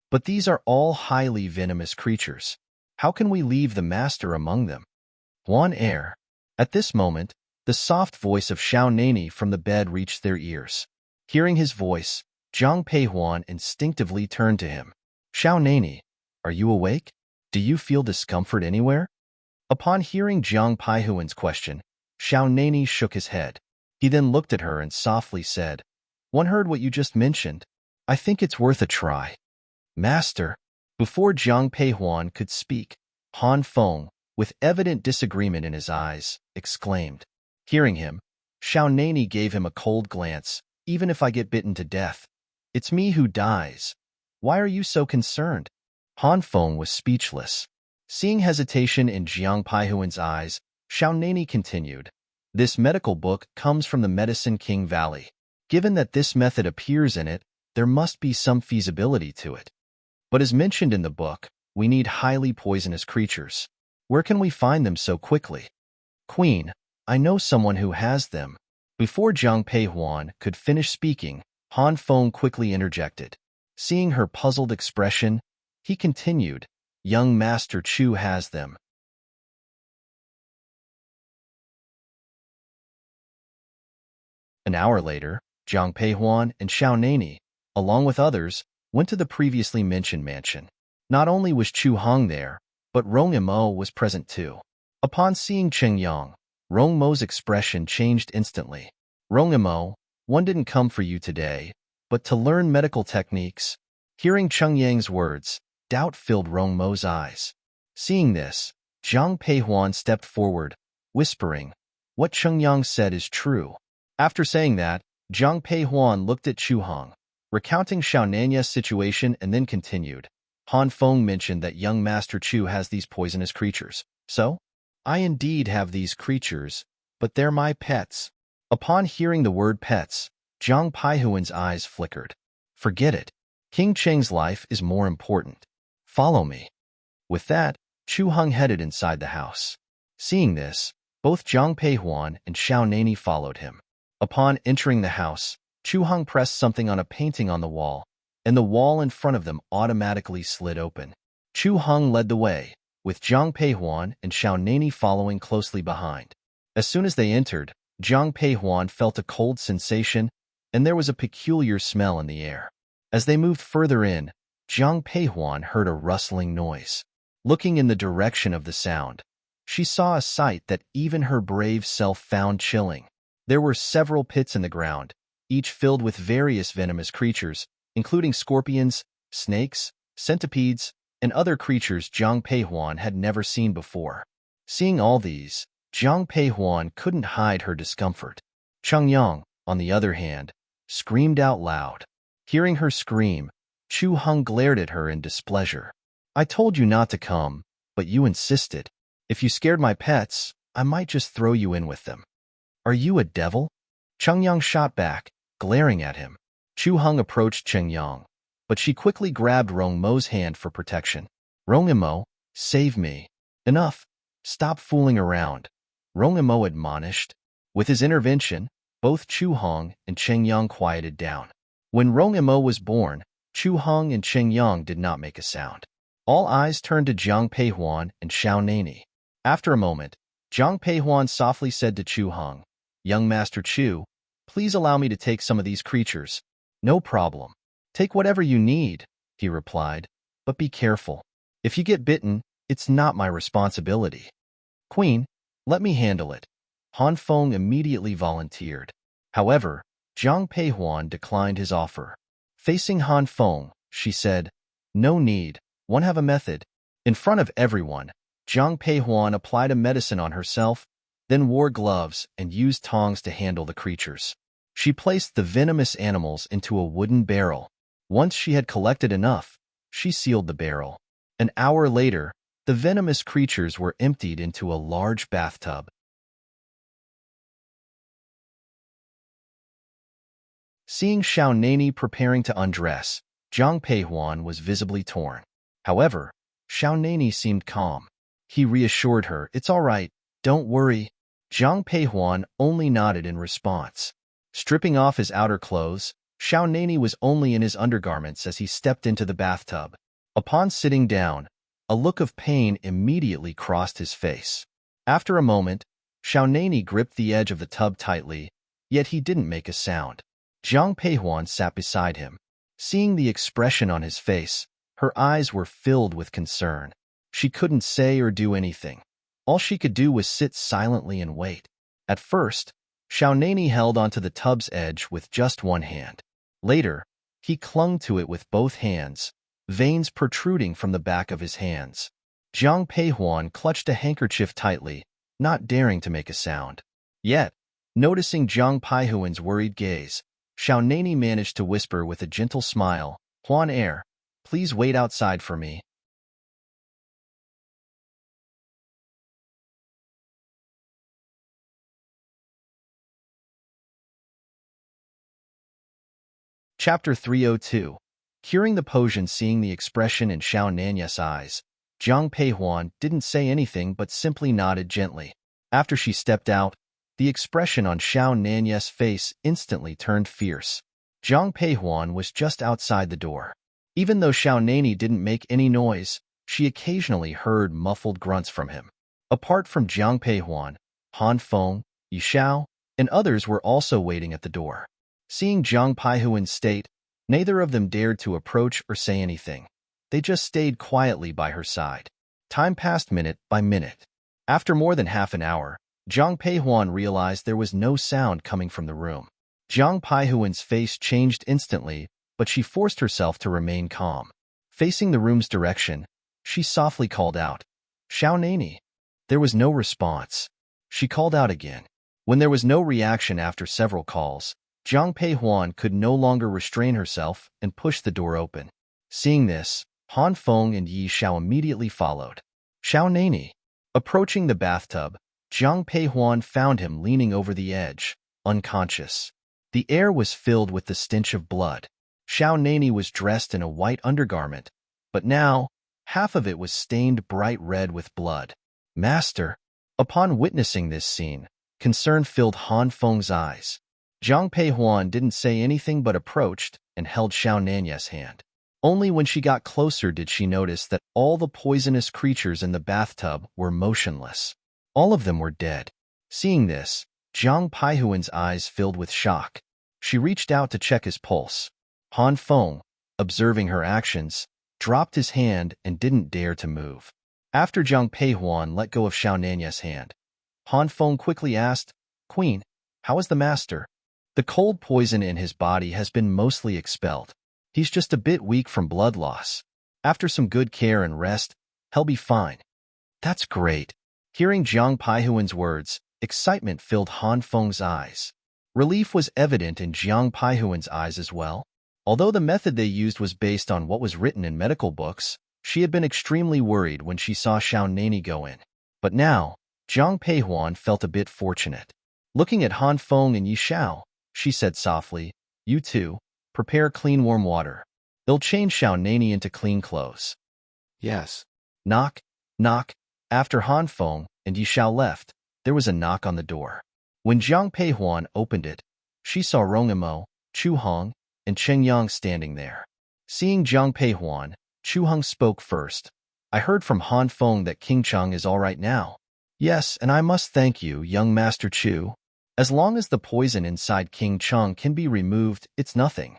But these are all highly venomous creatures. How can we leave the master among them?" One air. At this moment, the soft voice of Xiao Nani from the bed reached their ears. Hearing his voice, Zhang Peihuan instinctively turned to him. "Xiao Nani, are you awake? Do you feel discomfort anywhere?" Upon hearing Zhang Peihuan's question, Xiao Nani shook his head. He then looked at her and softly said, "One heard what you just mentioned. I think it's worth a try." "Master." Before Zhang Peihuan could speak, Han Feng, with evident disagreement in his eyes, exclaimed. Hearing him, Xiao Nani gave him a cold glance. "Even if I get bitten to death, it's me who dies. Why are you so concerned?" Han Feng was speechless. Seeing hesitation in Zhang Peihuan's eyes, Xiao Nani continued, "This medical book comes from the Medicine King Valley. Given that this method appears in it, there must be some feasibility to it. But as mentioned in the book, we need highly poisonous creatures. Where can we find them so quickly?" "Queen, I know someone who has them." Before Zhang Peihuan could finish speaking, Han Feng quickly interjected. Seeing her puzzled expression, he continued, "Young Master Chu has them." An hour later, Zhang Peihuan and Xiao Nani, along with others, went to the previously mentioned mansion. Not only was Chu Hong there, but Rong Mo was present too. Upon seeing Cheng Yang, Rong Mo's expression changed instantly. "Rong Mo, one didn't come for you today, but to learn medical techniques." Hearing Cheng Yang's words, doubt filled Rong Mo's eyes. Seeing this, Zhang Peihuan stepped forward, whispering, "What Cheng Yang said is true." After saying that, Zhang Peihuan looked at Chu Hong, recounting Xiao Nanya's situation, and then continued. "Han Feng mentioned that young Master Chu has these poisonous creatures. So? I indeed have these creatures, but they're my pets." Upon hearing the word pets, Zhang Peihuan's eyes flickered. "Forget it. King Cheng's life is more important. Follow me." With that, Chu Hong headed inside the house. Seeing this, both Zhang Peihuan and Xiao Nani followed him. Upon entering the house, Chu Hong pressed something on a painting on the wall, and the wall in front of them automatically slid open. Chu Hong led the way, with Zhang Peihuan and Xiao Nani following closely behind. As soon as they entered, Zhang Peihuan felt a cold sensation, and there was a peculiar smell in the air. As they moved further in, Zhang Peihuan heard a rustling noise. Looking in the direction of the sound, she saw a sight that even her brave self found chilling. There were several pits in the ground, each filled with various venomous creatures, including scorpions, snakes, centipedes, and other creatures Zhang Peihuan had never seen before. Seeing all these, Zhang Peihuan couldn't hide her discomfort. Cheng Yang, on the other hand, screamed out loud. Hearing her scream, Chu Hong glared at her in displeasure. "I told you not to come, but you insisted. If you scared my pets, I might just throw you in with them. Are you a devil?" Cheng Yang shot back, glaring at him. Chu Hong approached Cheng Yang, but she quickly grabbed Rong Mo's hand for protection. "Rong Mo, save me." "Enough. Stop fooling around," Rong Mo admonished. With his intervention, both Chu Hong and Cheng Yang quieted down. When Rong Imo was born, Chu Hong and Cheng Yang did not make a sound. All eyes turned to Jiang Peihuan and Xiao Nani. After a moment, Jiang Peihuan softly said to Chu Hong, "Young Master Chu, please allow me to take some of these creatures." "No problem. Take whatever you need," he replied, "but be careful. If you get bitten, it's not my responsibility." "Queen, let me handle it." Han Feng immediately volunteered. However, Jiang Peihuan declined his offer. Facing Han Feng, she said, "No need. One have a method." In front of everyone, Jiang Peihuan applied a medicine on herself, then wore gloves and used tongs to handle the creatures. She placed the venomous animals into a wooden barrel. Once she had collected enough, she sealed the barrel. An hour later, the venomous creatures were emptied into a large bathtub. Seeing Xiao Nani preparing to undress, Jiang Peihuan was visibly torn. However, Xiao Nani seemed calm. He reassured her, "It's all right, don't worry." Jiang Peihuan only nodded in response. Stripping off his outer clothes, Xiao Nani was only in his undergarments as he stepped into the bathtub. Upon sitting down, a look of pain immediately crossed his face. After a moment, Xiao Nani gripped the edge of the tub tightly, yet he didn't make a sound. Jiang Peihuan sat beside him. Seeing the expression on his face, her eyes were filled with concern. She couldn't say or do anything. All she could do was sit silently and wait. At first, Xiao Nani held onto the tub's edge with just one hand. Later, he clung to it with both hands, veins protruding from the back of his hands. Jiang Peihuan clutched a handkerchief tightly, not daring to make a sound. Yet, noticing Jiang Peihuan's worried gaze, Xiao Nani managed to whisper with a gentle smile, "Huan Er, please wait outside for me." Chapter 302. Curing the potion. Seeing the expression in Xiao Nani's eyes, Jiang Peihuan didn't say anything but simply nodded gently. After she stepped out, the expression on Xiao Nani's face instantly turned fierce. Jiang Peihuan was just outside the door. Even though Xiao Nani didn't make any noise, she occasionally heard muffled grunts from him. Apart from Jiang Peihuan, Han Feng, Yi Xiao, and others were also waiting at the door. Seeing Jiang Peihuan's state, neither of them dared to approach or say anything. They just stayed quietly by her side. Time passed minute by minute. After more than half an hour, Jiang Peihuan realized there was no sound coming from the room. Jiang Peihuan's face changed instantly, but she forced herself to remain calm. Facing the room's direction, she softly called out, "Xiao Nani." There was no response. She called out again. When there was no reaction after several calls, Jiang Peihuan could no longer restrain herself and pushed the door open. Seeing this, Han Feng and Yi Xiao immediately followed. "Xiao Nani." Approaching the bathtub, Jiang Peihuan found him leaning over the edge, unconscious. The air was filled with the stench of blood. Xiao Nani was dressed in a white undergarment, but now, half of it was stained bright red with blood. "Master." Upon witnessing this scene, concern filled Han Feng's eyes. Jiang Peihuan didn't say anything but approached and held Xiao Nani's hand. Only when she got closer did she notice that all the poisonous creatures in the bathtub were motionless. All of them were dead. Seeing this, Jiang Peihuan's eyes filled with shock. She reached out to check his pulse. Han Feng, observing her actions, dropped his hand and didn't dare to move. After Jiang Peihuan let go of Xiao Nani's hand, Han Feng quickly asked, "Queen, how is the master?" "The cold poison in his body has been mostly expelled. He's just a bit weak from blood loss. After some good care and rest, he'll be fine." "That's great." Hearing Jiang Peihuan's words, excitement filled Han Feng's eyes. Relief was evident in Jiang Peihuan's eyes as well. Although the method they used was based on what was written in medical books, she had been extremely worried when she saw Xiao Nani go in. But now, Jiang Peihuan felt a bit fortunate. Looking at Han Feng and Yi Xiao, she said softly, "You two, prepare clean warm water. They'll change Xiao Nani into clean clothes." Yes. Knock, knock. After Han Feng and Yi Xiao left, there was a knock on the door. When Jiang Peihuan opened it, she saw Rongamo, Chu Hong, and Cheng Yang standing there. Seeing Jiang Peihuan, Chu Hong spoke first. I heard from Han Feng that King Cheng is all right now. Yes, and I must thank you, young Master Chu. As long as the poison inside King Cheng can be removed, it's nothing.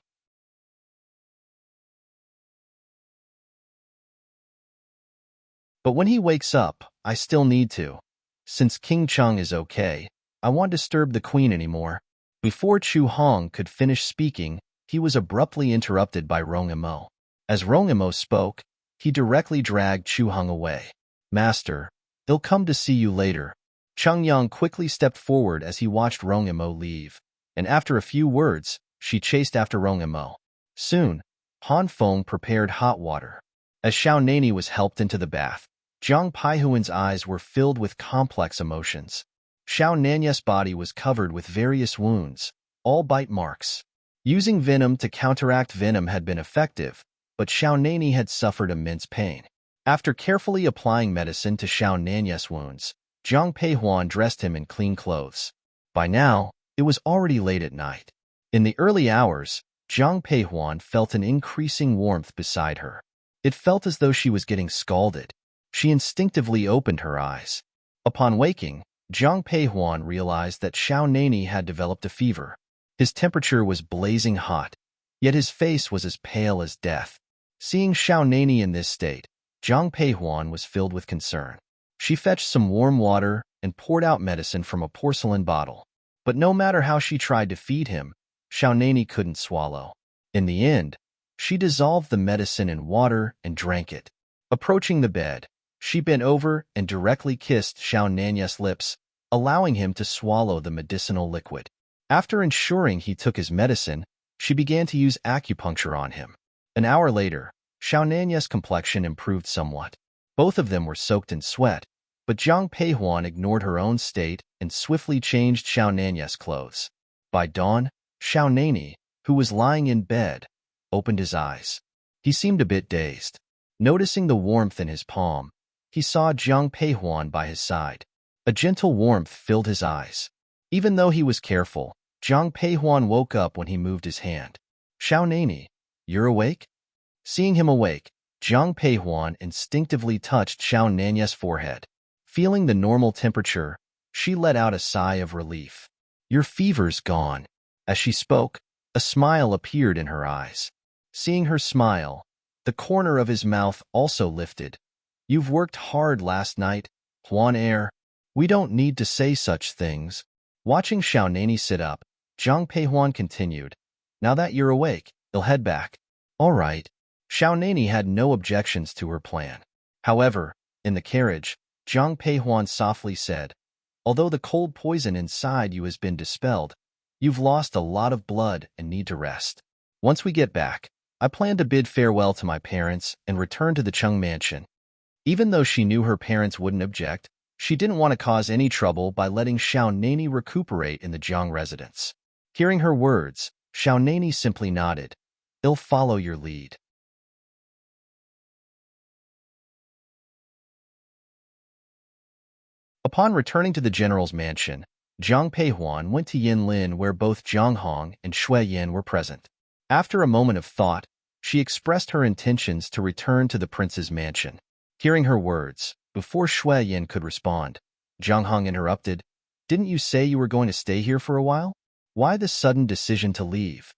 But when he wakes up, I still need to. Since King Cheng is okay, I won't disturb the queen anymore. Before Chu Hong could finish speaking, he was abruptly interrupted by Rongamo. As Rongamo spoke, he directly dragged Chu Hong away. Master, they'll come to see you later. Cheng Yang quickly stepped forward as he watched Rongamo leave, and after a few words, she chased after Rongamo. Soon, Han Feng prepared hot water. As Xiao Nani was helped into the bath, Jiang Peihuan's eyes were filled with complex emotions. Xiao Nanya's body was covered with various wounds, all bite marks. Using venom to counteract venom had been effective, but Xiao Nani had suffered immense pain. After carefully applying medicine to Xiao Nanya's wounds, Jiang Peihuan dressed him in clean clothes. By now, it was already late at night. In the early hours, Jiang Peihuan felt an increasing warmth beside her. It felt as though she was getting scalded. She instinctively opened her eyes. Upon waking, Jiang Peihuan realized that Xiao Nani had developed a fever. His temperature was blazing hot, yet his face was as pale as death. Seeing Xiao Nani in this state, Jiang Peihuan was filled with concern. She fetched some warm water and poured out medicine from a porcelain bottle. But no matter how she tried to feed him, Xiao Nani couldn't swallow. In the end, she dissolved the medicine in water and drank it. Approaching the bed, she bent over and directly kissed Xiao Nanya's lips, allowing him to swallow the medicinal liquid. After ensuring he took his medicine, she began to use acupuncture on him. An hour later, Xiao Nanya's complexion improved somewhat. Both of them were soaked in sweat, but Jiang Peihuan ignored her own state and swiftly changed Xiao Nanya's clothes. By dawn, Xiao Nani, who was lying in bed, opened his eyes. He seemed a bit dazed. Noticing the warmth in his palm, he saw Jiang Peihuan by his side. A gentle warmth filled his eyes. Even though he was careful, Jiang Peihuan woke up when he moved his hand. Xiao Nani, you're awake? Seeing him awake, Jiang Peihuan instinctively touched Xiao Nanya's forehead. Feeling the normal temperature, she let out a sigh of relief. Your fever's gone. As she spoke, a smile appeared in her eyes. Seeing her smile, the corner of his mouth also lifted. You've worked hard last night, Huan Air. We don't need to say such things. Watching Xiao Nani sit up, Jiang Peihuan continued. Now that you're awake, they'll head back. All right. Xiao Nani had no objections to her plan. However, in the carriage, Jiang Peihuan softly said, although the cold poison inside you has been dispelled, you've lost a lot of blood and need to rest. Once we get back, I plan to bid farewell to my parents and return to the Cheng mansion. Even though she knew her parents wouldn't object, she didn't want to cause any trouble by letting Xiao Nani recuperate in the Jiang residence. Hearing her words, Xiao Nani simply nodded. They'll follow your lead. Upon returning to the general's mansion, Jiang Peihuan went to Yinlin where both Jiang Hong and Shui Yan were present. After a moment of thought, she expressed her intentions to return to the prince's mansion. Hearing her words, before Shui Yan could respond, Jiang Hong interrupted, Didn't you say you were going to stay here for a while? Why this sudden decision to leave?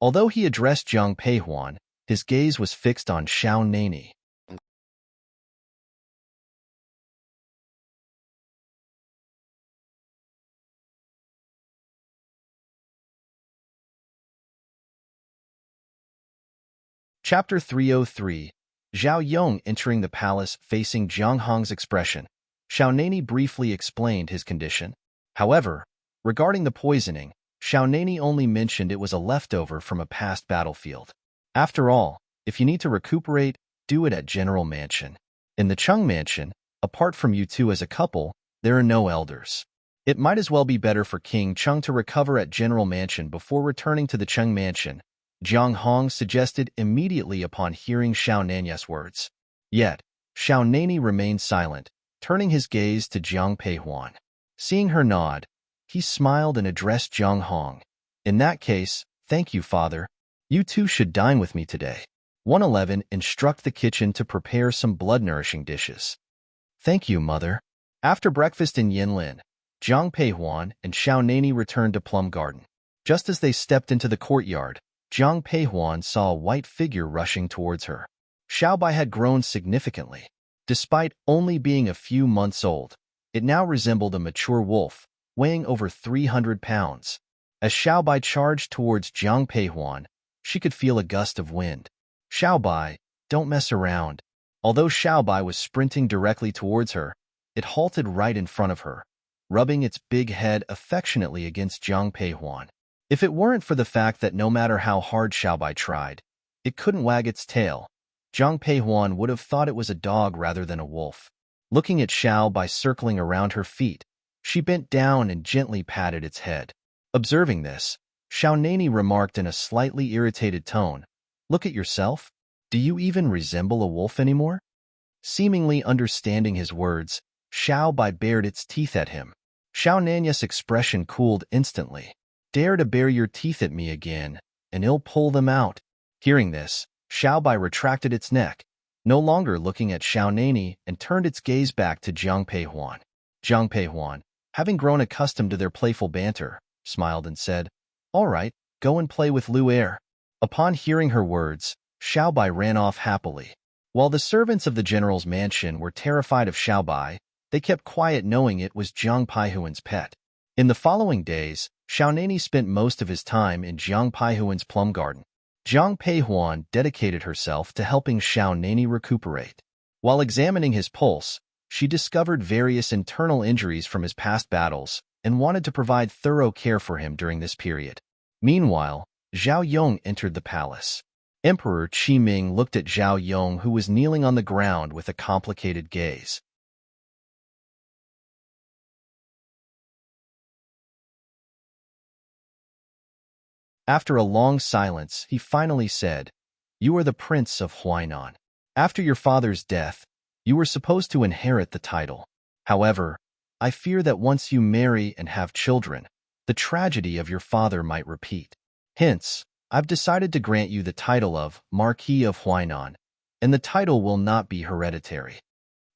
Although he addressed Jiang Peihuan, his gaze was fixed on Xiao Nani. Chapter 303. Zhao Yong entering the palace facing Jiang Hong's expression. Xiao Nani briefly explained his condition. However, regarding the poisoning, Xiao Nani only mentioned it was a leftover from a past battlefield. After all, if you need to recuperate, do it at General Mansion. In the Cheng Mansion, apart from you two as a couple, there are no elders. It might as well be better for King Cheng to recover at General Mansion before returning to the Cheng Mansion, Jiang Hong suggested immediately upon hearing Xiao Nanya's words. Yet, Xiao Nani remained silent, turning his gaze to Jiang Peihuan. Seeing her nod, he smiled and addressed Jiang Hong. In that case, thank you, father. You two should dine with me today. 111 Instruct the kitchen to prepare some blood-nourishing dishes. Thank you, mother. After breakfast in Yinlin, Jiang Peihuan and Xiao Nani returned to Plum Garden. Just as they stepped into the courtyard, Jiang Peihuan saw a white figure rushing towards her. Xiaobai had grown significantly. Despite only being a few months old, it now resembled a mature wolf, weighing over 300 pounds. As Xiaobai charged towards Jiang Peihuan, she could feel a gust of wind. Xiaobai, don't mess around. Although Xiaobai was sprinting directly towards her, it halted right in front of her, rubbing its big head affectionately against Jiang Peihuan. If it weren't for the fact that no matter how hard Xiaobai tried, it couldn't wag its tail, Jiang Peihuan would have thought it was a dog rather than a wolf. Looking at Xiaobai circling around her feet, she bent down and gently patted its head. Observing this, Xiao Nani remarked in a slightly irritated tone, "Look at yourself. Do you even resemble a wolf anymore?" Seemingly understanding his words, Xiaobai bared its teeth at him. Xiao Nani's expression cooled instantly. "Dare to bare your teeth at me again, and I'll pull them out." Hearing this, Xiaobai retracted its neck, no longer looking at Xiao Nani, and turned its gaze back to Jiang Peihuan. Jiang Peihuan, having grown accustomed to their playful banter, smiled and said, "All right, go and play with Lu Er." Upon hearing her words, Xiaobai ran off happily. While the servants of the general's mansion were terrified of Xiaobai, they kept quiet knowing it was Jiang Peihuan's pet. In the following days, Xiao Nani spent most of his time in Jiang Peihuan's plum garden. Jiang Peihuan dedicated herself to helping Xiao Nani recuperate. While examining his pulse, she discovered various internal injuries from his past battles and wanted to provide thorough care for him during this period. Meanwhile, Zhao Yong entered the palace. Emperor Qi Ming looked at Zhao Yong, who was kneeling on the ground with a complicated gaze. After a long silence, he finally said, "You are the Prince of Huainan. After your father's death, you were supposed to inherit the title. However, I fear that once you marry and have children, the tragedy of your father might repeat. Hence, I've decided to grant you the title of Marquis of Huainan, and the title will not be hereditary."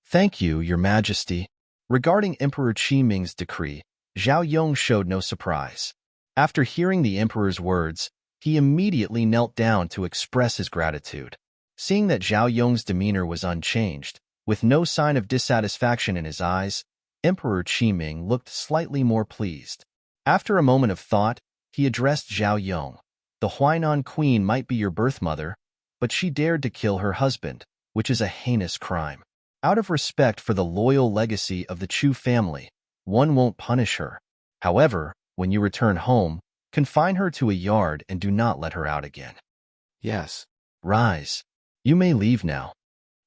"Thank you, Your Majesty." Regarding Emperor Qi Ming's decree, Zhao Yong showed no surprise. After hearing the emperor's words, he immediately knelt down to express his gratitude. Seeing that Zhao Yong's demeanor was unchanged, with no sign of dissatisfaction in his eyes, Emperor Qi Ming looked slightly more pleased. After a moment of thought, he addressed Zhao Yong. "The Huainan queen might be your birth mother, but she dared to kill her husband, which is a heinous crime. Out of respect for the loyal legacy of the Chu family, one won't punish her. However, when you return home, confine her to a yard and do not let her out again." "Yes." "Rise. You may leave now."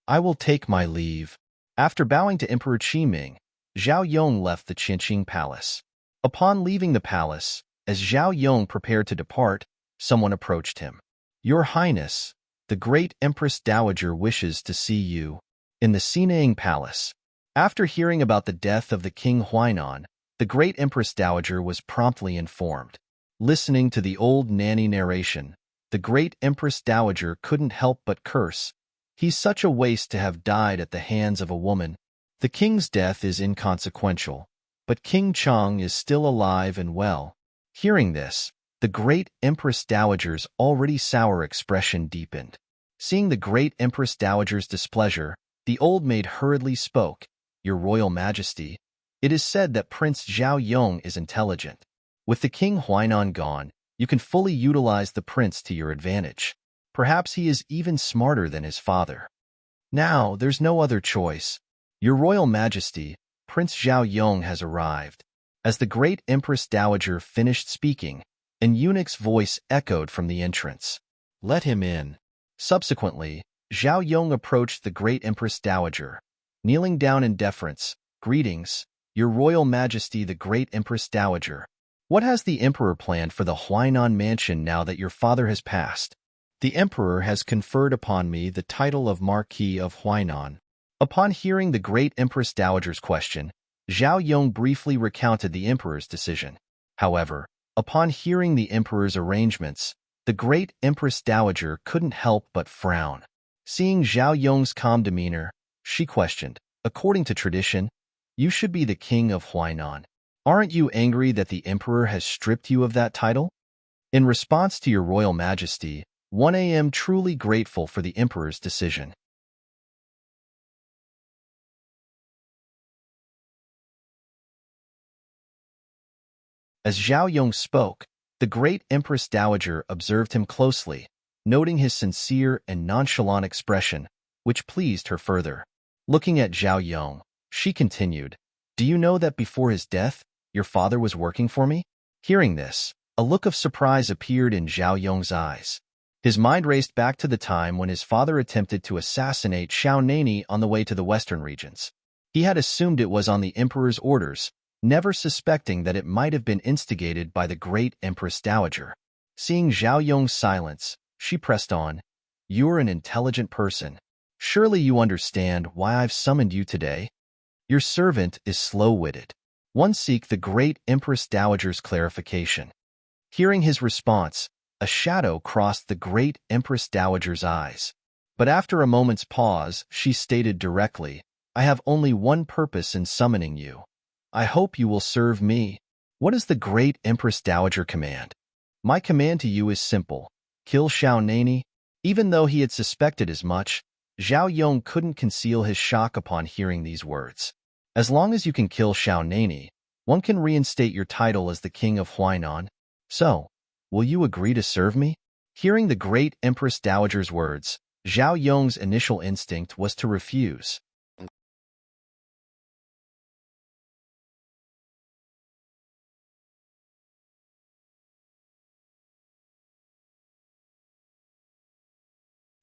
"I will take my leave." After bowing to Emperor Qi Ming, Zhao Yong left the Qinqing Palace. Upon leaving the palace, as Zhao Yong prepared to depart, someone approached him. "Your Highness, the great Empress Dowager wishes to see you." In the Xineng Palace. After hearing about the death of the King Huainan, the great Empress Dowager was promptly informed. Listening to the old nanny narration, the great Empress Dowager couldn't help but curse. "He's such a waste to have died at the hands of a woman. The king's death is inconsequential, but King Chang is still alive and well." Hearing this, the great Empress Dowager's already sour expression deepened. Seeing the great Empress Dowager's displeasure, the old maid hurriedly spoke, "Your Royal Majesty, it is said that Prince Zhao Yong is intelligent. With the King Huainan gone, you can fully utilize the prince to your advantage. Perhaps he is even smarter than his father. Now, there's no other choice. Your Royal Majesty, Prince Zhao Yong has arrived." As the great Empress Dowager finished speaking, an eunuch's voice echoed from the entrance. "Let him in." Subsequently, Zhao Yong approached the great Empress Dowager. Kneeling down in deference, "Greetings, Your Royal Majesty the great Empress Dowager. What has the Emperor planned for the Huainan mansion now that your father has passed?" "The Emperor has conferred upon me the title of Marquis of Huainan." Upon hearing the great Empress Dowager's question, Zhao Yong briefly recounted the Emperor's decision. However, Upon hearing the emperor's arrangements, the great Empress Dowager couldn't help but frown. Seeing Zhao Yong's calm demeanor, she questioned, according to tradition, you should be the king of Huainan. Aren't you angry that the emperor has stripped you of that title? In response to your royal majesty, 1am truly grateful for the emperor's decision. As Zhao Yong spoke, the great Empress Dowager observed him closely, noting his sincere and nonchalant expression, which pleased her further. Looking at Zhao Yong, she continued, do you know that before his death, your father was working for me? Hearing this, a look of surprise appeared in Zhao Yong's eyes. His mind raced back to the time when his father attempted to assassinate Xiao Nani on the way to the western regions. He had assumed it was on the emperor's orders, never suspecting that it might have been instigated by the great Empress Dowager. Seeing Zhao Yong's silence, she pressed on, you're an intelligent person. Surely you understand why I've summoned you today? Your servant is slow-witted. One seek the great Empress Dowager's clarification. Hearing his response, a shadow crossed the great Empress Dowager's eyes. But after a moment's pause, she stated directly, I have only one purpose in summoning you. I hope you will serve me. What does the great Empress Dowager command? My command to you is simple. Kill Xiao Nani. Even though he had suspected as much, Zhao Yong couldn't conceal his shock upon hearing these words. As long as you can kill Xiao Nani, one can reinstate your title as the king of Huainan. So, will you agree to serve me? Hearing the great Empress Dowager's words, Zhao Yong's initial instinct was to refuse.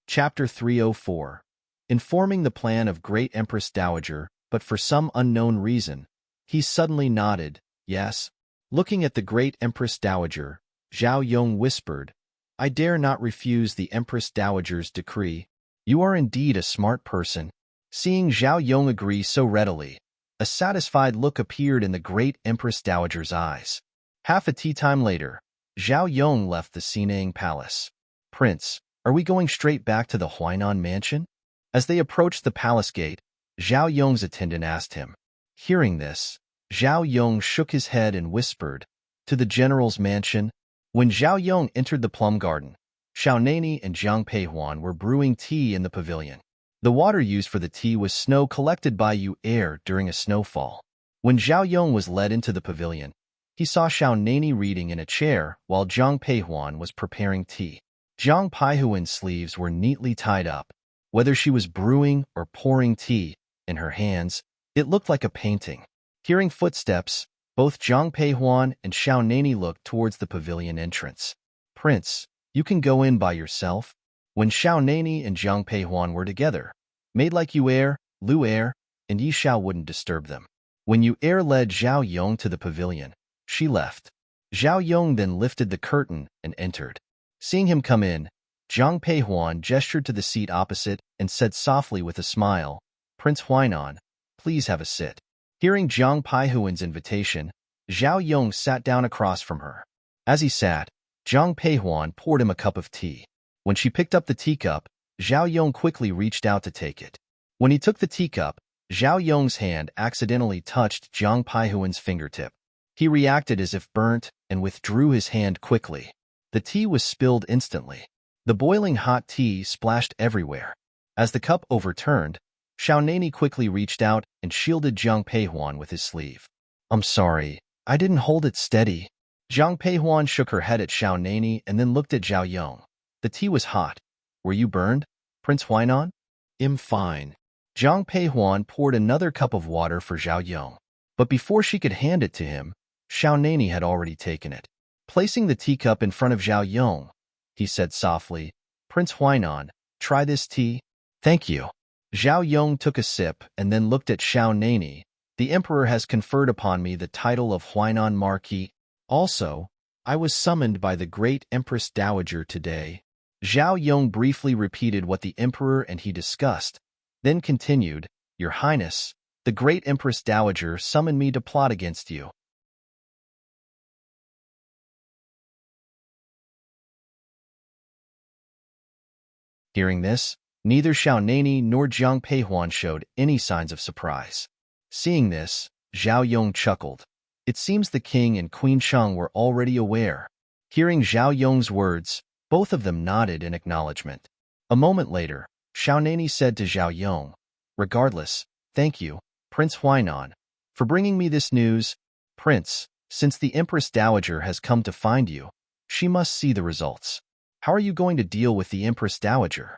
Chapter 304. Informing the plan of Great Empress Dowager, but for some unknown reason, he suddenly nodded, yes. Looking at the Great Empress Dowager, Zhao Yong whispered, I dare not refuse the Empress Dowager's decree. You are indeed a smart person. Seeing Zhao Yong agree so readily, a satisfied look appeared in the Great Empress Dowager's eyes. Half a tea time later, Zhao Yong left the Sinang Palace. Prince, are we going straight back to the Huainan mansion? As they approached the palace gate, Zhao Yong's attendant asked him. Hearing this, Zhao Yong shook his head and whispered, to the general's mansion. When Zhao Yong entered the plum garden, Xiao Nani and Jiang Peihuan were brewing tea in the pavilion. The water used for the tea was snow collected by Yu Air during a snowfall. When Zhao Yong was led into the pavilion, he saw Xiao Nani reading in a chair while Jiang Peihuan was preparing tea. Jiang Peihuan's sleeves were neatly tied up. Whether she was brewing or pouring tea, in her hands, it looked like a painting. Hearing footsteps, both Jiang Peihuan and Xiao Nani looked towards the pavilion entrance. Prince, you can go in by yourself. When Xiao Nani and Jiang Peihuan were together, made like Yu Air, Lu Air, and Yi Xiao wouldn't disturb them. When Yu Air led Zhao Yong to the pavilion, she left. Zhao Yong then lifted the curtain and entered. Seeing him come in, Jiang Peihuan gestured to the seat opposite and said softly with a smile, Prince Huainan, please have a sit. Hearing Jiang Peihuan's invitation, Zhao Yong sat down across from her. As he sat, Jiang Peihuan poured him a cup of tea. When she picked up the teacup, Zhao Yong quickly reached out to take it. When he took the teacup, Zhao Yong's hand accidentally touched Jiang Peihuan's fingertip. He reacted as if burnt and withdrew his hand quickly. The tea was spilled instantly. The boiling hot tea splashed everywhere. As the cup overturned, Xiao Nani quickly reached out and shielded Jiang Peihuan with his sleeve. I'm sorry, I didn't hold it steady. Jiang Peihuan shook her head at Xiao Nani and then looked at Zhao Yong. The tea was hot. Were you burned, Prince Huainan? I'm fine. Jiang Peihuan poured another cup of water for Zhao Yong. But before she could hand it to him, Xiao Nani had already taken it. Placing the teacup in front of Zhao Yong, he said softly, Prince Huainan, try this tea. Thank you. Zhao Yong took a sip and then looked at Xiao Nani. The emperor has conferred upon me the title of Huainan Marquis. Also, I was summoned by the great Empress Dowager today. Zhao Yong briefly repeated what the emperor and he discussed, then continued, Your Highness, the great Empress Dowager summoned me to plot against you. Hearing this, neither Xiao Nani nor Jiang Peihuan showed any signs of surprise. Seeing this, Zhao Yong chuckled. It seems the king and Queen Sheng were already aware. Hearing Zhao Yong's words, both of them nodded in acknowledgement. A moment later, Xiao Nani said to Zhao Yong, "Regardless, thank you, Prince Huainan, for bringing me this news. Prince, since the Empress Dowager has come to find you, she must see the results. How are you going to deal with the Empress Dowager?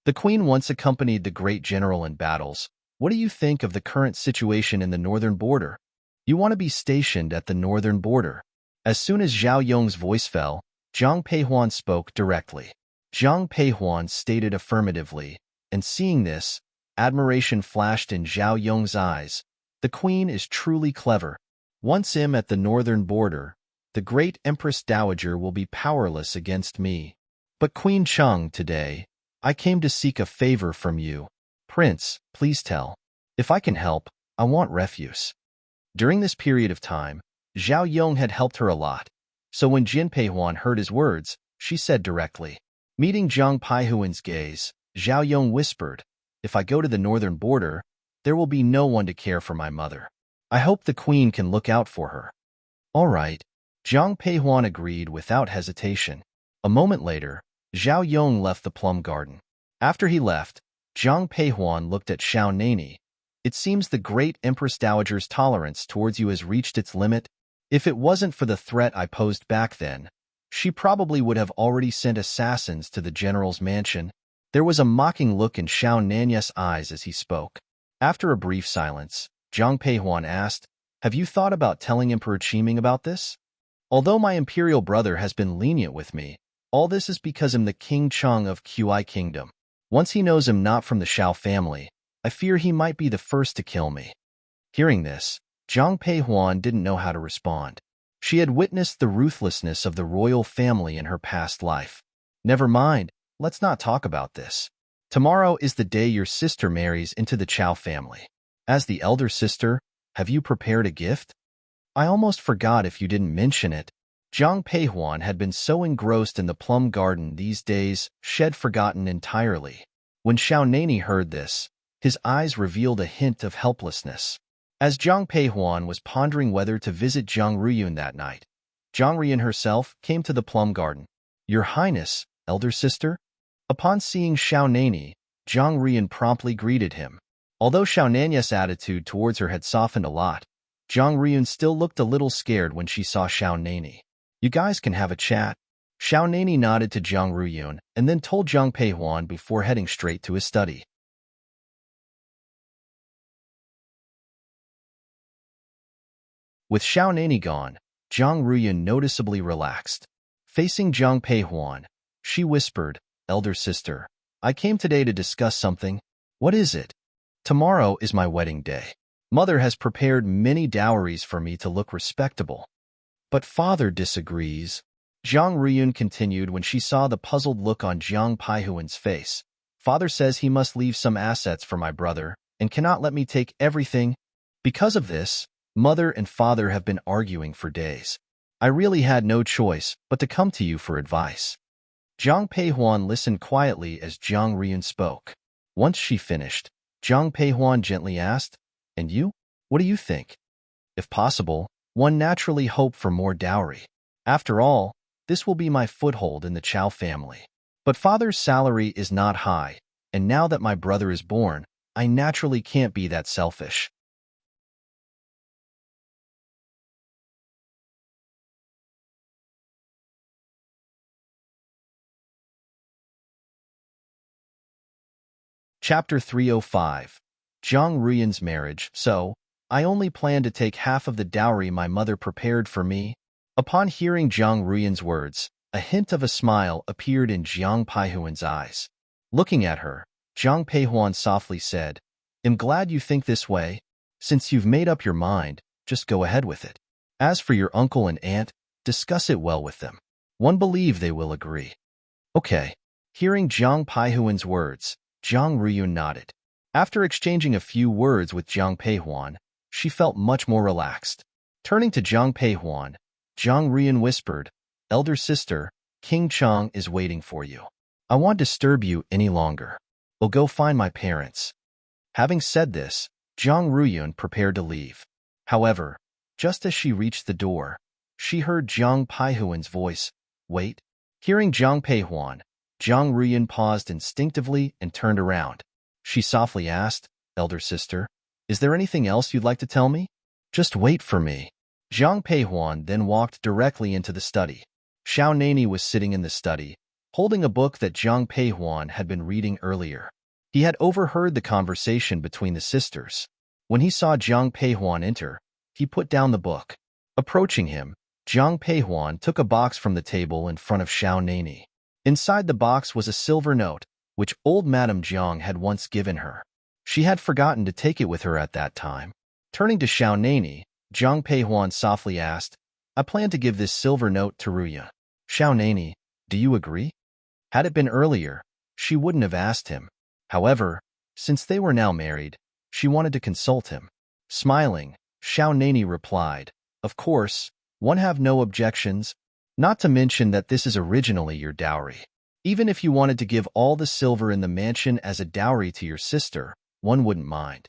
The Queen once accompanied the great general in battles. What do you think of the current situation in the northern border? You want to be stationed at the northern border." As soon as Zhao Yong's voice fell, Jiang Peihuan spoke directly. Jiang Peihuan stated affirmatively, and seeing this, admiration flashed in Zhao Yong's eyes. The queen is truly clever. Once I'm at the northern border, the great Empress Dowager will be powerless against me. But Queen Cheng, today, I came to seek a favor from you. Prince, please tell. If I can help, I want refuse. During this period of time, Zhao Yong had helped her a lot, so when Jin Peihuan heard his words, she said directly. Meeting Jiang Peihuan's gaze, Zhao Yong whispered, "If I go to the northern border, there will be no one to care for my mother. I hope the queen can look out for her." "All right." Jiang Peihuan agreed without hesitation. A moment later, Zhao Yong left the plum garden. After he left, Jiang Peihuan looked at Xiao Nani. "It seems the great Empress Dowager's tolerance towards you has reached its limit. If it wasn't for the threat I posed back then, she probably would have already sent assassins to the general's mansion." There was a mocking look in Xiao Nani's eyes as he spoke. After a brief silence, Jiang Peihuan asked, "Have you thought about telling Emperor Qiming about this? Although my imperial brother has been lenient with me, all this is because I'm the King Cheng of Qi Kingdom. Once he knows I'm not from the Shao family, I fear he might be the first to kill me." Hearing this, Jiang Peihuan didn't know how to respond. She had witnessed the ruthlessness of the royal family in her past life. "Never mind, let's not talk about this. Tomorrow is the day your sister marries into the Chao family. As the elder sister, have you prepared a gift? I almost forgot if you didn't mention it." Jiang Peihuan had been so engrossed in the plum garden these days, she had forgotten entirely. When Xiao Nani heard this, his eyes revealed a hint of helplessness. As Jiang Peihuan was pondering whether to visit Jiang Ruyun that night, Jiang Ruyun herself came to the plum garden. "Your Highness, elder sister?" Upon seeing Xiao Nani, Jiang Ruyun promptly greeted him. Although Xiao Nani's attitude towards her had softened a lot, Jiang Ruyun still looked a little scared when she saw Xiao Nani. "You guys can have a chat." Xiao Nani nodded to Jiang Ruyun and then told Jiang Peihuan before heading straight to his study. With Xiao Nani gone, Jiang Ruyun noticeably relaxed. Facing Jiang Peihuan, she whispered, "Elder sister, I came today to discuss something." "What is it?" "Tomorrow is my wedding day. Mother has prepared many dowries for me to look respectable. But father disagrees." Jiang Ruyun continued when she saw the puzzled look on Jiang Peihuan's face. "Father says he must leave some assets for my brother and cannot let me take everything. Because of this, mother and father have been arguing for days. I really had no choice but to come to you for advice." Jiang Peihuan listened quietly as Jiang Ruyun spoke. Once she finished, Jiang Peihuan gently asked, "And you? What do you think?" "If possible, one naturally hoped for more dowry. After all, this will be my foothold in the Chao family. But father's salary is not high, and now that my brother is born, I naturally can't be that selfish." Chapter 305. Jiang Ruyun's marriage. "So, I only plan to take half of the dowry my mother prepared for me." Upon hearing Jiang Ruyun's words, a hint of a smile appeared in Jiang Peihuan's eyes. Looking at her, Jiang Peihuan softly said, "I'm glad you think this way. Since you've made up your mind, just go ahead with it. As for your uncle and aunt, discuss it well with them. One believe they will agree." "Okay." Hearing Jiang Peihuan's words, Jiang Ruyun nodded. After exchanging a few words with Jiang Peihuan, she felt much more relaxed. Turning to Jiang Peihuan, Jiang Ruyun whispered, "Elder sister, King Cheng is waiting for you." I won't disturb you any longer. I'll go find my parents." Having said this, Jiang Ruyun prepared to leave. However, just as she reached the door, she heard Jiang Peihuan's voice. "Wait." Hearing Jiang Peihuan, Jiang Ruyun paused instinctively and turned around. She softly asked, "Elder sister, is there anything else you'd like to tell me?" "Just wait for me." Jiang Peihuan then walked directly into the study. Xiao Nani was sitting in the study, holding a book that Jiang Peihuan had been reading earlier. He had overheard the conversation between the sisters. When he saw Jiang Peihuan enter, he put down the book. Approaching him, Jiang Peihuan took a box from the table in front of Xiao Nani. Inside the box was a silver note, which old Madame Jiang had once given her. She had forgotten to take it with her at that time. Turning to Xiao Nani, Jiang Peihuan softly asked, "I plan to give this silver note to Ruya. Xiao Nani, do you agree?" Had it been earlier, she wouldn't have asked him. However, since they were now married, she wanted to consult him. Smiling, Xiao Nani replied, "Of course, one have no objections, not to mention that this is originally your dowry. Even if you wanted to give all the silver in the mansion as a dowry to your sister, one wouldn't mind."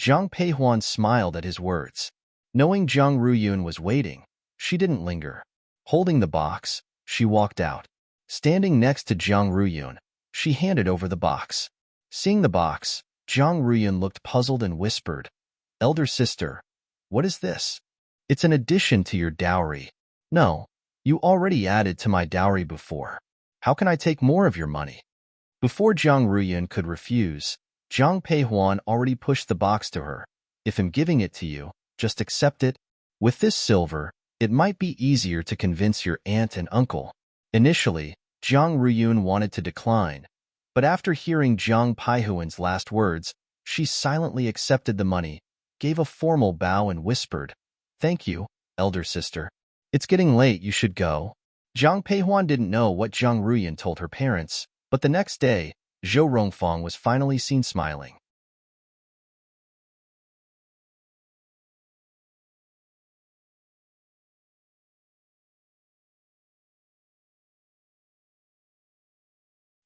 Jiang Peihuan smiled at his words. Knowing Jiang Ruyun was waiting, she didn't linger. Holding the box, she walked out. Standing next to Jiang Ruyun, she handed over the box. Seeing the box, Jiang Ruyun looked puzzled and whispered, "Elder sister, what is this?" "It's an addition to your dowry." "No, you already added to my dowry before. How can I take more of your money?" Before Jiang Ruyun could refuse, Jiang Peihuan already pushed the box to her. "If I'm giving it to you, just accept it. With this silver, it might be easier to convince your aunt and uncle." Initially, Jiang Ruyun wanted to decline, but after hearing Jiang Peihuan's last words, she silently accepted the money, gave a formal bow and whispered, "Thank you, elder sister. It's getting late, you should go." Jiang Peihuan didn't know what Jiang Ruyun told her parents, but the next day, Zhou Rongfang was finally seen smiling.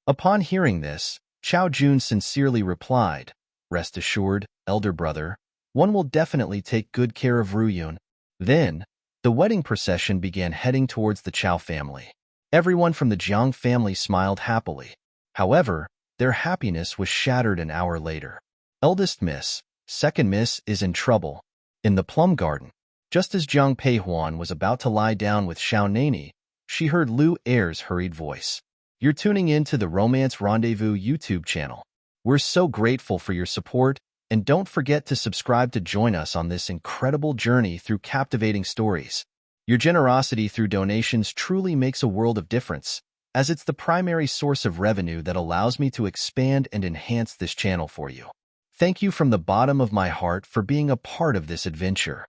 Upon hearing this, Chao Jun sincerely replied, "Rest assured, elder brother, one will definitely take good care of Ruyun." Then, the wedding procession began heading towards the Chao family. Everyone from the Jiang family smiled happily. However, their happiness was shattered an hour later. Eldest miss, second miss is in trouble. In the plum garden, just as Jiang Peihuan was about to lie down with Xiao Nani, she heard Lu Er's hurried voice. "You're tuning in to the Romance Rendezvous YouTube channel. We're so grateful for your support, and don't forget to subscribe to join us on this incredible journey through captivating stories. Your generosity through donations truly makes a world of difference, as it's the primary source of revenue that allows me to expand and enhance this channel for you. Thank you from the bottom of my heart for being a part of this adventure."